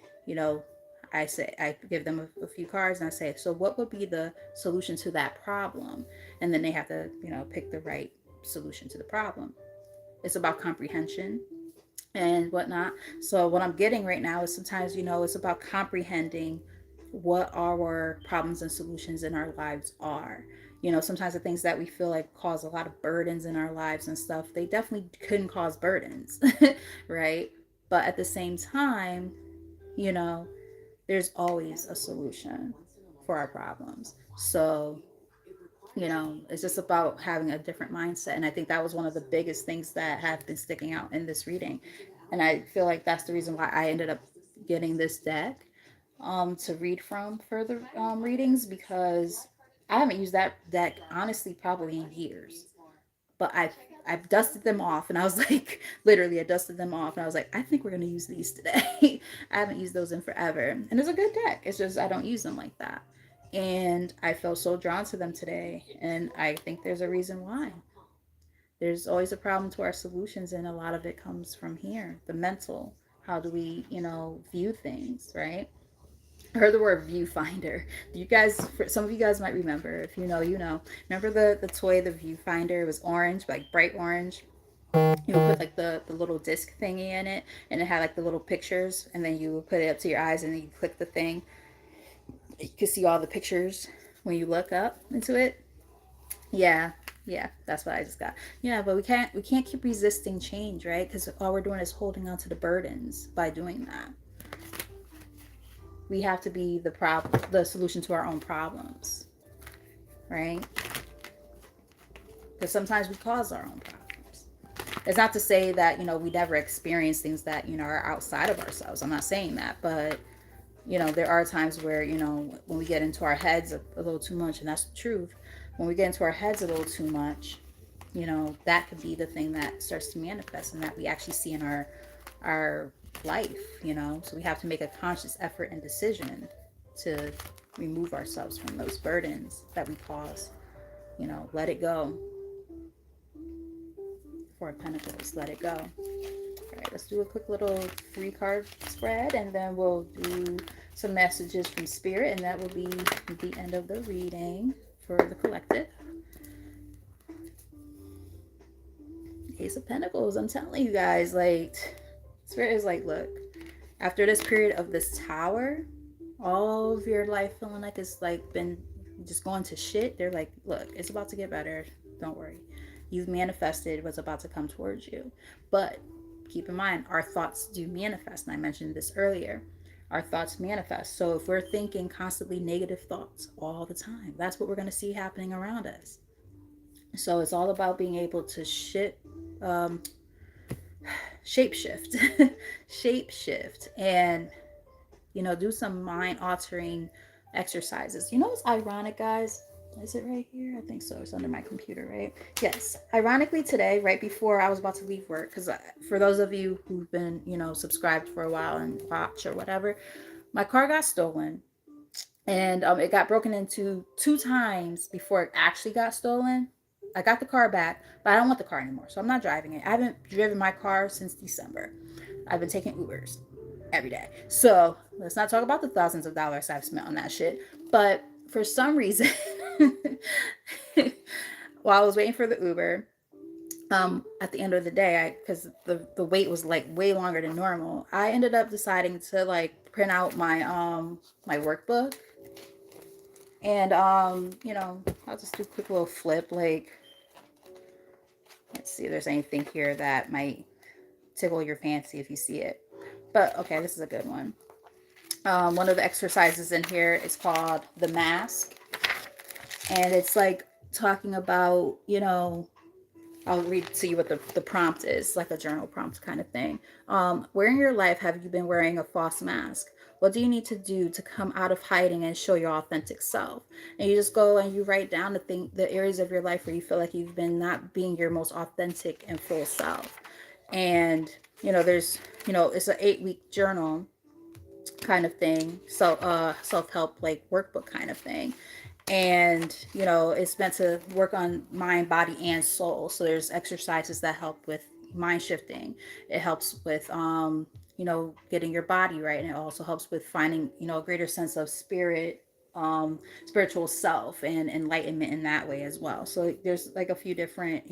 A: I give them a few cards, and I say, so what would be the solution to that problem? And then they have to pick the right solution to the problem. It's about comprehension and whatnot. So what I'm getting right now is sometimes it's about comprehending what our problems and solutions in our lives are. Sometimes the things that we feel like cause a lot of burdens in our lives and stuff, they definitely couldn't cause burdens, right? But at the same time, you know, there's always a solution for our problems. So it's just about having a different mindset. And I think that was one of the biggest things that have been sticking out in this reading. And I feel like that's the reason why I ended up getting this deck to read from further readings, because I haven't used that deck honestly probably in years. But I've dusted them off, and I was like, literally, I dusted them off, and I was like, I think we're gonna use these today. I haven't used those in forever, and it's a good deck. It's just I don't use them like that, and I felt so drawn to them today, and I think there's a reason why. There's always a problem to our solutions, and a lot of it comes from here, the mental. How do we, view things, right? I heard the word viewfinder. You guys, for some of you guys might remember. If you know, you know. Remember the toy, the viewfinder? It was orange, like bright orange. You would put like the little disc thingy in it, and it had like the little pictures, and then you would put it up to your eyes, and then you click the thing. You could see all the pictures when you look up into it. Yeah, yeah, that's what I just got. Yeah, but we can't keep resisting change, right? Because all we're doing is holding on to the burdens by doing that. We have to be the solution to our own problems, right? Because sometimes we cause our own problems. It's not to say that we never experience things that are outside of ourselves. I'm not saying that, but there are times where when we get into our heads a little too much, and that's the truth. When we get into our heads a little too much, that could be the thing that starts to manifest, and that we actually see in our life. So we have to make a conscious effort and decision to remove ourselves from those burdens that we cause. Let it go. Four of Pentacles, let it go. All right, let's do a quick little 3-card spread, and then we'll do some messages from Spirit, and that will be the end of the reading for the collective. Ace of Pentacles. I'm telling you guys, like, Spirit is like, look, after this period of this Tower, all of your life feeling like it's like been just going to shit, they're like, look, it's about to get better. Don't worry. You've manifested what's about to come towards you. But keep in mind, our thoughts do manifest. And I mentioned this earlier. Our thoughts manifest. So if we're thinking constantly negative thoughts all the time, that's what we're going to see happening around us. So it's all about being able to shapeshift, shapeshift, and do some mind altering exercises. What's ironic, guys? Is it right here? I think so. It's under my computer, right? Yes. Ironically, today, right before I was about to leave work, because for those of you who've been, subscribed for a while and watch or whatever, my car got stolen, and it got broken into 2 times before it actually got stolen. I got the car back, but I don't want the car anymore, so I'm not driving it. I haven't driven my car since December. I've been taking Ubers every day. So let's not talk about the thousands of dollars I've spent on that shit. But for some reason, while I was waiting for the Uber, At the end of the day, because the wait was like way longer than normal, I ended up deciding to like print out my workbook. And I'll just do a quick little flip. Like, let's see if there's anything here that might tickle your fancy if you see it. But okay, this is a good one. One of the exercises in here is called the mask, and it's like talking about, I'll read to you what the prompt is, like a journal prompt kind of thing. Where in your life have you been wearing a false mask? What do you need to do to come out of hiding and show your authentic self? And you just go and you write down the areas of your life where you feel like you've been not being your most authentic and full self. And there's it's an 8-week journal kind of thing, so self-help like workbook kind of thing. And it's meant to work on mind, body, and soul. So there's exercises that help with mind shifting. It helps with getting your body right, and it also helps with finding a greater sense of spiritual self and enlightenment in that way as well. So there's like a few different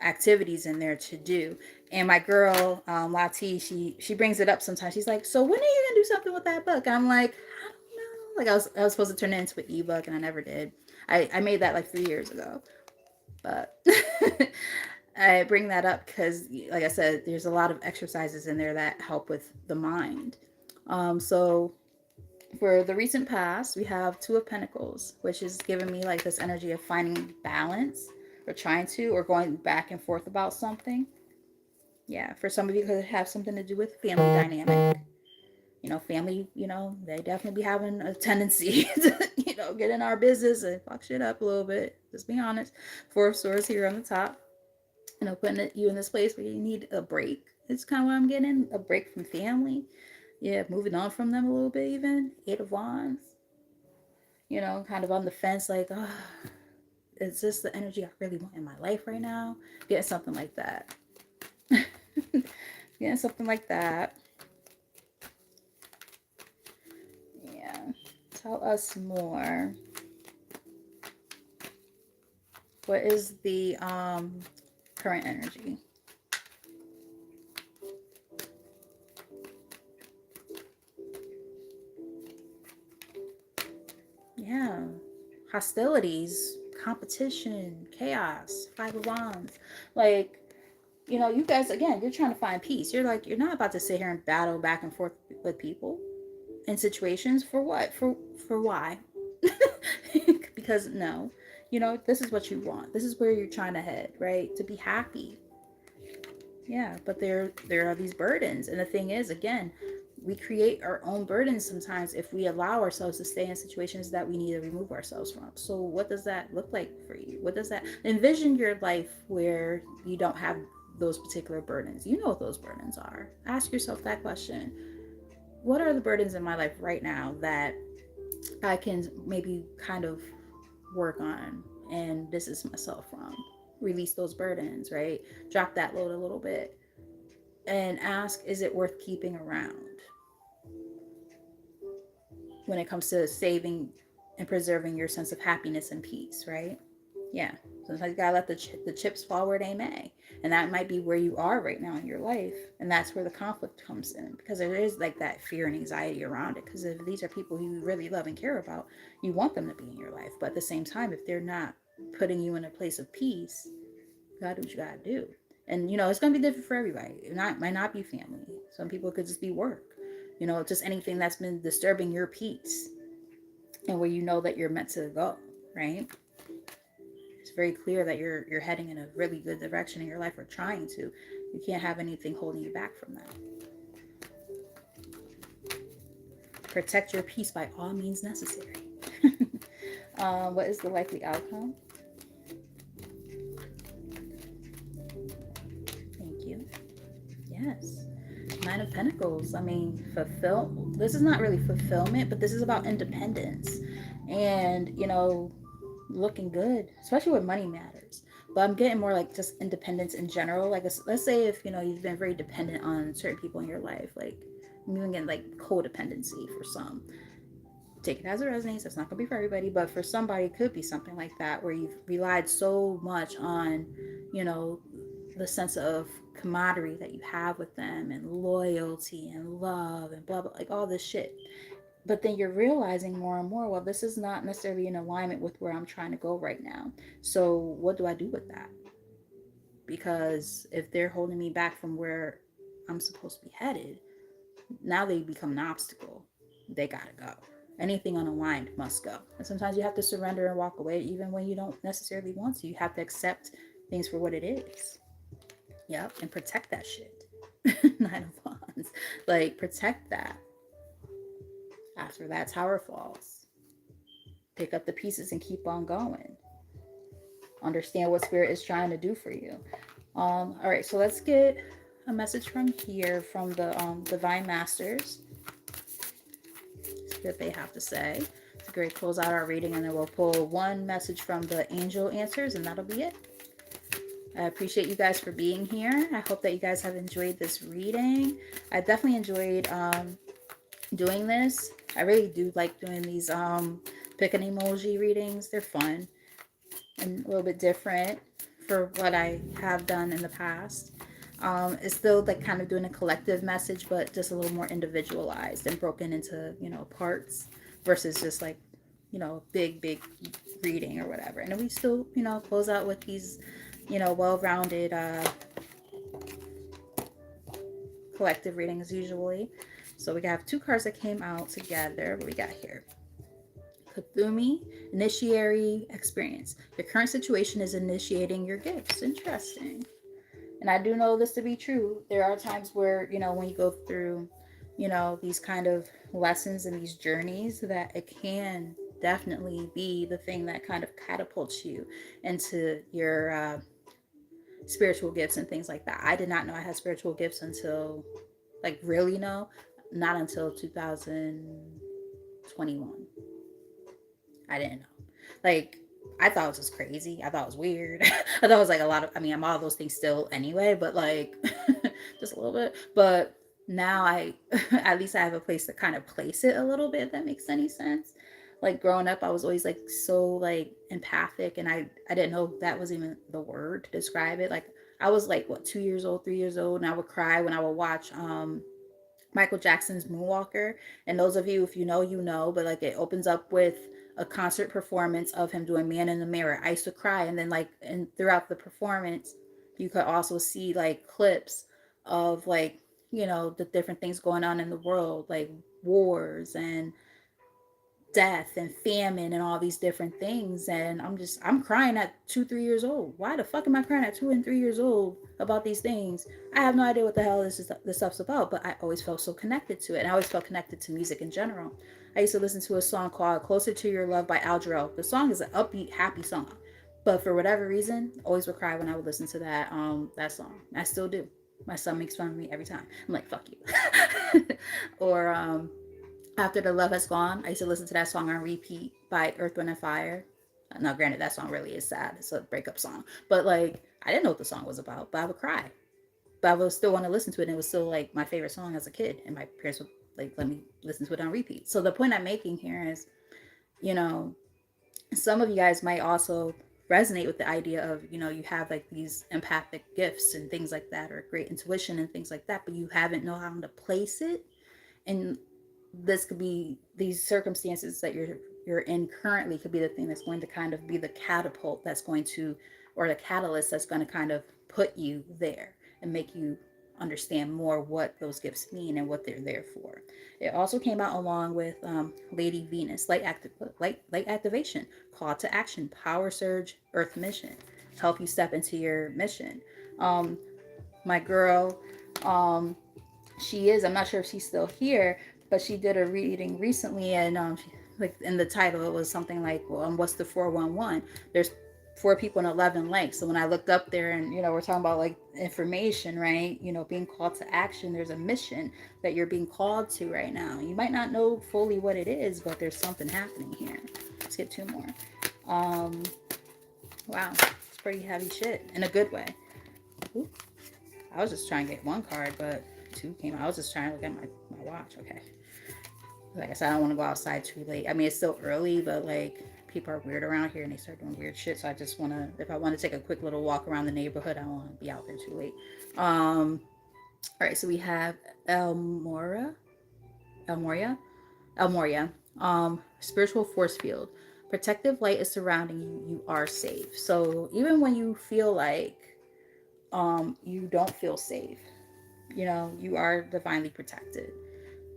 A: activities in there to do. And my girl Lati, she brings it up sometimes. She's like, so when are you gonna do something with that book? And I'm like, I don't know. Like I was supposed to turn it into an ebook and I never did. I made that like 3 years ago. But I bring that up because, like I said, there's a lot of exercises in there that help with the mind. So for the recent past, we have Two of Pentacles, which is giving me like this energy of finding balance, or trying to, or going back and forth about something. Yeah, for some of you, it could have something to do with family dynamic. Family, they definitely be having a tendency to, get in our business and fuck shit up a little bit. Just be honest. Four of Swords here on the top. Putting you in this place where you need a break. It's kind of what I'm getting. A break from family. Yeah, moving on from them a little bit even. Eight of Wands. Kind of on the fence, like, oh, is this the energy I really want in my life right now? Getting something like that. Getting something like that. Yeah. Tell us more. What is the current energy? Yeah. Hostilities, competition, chaos, Five of Wands. Like, you guys, again, you're trying to find peace. You're not about to sit here and battle back and forth with people in situations. For what? For why? Because no. This is what you want. This is where you're trying to head, right? To be happy. Yeah, but there are these burdens. And the thing is, again, we create our own burdens sometimes if we allow ourselves to stay in situations that we need to remove ourselves from. So what does that look like for you? What does that envision your life where you don't have those particular burdens? You know what those burdens are. Ask yourself that question. What are the burdens in my life right now that I can maybe kind of work on and distance myself from? Release those burdens, right? Drop that load a little bit and ask, is it worth keeping around when it comes to saving and preserving your sense of happiness and peace, right? Yeah. Sometimes you gotta let the chips fall where they may. And that might be where you are right now in your life. And that's where the conflict comes in, because there is like that fear and anxiety around it. Because if these are people who you really love and care about, you want them to be in your life. But at the same time, if they're not putting you in a place of peace, you gotta do what you gotta do. And it's gonna be different for everybody. Might not be family. Some people could just be work. Just anything that's been disturbing your peace and where you know that you're meant to go, right? It's very clear that you're heading in a really good direction in your life, or trying to. You can't have anything holding you back from that. Protect your peace by all means necessary. What is the likely outcome? Thank you. Yes. Nine of Pentacles. I mean, this is not really fulfillment, but this is about independence. And, looking good, especially when money matters. But I'm getting more like just independence in general. Like, let's say if you've been very dependent on certain people in your life, like I'm even getting like codependency for some. Take it as it resonates. It's not going to be for everybody, but for somebody, it could be something like that where you've relied so much on, you know, the sense of camaraderie that you have with them and loyalty and love and blah, blah, like all this shit. But then you're realizing more and more, well, this is not necessarily in alignment with where I'm trying to go right now. So what do I do with that? Because if they're holding me back from where I'm supposed to be headed, now they become an obstacle. They gotta go. Anything unaligned must go. And sometimes you have to surrender and walk away, even when you don't necessarily want to. You have to accept things for what it is. Yep, and protect that shit. Nine of Wands. Like, protect that. After that tower falls, pick up the pieces and keep on going. Understand what spirit is trying to do for you. All right, so let's get a message from here from the Divine Masters. See what they have to say. It's a great close out our reading, and then we'll pull one message from the angel answers, and that'll be it. I appreciate you guys for being here. I hope that you guys have enjoyed this reading. I definitely enjoyed doing this. I really do like doing these pick an emoji readings. They're fun and a little bit different for what I have done in the past. It's still like kind of doing a collective message, but just a little more individualized and broken into, you know, parts versus just like, you know, big reading or whatever. And then we still, you know, close out with these, you know, well-rounded collective readings usually. So we have two cards that came out together. What we got here? Kuthumi, initiatory experience. Your current situation is initiating your gifts. Interesting. And I do know this to be true. There are times where, you know, when you go through, you know, these kind of lessons and these journeys, that it can definitely be the thing that kind of catapults you into your spiritual gifts and things like that. I did not know I had spiritual gifts until, like, really know, not until 2021. I didn't know. Like, I thought it was just crazy. I thought it was weird. I thought it was like a lot of, I mean, I'm all those things still anyway, but like just a little bit. But now at least I have a place to kind of place it a little bit, if that makes any sense. Like growing up, I was always like so like empathic, and I didn't know that was even the word to describe it. Like I was like, what, 2 years old, 3 years old, and I would cry when I would watch Michael Jackson's Moonwalker. And those of you, if you know, you know, but like it opens up with a concert performance of him doing Man in the Mirror. I used to cry. And then like, and throughout the performance, you could also see like clips of like, you know, the different things going on in the world, like wars and death and famine and all these different things. And I'm crying at 2, 3 years old. Why the fuck am I crying at 2 and 3 years old about these things? I have no idea what the hell this stuff's about, but I always felt so connected to it. And I always felt connected to music in general. I used to listen to a song called Closer to Your Love by Al Jarreau. The song is an upbeat, happy song, but for whatever reason, I always would cry when I would listen to that song. I still do. My son makes fun of me every time. I'm like, fuck you. Or after the Love Has Gone, I used to listen to that song on repeat by Earth, Wind, and Fire. Now, granted, that song really is sad. It's a breakup song. But, like, I didn't know what the song was about, but I would cry. But I would still want to listen to it, and it was still, like, my favorite song as a kid. And my parents would, like, let me listen to it on repeat. So the point I'm making here is, you know, some of you guys might also resonate with the idea of, you know, you have, like, these empathic gifts and things like that, or great intuition and things like that, but you haven't know how to place it. And this could be, these circumstances that you're in currently could be the thing that's going to kind of be the catapult that's going to, or the catalyst that's going to kind of put you there and make you understand more what those gifts mean and what they're there for. It also came out along with Lady Venus, light activation, call to action, power surge, earth mission, help you step into your mission. My girl, she is, I'm not sure if she's still here, but she did a reading recently, and like in the title it was something like, well, what's the 411? There's 4 people and 11 legs. So when I looked up there, and you know, we're talking about like information, right? You know, being called to action, there's a mission that you're being called to right now. You might not know fully what it is, but there's something happening here. Let's get 2 more. Wow, it's pretty heavy shit in a good way. Ooh. I was just trying to get 1 card, but 2 came out. I was just trying to look at my watch. Okay. Like I said, I don't want to go outside too late. I mean, it's still early, but like people are weird around here and they start doing weird shit. So I just want to, if I want to take a quick little walk around the neighborhood, I don't want to be out there too late. All right, so we have Elmora, Elmoria, Elmoria. Spiritual force field. Protective light is surrounding you. You are safe. So even when you feel like you don't feel safe, you know, you are divinely protected.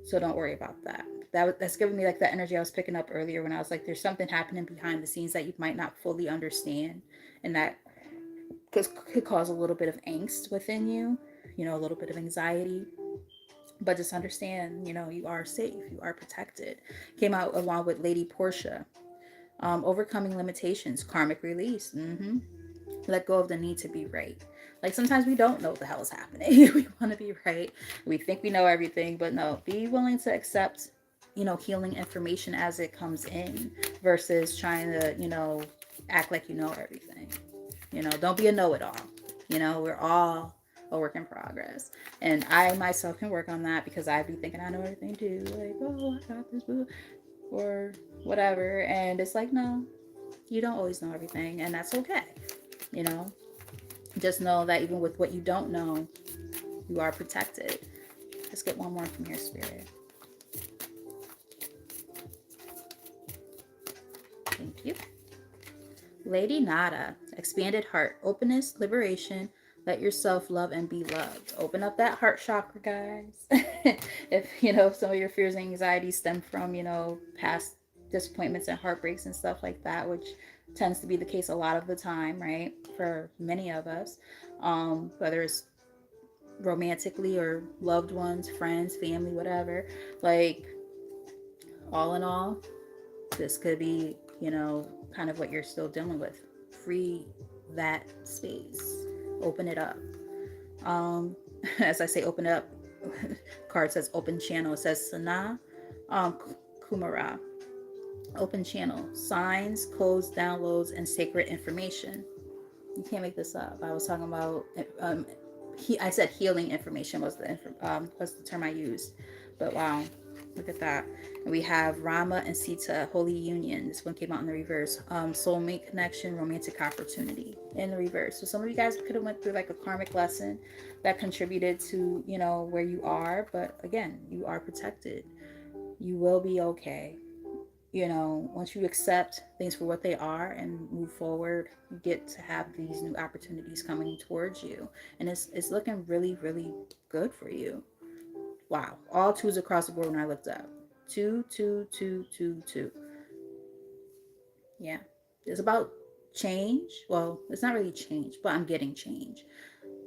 A: So don't worry about that. That's giving me like that energy I was picking up earlier when I was like, there's something happening behind the scenes that you might not fully understand, and that could cause a little bit of angst within you, you know, a little bit of anxiety. But just understand, you know, you are safe, you are protected. Came out along with Lady Portia. Overcoming limitations, karmic release. Let go of the need to be right. Like sometimes we don't know what the hell is happening. We want to be right. We think we know everything, but no. Be willing to accept, you know, healing information as it comes in versus trying to, you know, act like you know everything. You know, don't be a know-it-all. You know, we're all a work in progress. And I myself can work on that because I be thinking I know everything too. Like, oh, I got this, boo, or whatever. And it's like, no, you don't always know everything, and that's okay. You know, just know that even with what you don't know, you are protected. Let's get one more from your spirit. Thank you. Lady Nada, expanded heart, openness, liberation. Let yourself love and be loved. Open up that heart chakra, guys. If, you know, some of your fears and anxieties stem from, you know, past disappointments and heartbreaks and stuff like that, which tends to be the case a lot of the time, right? For many of us, whether it's romantically or loved ones, friends, family, whatever. Like, all in all, this could be, you know, kind of what you're still dealing with. Free that space. Open it up. As I say, open it up. Card says open channel. It says Sana Kumara. Open channel. Signs, codes, downloads, and sacred information. You can't make this up. I was talking about I said healing information was was the term I used. But wow, look at that. And we have Rama and Sita, Holy Union. This one came out in the reverse. Soulmate connection, romantic opportunity in the reverse. So some of you guys could have went through like a karmic lesson that contributed to, you know, where you are. But again, you are protected. You will be okay. You know, once you accept things for what they are and move forward, you get to have these new opportunities coming towards you. And it's looking really, really good for you. Wow. All twos across the board when I looked up. Two, two, two, two, two. Yeah. It's about change. Well, it's not really change, but I'm getting change.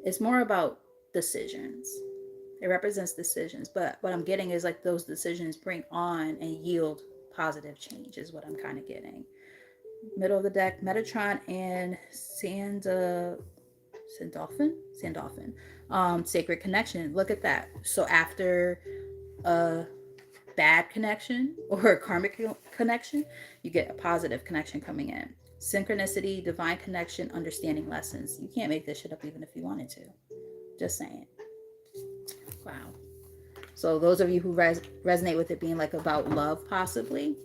A: It's more about decisions. It represents decisions, but what I'm getting is like those decisions bring on and yield positive change is what I'm kind of getting. Middle of the deck, Metatron and Sandolphin. Sacred connection. Look at that. So after a bad connection or a karmic connection, you get a positive connection coming in. Synchronicity, divine connection, understanding lessons. You can't make this shit up even if you wanted to. Just saying. Wow. So those of you who resonate with it being like about love, possibly,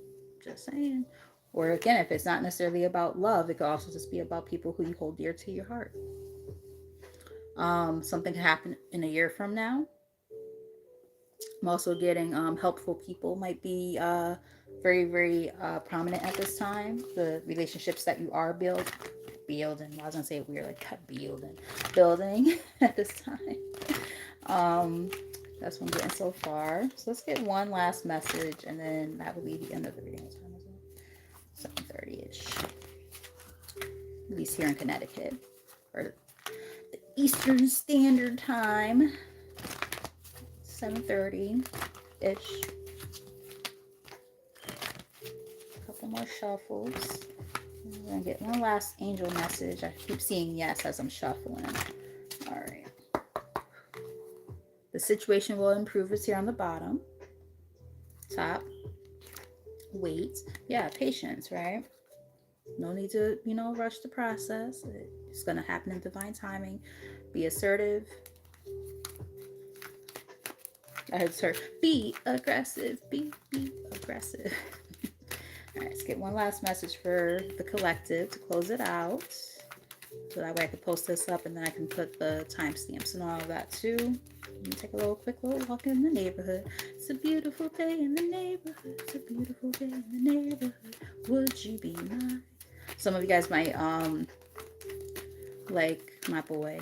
A: just saying. Or again, if it's not necessarily about love, it could also just be about people who you hold dear to your heart. Something can happen in a year from now. I'm also getting helpful people might be very, very prominent at this time. The relationships that you are building. I was gonna say it weird, like building at this time. That's what I'm getting so far. So let's get one last message, and then that will be the end of the reading. 7:30-ish, at least here in Connecticut, or the Eastern Standard Time. 7:30-ish. A couple more shuffles. We're gonna get one last angel message. I keep seeing yes as I'm shuffling. All right. The situation will improve. It's here on the bottom. Top. Wait. Yeah, patience, right? No need to, you know, rush the process. It's going to happen in divine timing. Be assertive. I heard her, be aggressive, be aggressive. All right, let's get one last message for the collective to close it out. So that way I can post this up and then I can put the timestamps and all of that too. Let me take a quick little walk in the neighborhood. It's a beautiful day in the neighborhood. It's a beautiful day in the neighborhood. Would you be mine? Some of you guys might like my boy.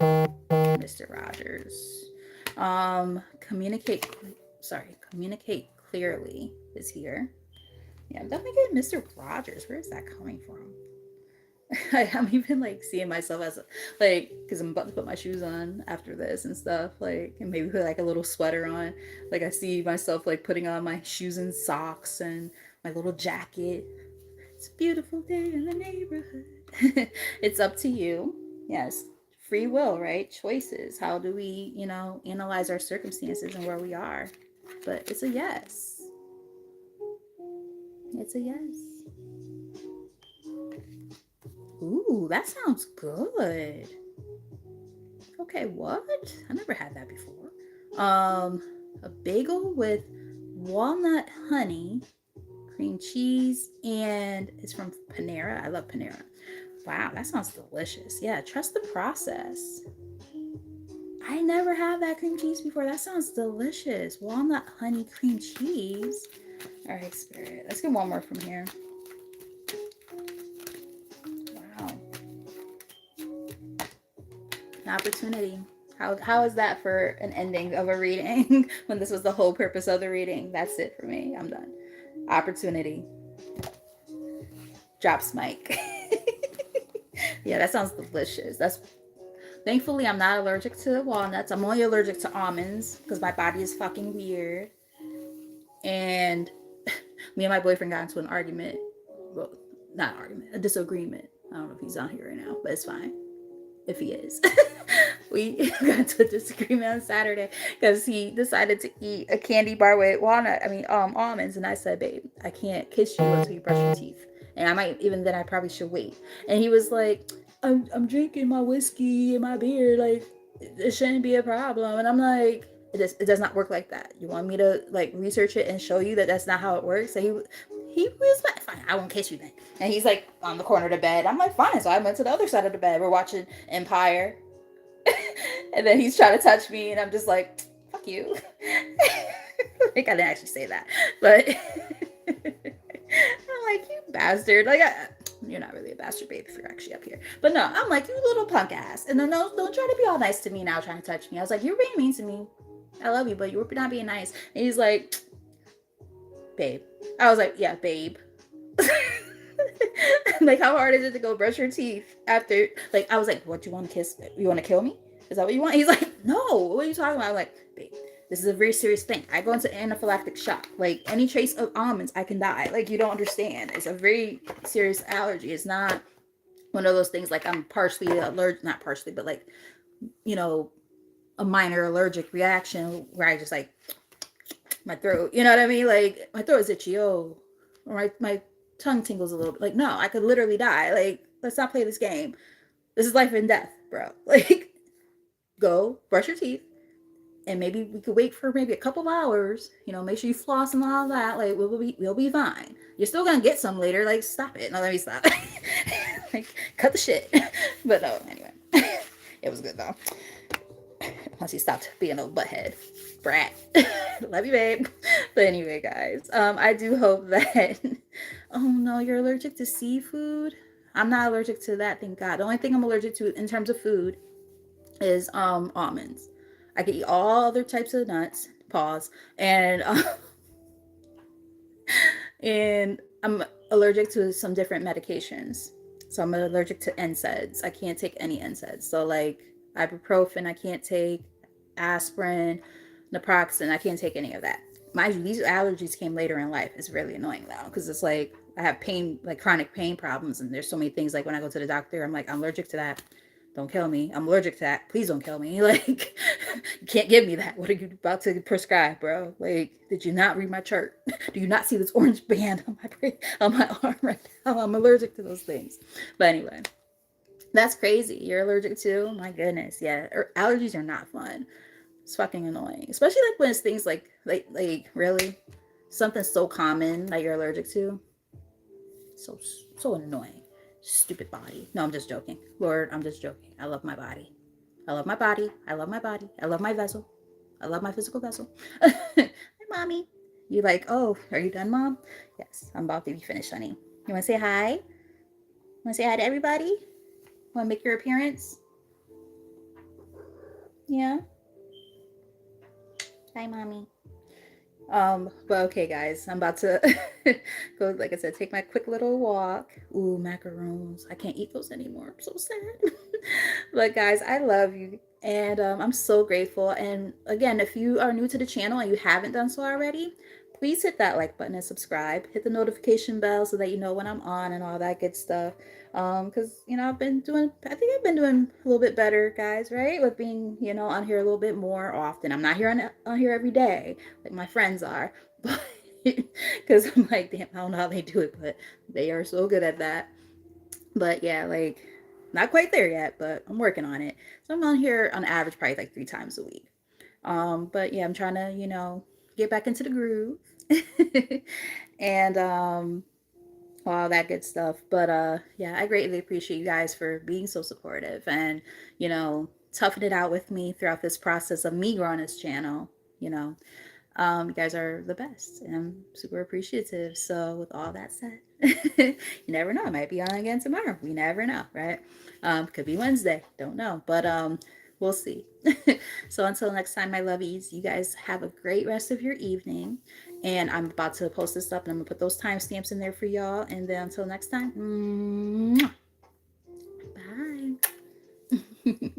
A: Mr. Rogers. Communicate clearly is here. Yeah, I'm definitely getting Mr. Rogers. Where is that coming from? I'm even like seeing myself as like, because I'm about to put my shoes on after this and stuff, like, and maybe put like a little sweater on. Like I see myself like putting on my shoes and socks and my little jacket. It's a beautiful day in the neighborhood. It's up to you. Yes, free will, right? Choices. How do we, analyze our circumstances and where we are? But it's a yes. It's a yes. Ooh, that sounds good. Okay, what? I never had that before. A bagel with walnut honey, cream cheese, and it's from Panera. I love Panera. Wow, that sounds delicious. Yeah, trust the process. I never had that cream cheese before. That sounds delicious. Walnut honey cream cheese. All right, Spirit. Let's get one more from here. Wow. An opportunity. How is that for an ending of a reading when this was the whole purpose of the reading? That's it for me. I'm done. Opportunity. Drops mic. Yeah, that sounds delicious. Thankfully I'm not allergic to walnuts. I'm only allergic to almonds because my body is fucking weird. And me and my boyfriend got into an argument. Well, not an argument, a disagreement. I don't know if he's on here right now, but it's fine if he is. We got into a disagreement on Saturday because he decided to eat a candy bar with almonds, and I said, "Babe, I can't kiss you until you brush your teeth." And I probably should wait. And he was like, "I'm drinking my whiskey and my beer, like it shouldn't be a problem." And I'm like, it does not work like that. You want me to like research it and show you that that's not how it works? And he was like, "Fine, I won't kiss you then." And he's like on the corner of the bed. I'm like, "Fine." So I went to the other side of the bed. We're watching Empire. And then he's trying to touch me, and I'm just like, "Fuck you." Like, I didn't actually say that, but I'm like, "You bastard." Like, you're not really a bastard, babe, if you're actually up here. But no, I'm like, "You little punk ass." And then don't try to be all nice to me now, trying to touch me. I was like, "You're being mean to me. I love you, but you're not being nice." And he's like, "Babe." I was like, "Yeah, babe." Like, how hard is it to go brush your teeth after? Like, I was like, "What, you want to kiss? You want to kill me? Is that what you want?" He's like, "No, what are you talking about?" I'm like, "Babe, this is a very serious thing. I go into anaphylactic shock. Like, any trace of almonds, I can die. Like, you don't understand. It's a very serious allergy. It's not one of those things like I'm partially allergic, not partially, but like, a minor allergic reaction where I just like my throat, you know what I mean? Like, my throat is itchy, or my tongue tingles a little bit. Like, no, I could literally die. Like, let's not play this game. This is life and death, bro. Like, go brush your teeth, and maybe we could wait for maybe a couple hours. Make sure you floss and all that. Like, we'll be fine. You're still gonna get some later. Like, stop it. No, let me stop. Like, cut the shit. But no, anyway, it was good though. Once he stopped being a butthead brat. Love you, babe. But anyway, guys, I do hope that. Oh no, you're allergic to seafood? I'm not allergic to that, thank God. The only thing I'm allergic to in terms of food is almonds. I can eat all other types of nuts. Pause. And I'm allergic to some different medications. So I'm allergic to NSAIDs. I can't take any NSAIDs. So like ibuprofen, I can't take. Aspirin, naproxen, I can't take any of that. Mind you, these allergies came later in life. It's really annoying though, because it's like I have pain, like chronic pain problems, and there's so many things. Like when I go to the doctor, I'm like, "I'm allergic to that. Don't kill me. I'm allergic to that. Please don't kill me." Like, you can't give me that. What are you about to prescribe, bro? Like, did you not read my chart? Do you not see this orange band on my arm right now? I'm allergic to those things. But anyway, That's crazy. You're allergic to? My goodness. Yeah. Allergies are not fun. It's fucking annoying. Especially like when it's things like really something so common that you're allergic to. So so annoying. Stupid body. No, I'm just joking. Lord, I'm just joking. I love my body. I love my body. I love my body. I love my vessel. I love my physical vessel. Hi, mommy. You like, oh, are you done, mom? Yes, I'm about to be finished, honey. You want to say hi? Want to say hi to everybody? Want to make your appearance? Yeah. Hi, mommy. But okay, guys, I'm about to go, like I said, take my quick little walk. Ooh, macaroons. I can't eat those anymore. I'm so sad. But guys, I love you. And I'm so grateful. And again, if you are new to the channel and you haven't done so already, please hit that like button and subscribe. Hit the notification bell so that you know when I'm on and all that good stuff. Because I think I've been doing a little bit better, guys, right? With being, on here a little bit more often. I'm not here on here every day like my friends are, but because I'm like, damn, I don't know how they do it, but they are so good at that. But yeah, like not quite there yet, but I'm working on it. So I'm on here on average probably like 3 times a week. But yeah, I'm trying to, get back into the groove. And all that good stuff. But yeah, I greatly appreciate you guys for being so supportive and, toughing it out with me throughout this process of me growing this channel. You know, you guys are the best, and I'm super appreciative. So, with all that said, you never know. I might be on again tomorrow. We never know, right? Could be Wednesday. Don't know, but we'll see. So, until next time, my lovies, you guys have a great rest of your evening. And I'm about to post this up, and I'm gonna put those timestamps in there for y'all. And then until next time, bye.